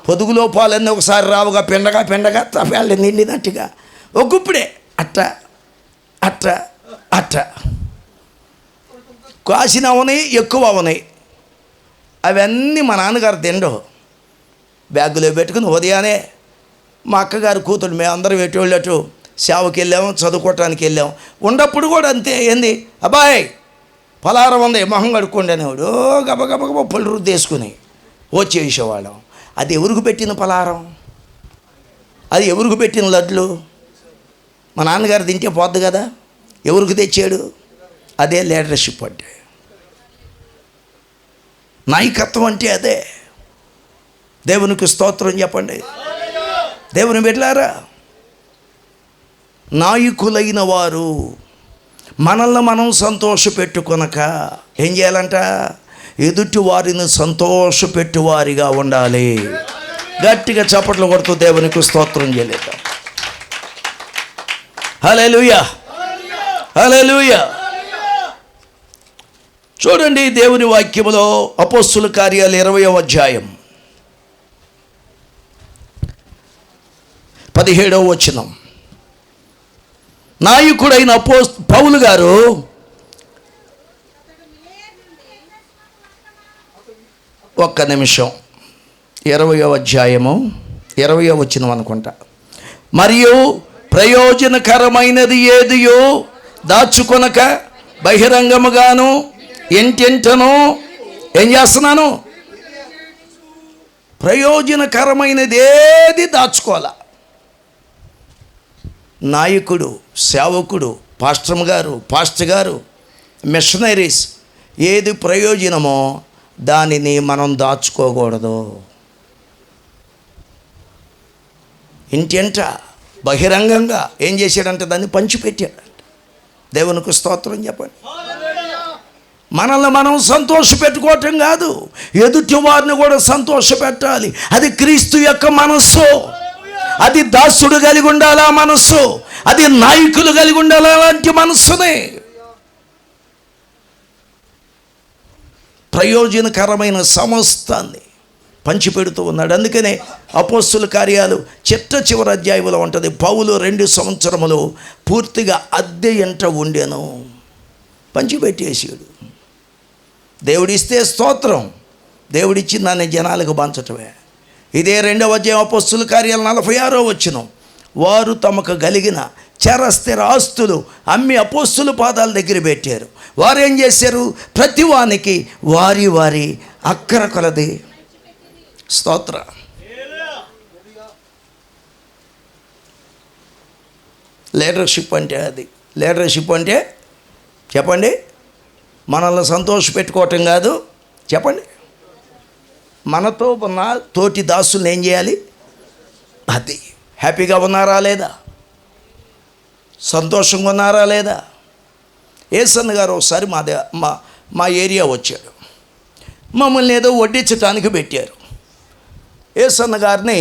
పొదుగులో పాలన్నీ ఒకసారి రావుగా పిండగా తప్పేళ్ళ నిండినట్టుగా ఒక గుప్పుడే అట్ట అట్ట అట్ట కాసిన అవనాయి, ఎక్కువ అవనాయి. అవన్నీ మా నాన్నగారు తిండు. బ్యాగులో పెట్టుకుని ఉదయాన్నే మా అక్కగారు కూతురు మేమందరం ఎటు సేవకి వెళ్ళాము, చదువుకోవటానికి వెళ్ళాము. ఉన్నప్పుడు కూడా అంతే. ఏంది అబ్బాయి పలారం ఉంది, మొహం కడుక్కోండి అనేవాడు. గబగబ పళ్ళు రుద్దేసుకుని వచ్చేసేవాళ్ళం. అది ఎవరికి పెట్టిన పలారం, అది ఎవరికి పెట్టిన లడ్లు? మా నాన్నగారు తింటే పోద్దు కదా, ఎవరికి తెచ్చాడు? అదే లీడర్షిప్ అంటే, నాయకత్వం అంటే అదే. దేవునికి స్తోత్రం చెప్పండి. దేవుని బిడ్డలారా, నాయకులైన వారు మనల్ని మనం సంతోషపెట్టుకొనక ఏం చేయాలంట? ఎదుటి వారిని సంతోషపెట్టువారిగా ఉండాలి. గట్టిగా చప్పట్లు కొడుతూ దేవునికి స్తోత్రం చేయలేదా? హల్లెలూయా, హల్లెలూయా. చూడండి దేవుని వాక్యములో అపోస్తుల కార్యాలు 20వ అధ్యాయం 17వ వచనం. నాయకుడైన పౌలు గారు ఒక్క నిమిషం, 20వ అధ్యాయము 20వ వచనం అనుకుంటా. మరియు ప్రయోజనకరమైనది ఏదియో దాచుకొనక బహిరంగముగాను ఎంటెంటను ఏం చేస్తున్నాను? ప్రయోజనకరమైనది ఏది దాచుకోవాలా. నాయకుడు, సేవకుడు, పాస్టర్ గారు, మిషనరీస్ ఏది ప్రయోజనమో దానిని మనం దాచుకోకూడదు. ఇంటెంట బహిరంగంగా ఏం చేశాడంటే దాన్ని పంచిపెట్టాడంట. దేవునికి స్తోత్రం చెప్పండి. మనల్ని మనం సంతోషపెట్టుకోవటం కాదు, ఎదుటి వారిని కూడా సంతోషపెట్టాలి. అది క్రీస్తు యొక్క మనస్సు. అది దాసుడు కలిగి ఉండాలా మనస్సు, అది నాయకులు కలిగి ఉండాలా అలాంటి మనస్సునే. ప్రయోజనకరమైన సమస్తాన్ని పంచిపెడుతూ ఉన్నాడు. అందుకనే అపోస్తుల కార్యాలు చివరి అధ్యాయంలో ఉంటుంది. పౌలు 2 సంవత్సరములు పూర్తిగా అద్దె ఎంట ఉండెను, పంచిపెట్టేసాడు. దేవుడిస్తే స్తోత్రం, దేవుడిచ్చింది దాన్ని జనాలకు పంచటమే. ఇదే 2వ అధ్యాయం అపోస్తుల కార్యాలు 46వ వచనం. వారు తమకు కలిగిన చరస్థిర ఆస్తులు అమ్మి అపోస్తుల పాదాల దగ్గర పెట్టారు. వారు ఏం చేశారు? ప్రతివానికి వారి వారి అక్కర కొలది. స్తోత్ర. లీడర్షిప్ అంటే అది. లీడర్షిప్ అంటే చెప్పండి, మనల్ని సంతోషపెట్టుకోవటం కాదు. చెప్పండి, మనతో ఉన్న తోటి దాసుల్ని ఏం చేయాలి? అది హ్యాపీగా ఉన్నారా లేదా? సంతోషంగా ఉన్నారా లేదా? ఏసన్న గారు ఒకసారి మా ఏరియా వచ్చాడు. మమ్మల్ని ఏదో వడ్డించడానికి పెట్టారు. ఏసన్న గారిని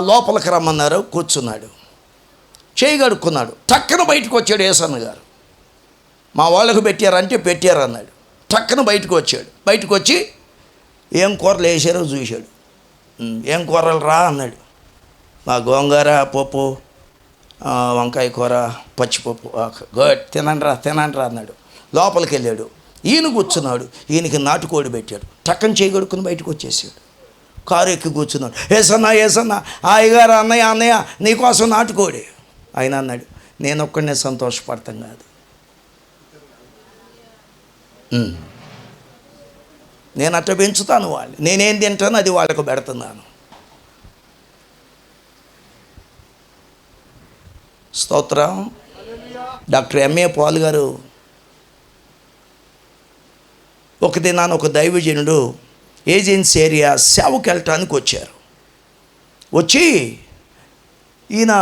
లోపలికి రమ్మన్నారు. కూర్చున్నాడు, చేయి కడుక్కున్నాడు. టక్కన బయటకు వచ్చాడు ఏసన్న గారు. మా వాళ్ళకు పెట్టారంటే పెట్టారన్నాడు. టక్కన బయటకు వచ్చాడు. బయటకు వచ్చి ఏం కూరలు వేసారో చూశాడు. ఏం కూరలు రా అన్నాడు. మా గోంగూర పప్పు, వంకాయ కూర, పచ్చిపప్పు. గుడ్, తినండి రా అన్నాడు. లోపలికి వెళ్ళాడు. ఈయన కూర్చున్నాడు. ఈయనకి నాటుకోడి పెట్టాడు. టక్కన చేయగడుకుని బయటకు వచ్చేసాడు. కారు ఎక్కి కూర్చున్నాడు. ఏసన్నా అయ్యగారు, అన్నయ్య నీకోసం నాటుకోడి. ఆయన అన్నాడు, నేను ఒక్కడనే సంతోషపడతాం కాదు, నేను అట్ట పెంచుతాను వాళ్ళు. నేనేం తింటాను అది వాళ్ళకు పెడుతున్నాను. స్తోత్రం. డాక్టర్ ఎంఏ పాల్ గారు ఒక దినాన ఒక దైవజనుడు ఏజెన్సీ ఏరియా సేవకు వెళ్ళటానికి వచ్చారు. వచ్చి ఈయన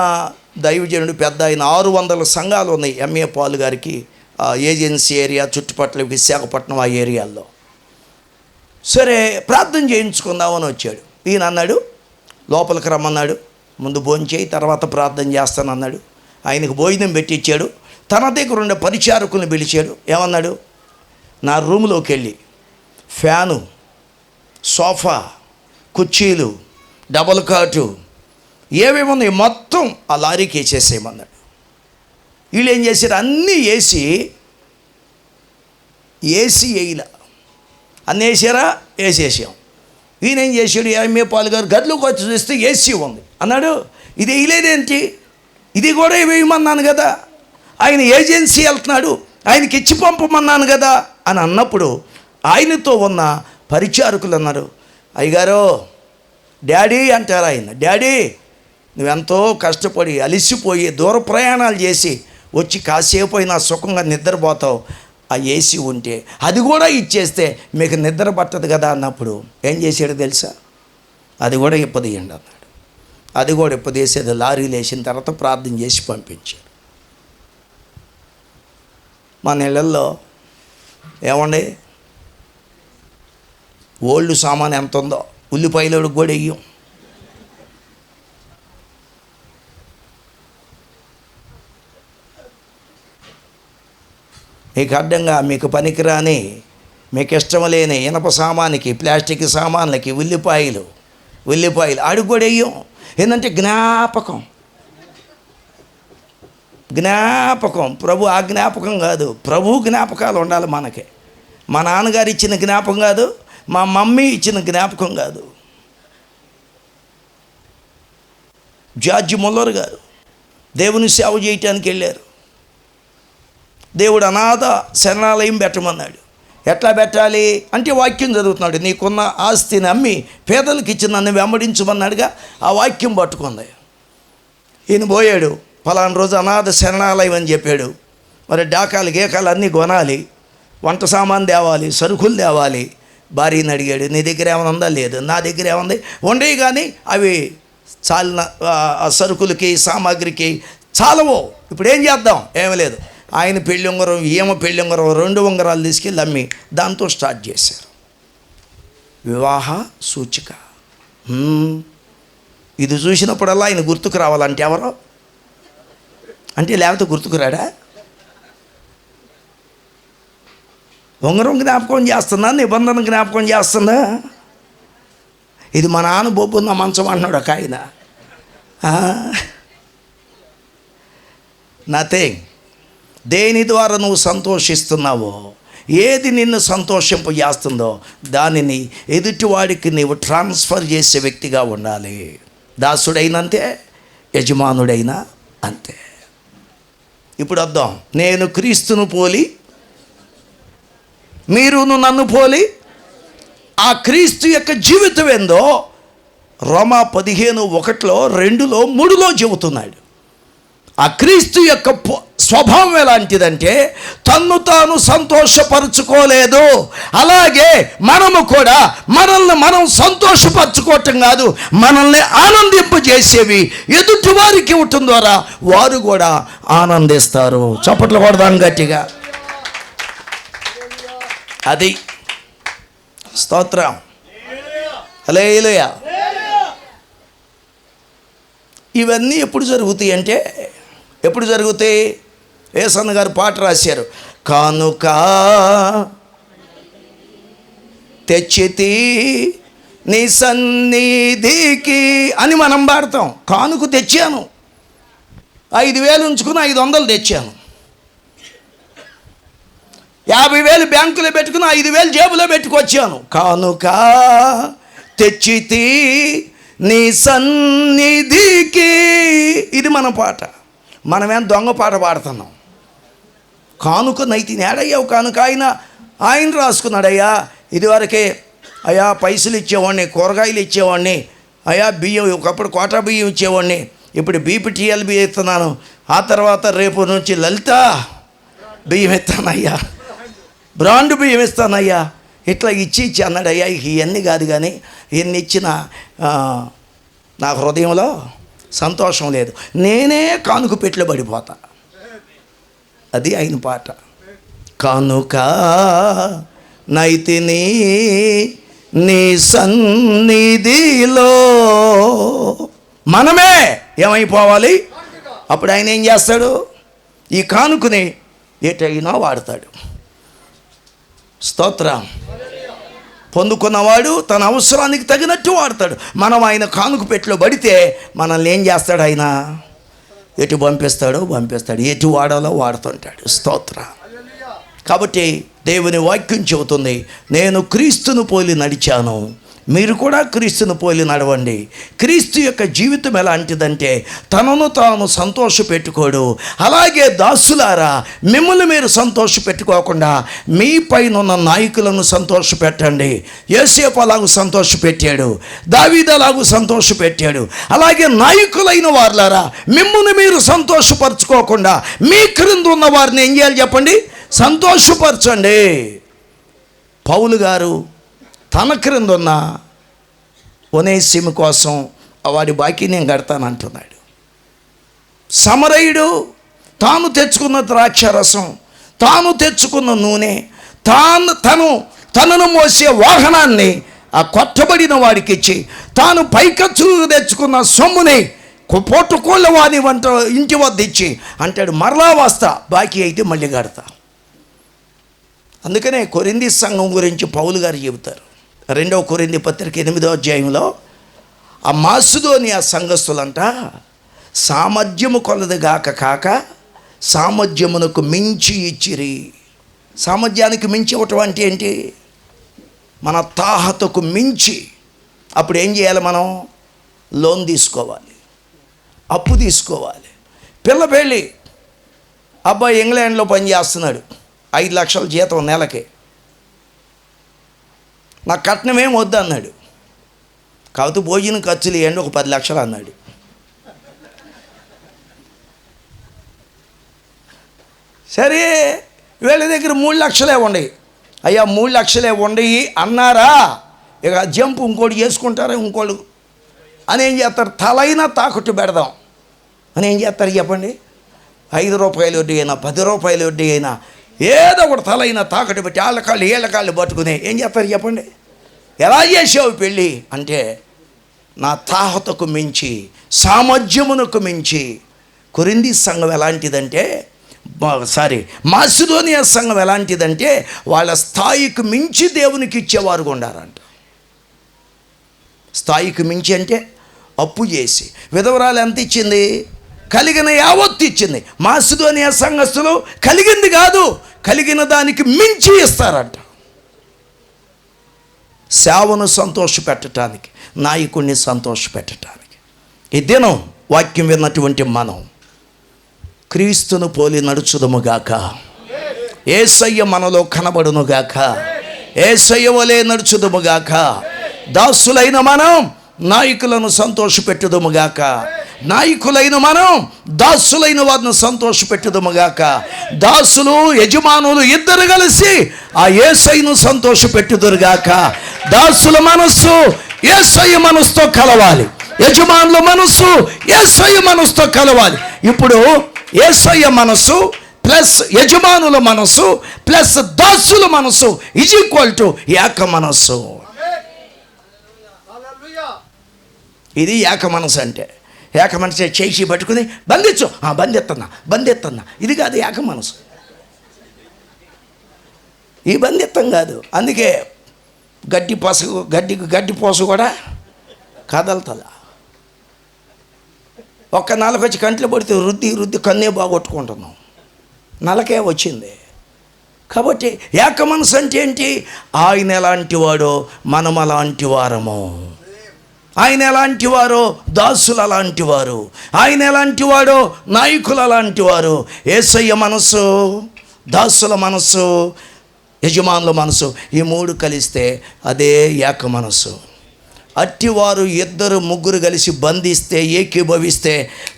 దైవజనుడు పెద్ద, ఆయన 600 సంఘాలు ఉన్నాయి ఎంఏ పాల్ గారికి ఏజెన్సీ ఏరియా చుట్టుపక్కల, విశాఖపట్నం ఆ ఏరియాల్లో. సరే ప్రార్థన చేయించుకుందామని వచ్చాడు. ఈయన అన్నాడు, లోపలికి రమ్మన్నాడు. ముందు భోంచేయి, తర్వాత ప్రార్థన చేస్తానన్నాడు. ఆయనకు భోజనం పెట్టించాడు. తన దగ్గర ఉండే పరిచారకులను పిలిచాడు. ఏమన్నాడు? నా రూములోకి వెళ్ళి ఫ్యాను, సోఫా, కుర్చీలు డబల్ కాటు ఏమేమి ఉన్నాయి మొత్తం ఆ లారీకి వేసేసేయమన్నాడు. వీళ్ళు ఏం చేశారు, అన్నీ వేసి వేయలే, అన్నీ వేసారా, వేసేసాం. ఈయన ఏం చేశాడు, ఎంఏ పాల్ గారు గదిలోకి వచ్చి చూస్తే ఏసీ ఉంది అన్నాడు. ఇది వేయలేదేంటి, ఇది కూడా వేయమన్నాను కదా, ఆయన ఏజెన్సీ వెళ్తున్నాడు, ఆయనకి ఇచ్చి పంపమన్నాను కదా అని అన్నప్పుడు ఆయనతో ఉన్న పరిచారకులు అన్నారు, అయ్యగారు డాడీ అంటారు ఆయన, డాడీ నువ్వెంతో కష్టపడి అలిసిపోయి దూర ప్రయాణాలు చేసి వచ్చి కాసేపు అయినా సుఖంగా నిద్రపోతావు, ఆ ఏసీ ఉంటే అది కూడా ఇచ్చేస్తే మీకు నిద్ర పట్టదు కదా అన్నప్పుడు ఏం చేశాడో తెలుసా, అది కూడా ఇప్పదీయండి అన్నాడు. అది కూడా ఇప్పదీసేది లారీలు వేసిన తర్వాత ప్రార్థన చేసి పంపించాడు. మన ఇళ్ళల్లో ఏమండి ఓల్డ్ సామాన్ ఎంత ఉందో ఉల్లిపాయలోకి కూడా వెయ్యం. మీకు అడ్డంగా మీకు పనికిరాని మీకు ఇష్టం లేని ఇనప సామానికి ప్లాస్టిక్ సామాన్లకి ఉల్లిపాయలు అడుగు కూడా వెయ్యం. ఏంటంటే జ్ఞాపకం ప్రభు ఆ జ్ఞాపకం కాదు, ప్రభు జ్ఞాపకాలు ఉండాలి మనకి. మా నాన్నగారు ఇచ్చిన జ్ఞాపకం కాదు, మా మమ్మీ ఇచ్చిన జ్ఞాపకం కాదు. జార్జ్ ముల్లర్ గారు దేవుని సేవ చేయటానికి వెళ్ళారు. దేవుడు అనాథ శరణాలయం పెట్టమన్నాడు. ఎట్లా పెట్టాలి అంటే వాక్యం చదువుతున్నాడు, నీకున్న ఆస్తిని అమ్మి పేదలకు ఇచ్చి నన్ను వెంబడించమన్నాడుగా. ఆ వాక్యం పట్టుకుంది. ఈయన పోయాడు, ఫలానా రోజు అనాథ శరణాలయం అని చెప్పాడు. మరి డాకాలు గేకాలు అన్నీ కొనాలి, వంట సామాన్ తేవాలి, సరుకులు తేవాలి. భార్యని అడిగాడు, నీ దగ్గర ఏమైనా ఉందా, లేదు. నా దగ్గర ఏముంది, ఉండేవి కానీ అవి చాలిన సరుకులకి సామాగ్రికి చాలవు, ఇప్పుడు ఏం చేద్దాం, ఏమీ లేదు. ఆయన పెళ్ళి ఉంగరం ఈమె పెళ్ళి ఉంగరం 2 ఉంగరాలు తీసుకెళ్ళి అమ్మి దాంతో స్టార్ట్ చేశారు. వివాహ సూచిక. ఇది చూసినప్పుడల్లా ఆయన గుర్తుకు రావాలంటే ఎవరో అంటే, లేకపోతే గుర్తుకురాడా? ఉంగరం జ్ఞాపకం చేస్తుందా, నిబంధన జ్ఞాపకం చేస్తుందా? ఇది మా నాన్న బొబ్బున్న మంచం అంటున్నాడు ఒక ఆయన. నథింగ్. దేని ద్వారా నువ్వు సంతోషిస్తున్నావో, ఏది నిన్ను సంతోషింప చేస్తుందో దానిని ఎదుటివాడికి నీవు ట్రాన్స్ఫర్ చేసే వ్యక్తిగా ఉండాలి. దాసుడైనంతే, యజమానుడైనా అంతే. ఇప్పుడు వద్దాం, నేను క్రీస్తును పోలి మీరును నన్ను పోలి. ఆ క్రీస్తు యొక్క జీవితం ఏందో రోమా 15:1, 2, 3 చెబుతున్నాడు. ఆ క్రీస్తు యొక్క స్వభావం ఎలాంటిదంటే తన్ను తాను సంతోషపరుచుకోలేదు. అలాగే మనము కూడా మనల్ని మనం సంతోషపరచుకోవటం కాదు, మనల్ని ఆనందింపజేసేవి ఎదుటి వారికి ఇవ్వటం ద్వారా వారు కూడా ఆనందిస్తారు. చప్పట్లు కొడదాం గట్టిగా. అది స్తోత్రం. హల్లెలూయా. ఇవన్నీ ఎప్పుడు జరుగుతాయి అంటే, ఎప్పుడు జరుగుతాయి? యేసన్న గారు పాట రాశారు, కానుక తెచ్చితి నీ సన్నిధికి అని మనం పాడతాం. కానుక తెచ్చాను, 5,000 ఉంచుకుని 500 తెచ్చాను. 50,000 బ్యాంకులో పెట్టుకుని 5,000 జేబులో పెట్టుకొచ్చాను. కానుక తెచ్చితి నీ సన్నిధికి. ఇది మన పాట. మనమేం దొంగ పాట పాడుతున్నాం. కానుక నైతి నేడయ్యావు కానుక. ఆయన రాసుకున్నాడయ్యా, ఇదివరకే అయ్యా పైసలు ఇచ్చేవాడిని, కూరగాయలు ఇచ్చేవాడిని, అయ్యా బియ్యం ఒకప్పుడు కోటా బియ్యం ఇచ్చేవాడిని, ఇప్పుడు బీపీటీఎల్ బియ్యం ఇస్తున్నాను, ఆ తర్వాత రేపు నుంచి లలిత బియ్యం ఇస్తానయ్యా, బ్రాండ్ బియ్యం ఇస్తానయ్యా, ఇట్లా ఇచ్చి అన్నాడయ్యా. ఇవన్నీ కాదు కానీ ఇవన్నీ ఇచ్చిన నా హృదయంలో సంతోషం లేదు, నేనే కానుక పెట్టులో పడిపోతా. అది ఆయన పాట. కానుక నైతిని నీ సన్నిధిలో. మనమే ఏమైపోవాలి? అప్పుడు ఆయన ఏం చేస్తాడు? ఈ కానుకని ఎటైనా వాడతాడు. స్తోత్రం. పొందుకున్నవాడు తన అవసరానికి తగినట్టు వాడతాడు. మనం ఆయన కానుక పెట్టిలో పడితే మనల్ని ఏం చేస్తాడు? ఆయన ఎటు పంపిస్తాడో పంపిస్తాడు, ఎటు వాడాలో వాడుతుంటాడు. స్తోత్ర. కాబట్టి దేవుని వాక్యం చెబుతుంది, నేను క్రీస్తును పోలి నడిచాను, మీరు కూడా క్రీస్తును పోలి నడవండి. క్రీస్తు యొక్క జీవితం ఎలాంటిదంటే తనను తాను సంతోష పెట్టుకోడు. అలాగే దాసులారా, మిమ్మల్ని మీరు సంతోష పెట్టుకోకుండా మీ పైన ఉన్న నాయకులను సంతోష పెట్టండి. యోసేపు అలాగూ సంతోష పెట్టాడు, దావీదు అలాగూ సంతోష పెట్టాడు. అలాగే నాయకులైన వారులారా, మిమ్మల్ని మీరు సంతోషపరచుకోకుండా మీ క్రింద ఉన్న వారిని ఏం చేయాలి చెప్పండి? సంతోషపరచండి. పౌలు గారు తన క్రింద ఉన్న ఒనేసిము కోసం వాడి బాకీ నేను కడతానంటున్నాడు. సమరయుడు తాను తెచ్చుకున్న ద్రాక్షరసం, తాను తెచ్చుకున్న నూనె, తనను మోసే వాహనాన్ని ఆ కొట్టబడిన వాడికి ఇచ్చి తాను పైకచ్చు తెచ్చుకున్న సొమ్ముని పోటుకోళ్ళ వాని ఇంటి వద్ద ఇచ్చి అంటాడు, మరలా వస్తా, బాకీ అయితే మళ్ళీ కడతా. అందుకనే కొరింథీ సంఘం గురించి పౌలు గారు చెబుతారు. 2వ కొరింథీ పత్రిక 8వ అధ్యాయంలో ఆ మాసిదోనియా సంఘస్థులంట సామర్థ్యము కొలదిగాక కాక సామర్థ్యమునకు మించి ఇచ్చిరి. సామర్థ్యానికి మించి ఇవ్వటం అంటే ఏంటి? మన తాహతకు మించి. అప్పుడు ఏం చేయాలి? మనం లోన్ తీసుకోవాలి, అప్పు తీసుకోవాలి. పిల్ల పెళ్ళి, అబ్బాయి ఇంగ్లాండ్లో పనిచేస్తున్నాడు, 5 లక్షల జీతం నెలకి. నాకు కట్నమేం వద్దు అన్నాడు. కాకపోతే భోజనం ఖర్చులు ఇవ్వండి ఒక 10 లక్షలు అన్నాడు. సరే, వీళ్ళ దగ్గర 3 లక్షలే ఉండయి. అయ్యా 3 లక్షలే ఉండయి అన్నారా, ఇక జంపు ఇంకోటి చేసుకుంటారా ఇంకోళ్ళు అని ఏం చేస్తారు? తలైనా తాకట్టు పెడదాం అని ఏం చేస్తారు చెప్పండి? 5 రూపాయలు వడ్డీ అయినా 10 రూపాయలు వడ్డీ అయినా ఏదో ఒకటి తలైనా తాకట్టు పెట్టి ఏళ్ళ కాళ్ళు పట్టుకుని ఏం చేస్తారు చెప్పండి? ఎలా చేసావు పెళ్ళి అంటే, నా తాహతకు మించి, సామర్థ్యమునకు మించి. కొరింథీ సంఘం ఎలాంటిదంటే, మాసిదోనియా సంఘం ఎలాంటిదంటే వాళ్ళ స్థాయికి మించి దేవునికి ఇచ్చేవారుగా ఉండారంట. స్థాయికి మించి అంటే అప్పు చేసి. విధవరాలు ఎంత ఇచ్చింది? కలిగిన యావత్తు ఇచ్చింది. మాసిదోనియా సంఘస్థులు కలిగింది కాదు, కలిగిన దానికి మించి ఇస్తారంట. సేవను సంతోష పెట్టడానికి, నాయకుడిని సంతోష పెట్టడానికి. ఈ దినం వాక్యం విన్నటువంటి మనం క్రీస్తును పోలి నడుచుదముగాక. యేసయ్య మనలో కనబడునుగాక. యేసయ్య వలె నడుచుదముగాక. దాసులైన మనం నాయకులను సంతోషపెట్టుదుముగాక. నాయకులైన మనం దాసులైన వారిని సంతోషపెట్టుదుముగాక. దాసులు యజమానులు ఇద్దరు కలిసి ఆ యేసయ్యను సంతోషపెట్టుదురుగాక. దాసుల మనస్సు యేసయ్య మనసుతో కలవాలి, యజమానుల మనస్సు యేసయ్య మనసుతో కలవాలి. ఇప్పుడు యేసయ్య మనస్సు ప్లస్ యజమానుల మనస్సు ప్లస్ దాసుల మనస్సు ఈజ్ ఈక్వల్ టు ఏక మనస్సు. ఇది ఏక మనసు అంటే. ఏక మనసు చేసి పట్టుకుని బంధించు, బందెత్తన్నా ఇది కాదు ఏక మనసు. ఈ బంధిత్తం కాదు. అందుకే గడ్డి పోసు కూడా కదలతలా. ఒక్క నలకొచ్చి కంట్లో పడితే రుద్ది కన్నే బాగొట్టుకుంటున్నాం, నలకే వచ్చింది. కాబట్టి ఏక మనసు అంటే ఏంటి? ఆయన ఎలాంటి వాడో మనం అలాంటి వారము. ఆయన ఎలాంటి వారో దాసులు అలాంటి వారు, ఆయన ఎలాంటి వాడో నాయకులు అలాంటి వారు. యేసయ్య మనసు, దాసుల మనసు, యజమానుల మనసు, ఈ మూడు కలిస్తే అదే ఏక మనసు. అట్టివారు 2-3 కలిసి బంధిస్తే, ఏకీభవిస్తే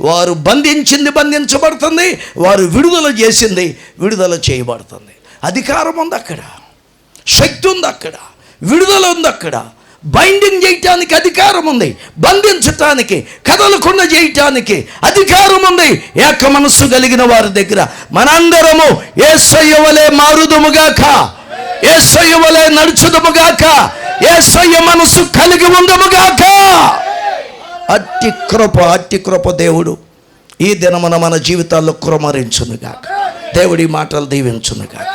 వారు బంధించింది బంధించబడుతుంది, వారు విడుదల చేసింది విడుదల చేయబడుతుంది. అధికారం ఉంది అక్కడ, శక్తి ఉంది అక్కడ, విడుదల ఉంది అక్కడ. బైండింగ్ చేయటానికి అధికారం ఉంది, బంధించటానికి, కదలకుండా చేయటానికి అధికారం ఉంది. ఏక మనస్సు కలిగిన వారి దగ్గర మనందరము యేసయ్య వలె మారుదుముగాక, యేసయ్య వలె నడుచుదుముగాక, యేసయ్య మనస్సు కలిగి ఉందుముగాక. అట్టి కృప దేవుడు ఈ దినమున మన జీవితాల్లో కుమ్మరించునుగాక. దేవుడి మాటలు దీవించునుగాక.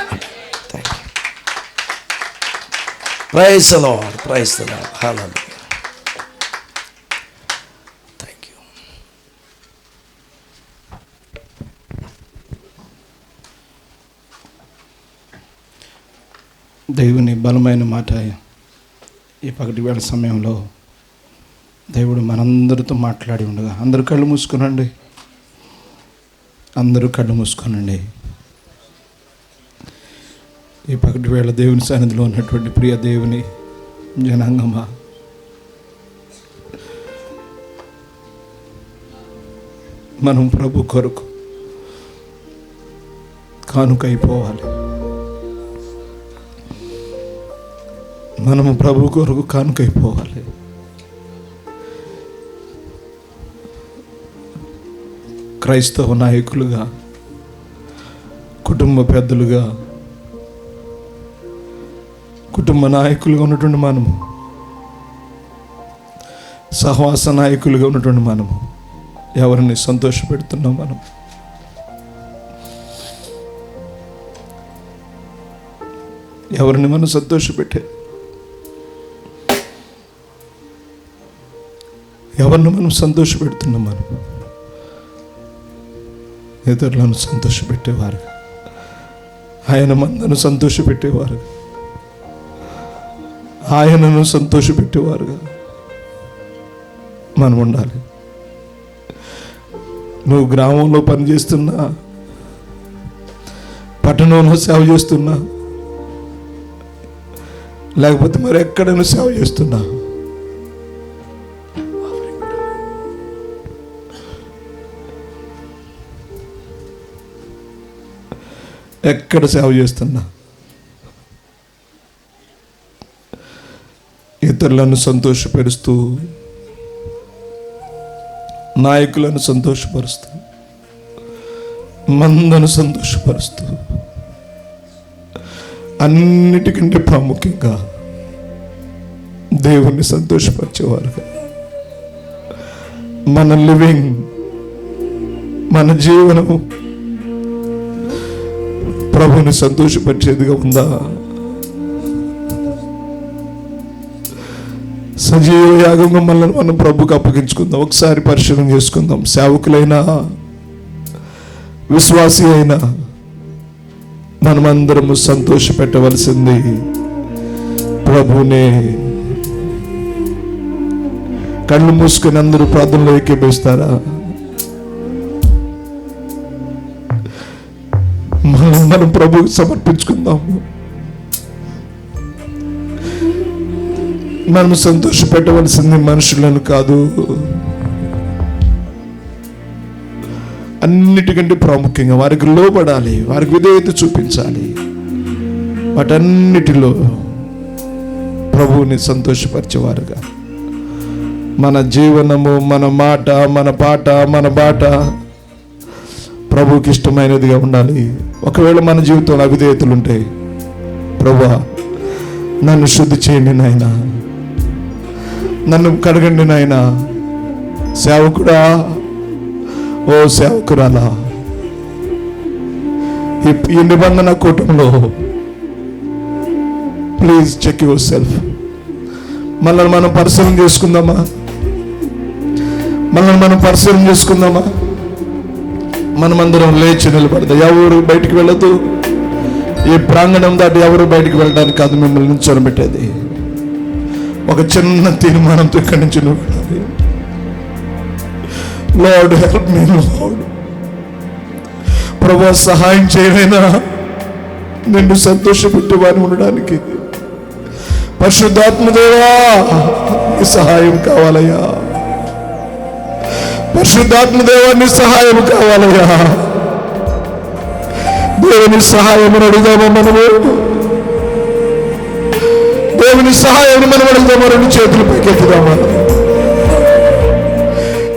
Praise the lord, praise the lord. Hallelujah. Thank you. దేవుని బలమైన మాట ఈ పగటి వేళ సమయంలో దేవుడు మనందరితో మాట్లాడి ఉండగా అందరూ కళ్ళు మూసుకోనండి, అందరూ కళ్ళు మూసుకోనండి. ఈ పగటి వేళ దేవుని సన్నిధిలో ఉన్నటువంటి ప్రియ దేవుని జనాంగమా, మనం ప్రభు కొరకు కానుకైపోవాలి. మనము ప్రభు కొరకు కానుకైపోవాలి. క్రైస్తవ నాయకులుగా, కుటుంబ పెద్దలుగా, కుటుంబ నాయకులుగా ఉన్నటువంటి మనము, సహవాస నాయకులుగా ఉన్నటువంటి మనము ఎవరిని సంతోషపెడుతున్నాం? మనం ఎవరిని మనం సంతోషపెట్టే, ఎవరిని మనం సంతోషపెడుతున్నాం? మనం ఇతరులను సంతోషపెట్టేవారు, ఆయన మందను సంతోషపెట్టేవారు, ఆయనను సంతోషపెట్టేవారుగా మనం ఉండాలి. నువ్వు గ్రామంలో పనిచేస్తున్నా, పట్టణంలో సేవ చేస్తున్నా, లేకపోతే మరి ఎక్కడైనా సేవ చేస్తున్నా, ఎక్కడ సేవ చేస్తున్నా ఇతరులను సంతోషపరుస్తూ, నాయకులను సంతోషపరుస్తూ, మందను సంతోషపరుస్తూ, అన్నిటికంటే ప్రాముఖ్యంగా దేవుణ్ణి సంతోషపరిచేవారుగా మన లివింగ్, మన జీవనము ప్రభుని సంతోషపరిచేదిగా ఉందా? సజీవ యాగంగా మనల్ని మనం ప్రభుకు అప్పగించుకుందాం. ఒకసారి పరిశీలన చేసుకుందాం. సేవకులైనా విశ్వాసి అయినా మనమందరము సంతోష పెట్టవలసింది ప్రభునే. కళ్ళు మూసుకొని అందరూ ప్రార్థనలో ఏకీభవిస్తారా? మనం ప్రభుకు సమర్పించుకుందాము. మనం సంతోష పెట్టవలసింది మనుషులను కాదు, అన్నిటికంటే ప్రాముఖ్యంగా వారికి లోబడాలి, వారికి విధేయత చూపించాలి. వాటన్నిటిలో ప్రభువుని సంతోషపరిచేవారుగా మన జీవనము, మన మాట, మన పాట, మన బాట ప్రభువుకి ఇష్టమైనదిగా ఉండాలి. ఒకవేళ మన జీవితంలో అవిధేయతలు ఉంటాయి, ప్రభువా నన్ను శుద్ధి చేయండి నాయనా, నన్ను కడగండి నాయనా. సేవకుడా, ఓ సేవకురాలా, ఈ నిబంధన కూటంలో ప్లీజ్ చెక్ యువర్ సెల్ఫ్. మనల్ని మనం పరిశీలన చేసుకుందామా? మనల్ని మనం పరిశీలన చేసుకుందామా? మనమందరం లేచి నిలబడదా. ఎవరు బయటికి వెళ్ళదు. ఈ ప్రాంగణం దాటి ఎవరు బయటికి వెళ్ళడానికి కాదు మిమ్మల్ని నుంచోబెట్టేది. ఒక చిన్న తీర్మానంతో ఇక్కడి నుంచి నువ్వు వెళ్ళాలి. Lord help me lord. ప్రభువా సహాయం చేయమైనా నిన్ను సంతోషపెట్టేవారిని ఉండడానికి. పరిశుద్ధాత్మదేవా నీ సహాయం కావాలయ్యా. పరిశుద్ధాత్మదేవా నీ సహాయం కావాలయ్యా. దేవుని సహాయం అడుగుదామా మనము? దేవుని సహాయాన్ని మనం అడుగుదామా? రెండు చేతులు పైకెత్తుదామా?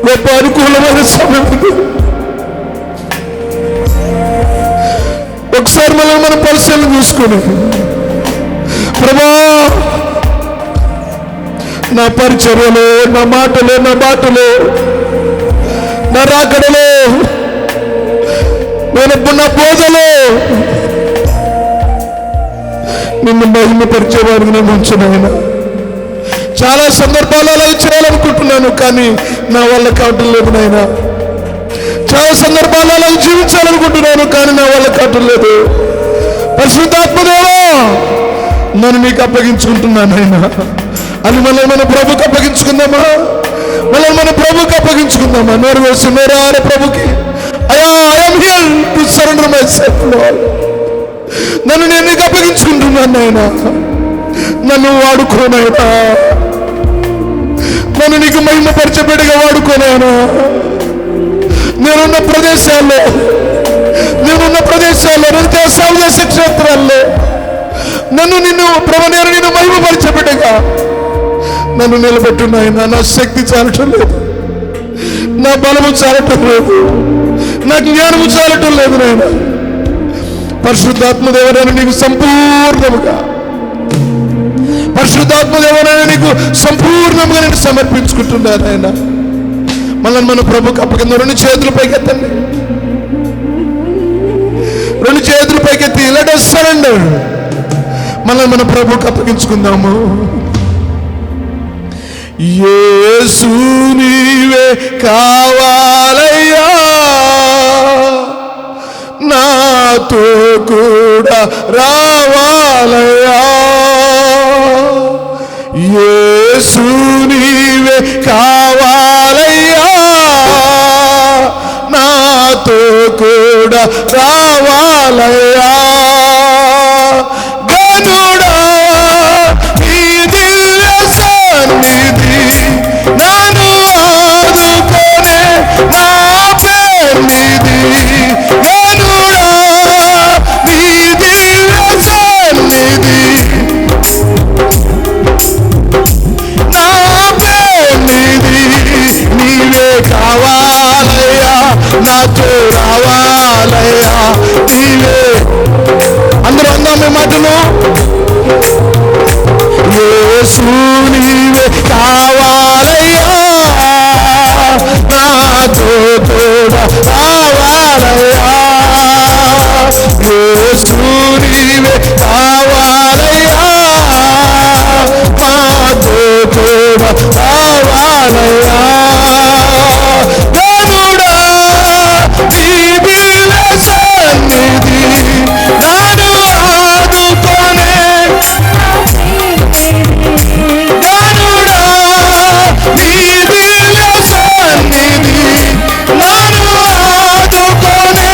గొప్ప అనుకూలమైన సమయం ఇది. ఒకసారి మనం పరిశీలన చేసుకుని, ప్రభా నా పరిచర్యలో, నా మాటలో, నా బాటలో, నా రాకడలో, నా బోధలో నిన్ను మహిమపరిచేవాడిని నన్ను ఉంచు నాయన. చాలా సందర్భాలు అలా చేయాలనుకుంటున్నాను, కానీ నా వల్ల కావటం లేదు నాయన. చాలా సందర్భాలు అలా జీవించాలనుకుంటున్నాను, కానీ నా వల్ల కావటం లేదు. పరిశుద్ధాత్మదేవా, నన్ను నీకు అప్పగించుకుంటున్నాను ఆయన. అని మనల్ని మన ప్రభుకి అప్పగించుకుందామా? మనల్ని మన ప్రభుకి అప్పగించుకుందామా? నోరు వేసి నోరారే ప్రభుకి, అయ్యా I'm here to surrender my self lord. నన్ను నేను నీకు అప్పగించుకుంటున్నాను ఆయన. నన్ను వాడుకోనైనా, నన్ను నీకు మహిమపరిచేబిడ్డగా వాడుకోనైనా. నేనున్న ప్రదేశాల్లో నిత్య సేవ చేసే క్షేత్రాల్లో నిన్ను ప్రభు, నేను నిన్ను మహిమపరిచేబిడ్డగా నన్ను నిలబెట్టున్నాయన. నా శక్తి చాలటం లేదు, నా బలము చాలటం లేదు, నా జ్ఞానము చాలటం లేదు నాయన. పరిశుద్ధాత్మదేవనైనా నీకు సంపూర్ణముగా, పరిశుద్ధాత్మదేవనైనా నీకు సంపూర్ణంగా నేను సమర్పించుకుంటున్నాను ఆయన. మనల్ని మన ప్రభుకి అప్పగింద. రెండు చేతులు పైకెత్తండి, రెండు చేతులు పైకెత్తి లెట్ us surrender. మనల్ని మన ప్రభుకి అప్పగించుకుందాము. యేసు నీవే కావాలయ్యా, నాతో కూడా రావాలయ్యా. యేసు నీవే కావాలయ్యా, నాతో కూడా రావాలయ్యా. గనుడా నీ దివ్య సన్నిధి నన్ను ఆదుకొనే నా పెన్నిధి. గనుడా నీ దివ్య సన్నిధి నా పెన్నిధి. నీవే కావాలయ్యా, నాతో రావాలయ్యా. నీవే, అందరూ అందాం ఈ మాటలు. యేసు నీవే కావాలయ్యా, నాతో కూడా రావాలయ్యా. యేసు నీవే కావాలయ్యా, నాతో కూడా రావాలయ్యా. గనుడా నీ దివ్య సన్నిధి నన్ను ఆదుకొనే. గనుడా నీ దివ్య సన్నిధి నన్ను ఆదుకొనే.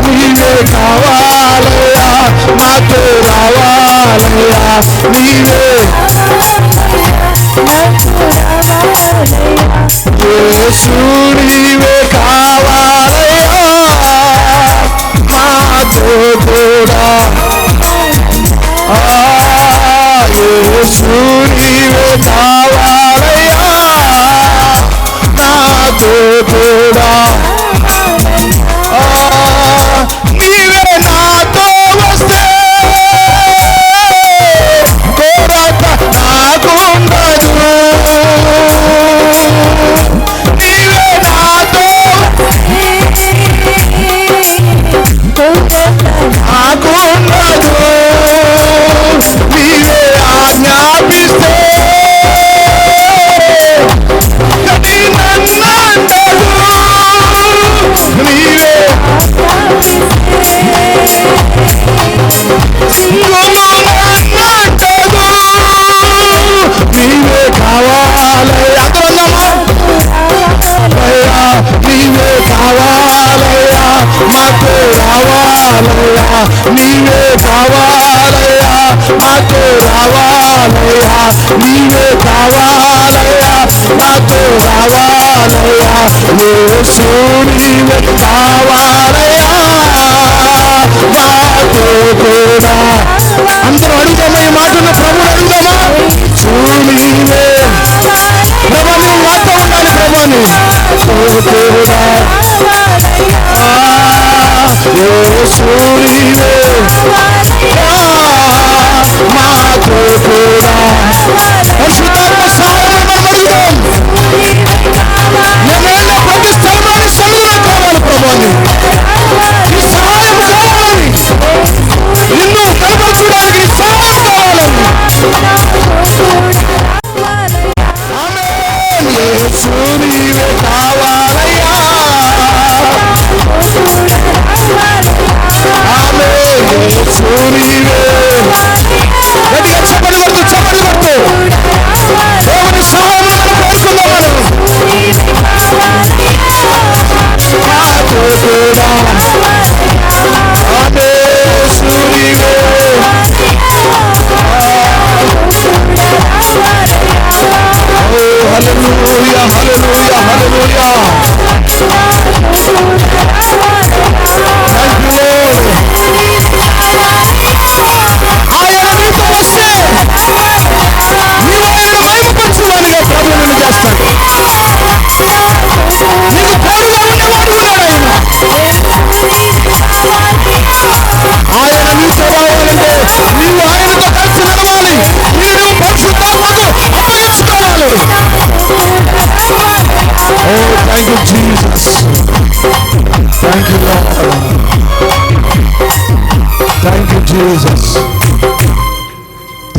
నీవే కావాలయ్యా, నాతో రావాలయ్యా. నీవే యేసు నీవే కావాలయ్యా, నాతో కూడా. యేసు నీవే కావాలయ్యా, నాతో కూడా. నీవే నాతో వస్తే కొరత నాకుండదు. నీవే నాతో నాకుండదు. నీవే ఆజ్ఞాపిస్తే గది నన్నంటదు. నీవే నన్నంటదు. నీవే కావాలయ్యా, అయ్యా. నీవే కావాలయ్యా, నాతో రావాలయ్యా. నీవే కావాలయ్యా, నాతో రావాలయ్యా. నీవే కావాలయ్యా, నాతో రావాలయ్యా. యేసు నీవే కావాలయ్యా, నాతో కూడా. అందరూ అడుగుదామా ఈ మాటను? ప్రభుని అడుగుదామా? నీవే ప్రభా, నువ్వు మాతో ఉండాలి ప్రభాని. కూడా యేసు నీవే మాతో కూడా. పరిశుద్ధాత్మ సహాయం మనం అడుగుదాం. నేనేళ్ళ ప్రతి స్థలంలోని సన్నిధిలో కావాలి ప్రభాని.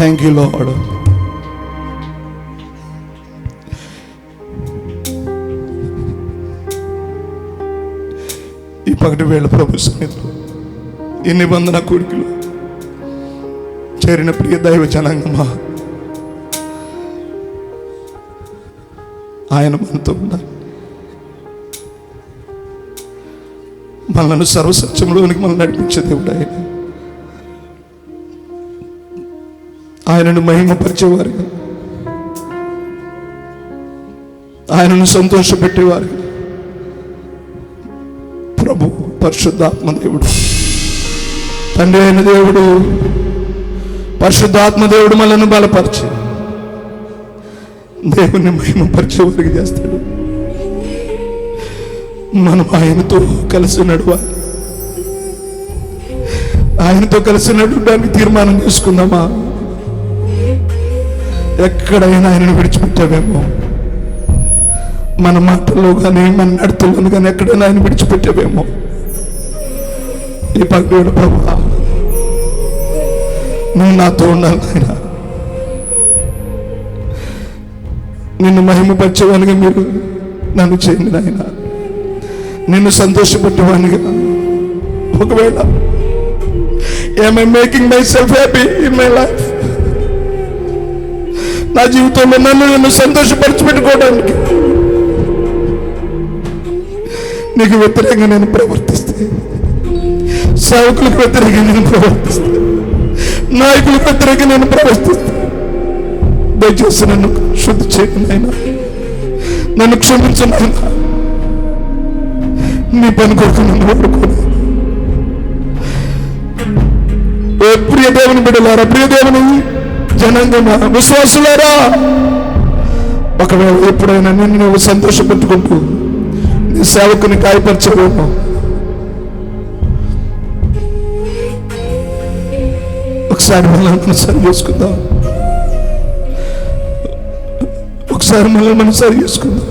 Thank you lord. ఈ పగటి వేళ ప్రభు సన్నిధిలో ఈ నిబంధన కూడికలు చేరిన ప్రియ దైవ జనాంగమా, ఆయన మనతో ఉన్నారు. మనల్ని సర్వసత్యంలోనికి మనం నడిపించే దేవుడు ఆయన. ఆయనను మహిమపరిచేవారుగా, ఆయనను సంతోషపెట్టేవారుగా ప్రభు పరిశుద్ధాత్మ దేవుడు, తండ్రి అయిన దేవుడు, పరిశుద్ధాత్మ దేవుడు మనల్ని బలపరిచి దేవుని మహిమపరిచేవారికి చేస్తాడు. మనం ఆయనతో కలిసి నడవాలి. ఆయనతో కలిసి నడవడానికి తీర్మానం చేసుకుందామా? ఎక్కడైనా ఆయనను విడిచిపెట్టావేమో, మన మాటల్లో కానీ మన నడతల్లో కానీ ఎక్కడైనా ఆయన విడిచిపెట్టావేమో, ఈ పగటి ప్రభువా నువ్వు నాతో ఉండాలి ఆయన. నిన్ను మహిమపరిచేవానిగా మీరు నన్ను చేయండి నాయన, నిన్ను సంతోషపెట్టేవానిగా. ఒకవేళ am I making myself happy in my life? నా జీవితంలో నన్ను సంతోషపరిచిపెట్టుకోవడానికి నీకు వ్యతిరేకంగా నేను ప్రవర్తిస్తే, సేవకులకు వ్యతిరేకంగా నేను ప్రవర్తిస్తే, నాయకులకు వ్యతిరేకంగా నేను ప్రవర్తిస్తే, దయచేసి నన్ను శుద్ధి చేయండి ఆయన, నన్ను క్షమించండి ఆయన. నీ పని కొరకు నన్ను వాడుకోను. ప్రియ దేవుని బిడ్డలారా, ప్రియ దేవుని జనాంగమా, విశ్వాసులారా, ఒకవేళ ఎప్పుడైనా నిన్ను నువ్వు సంతోషపెట్టుకుంటూ నీ సేవకుని గాయపరచవేమో, ఒకసారి మనం సరి చేసుకుందాం. ఒకసారి మనం సరి చేసుకుందాం.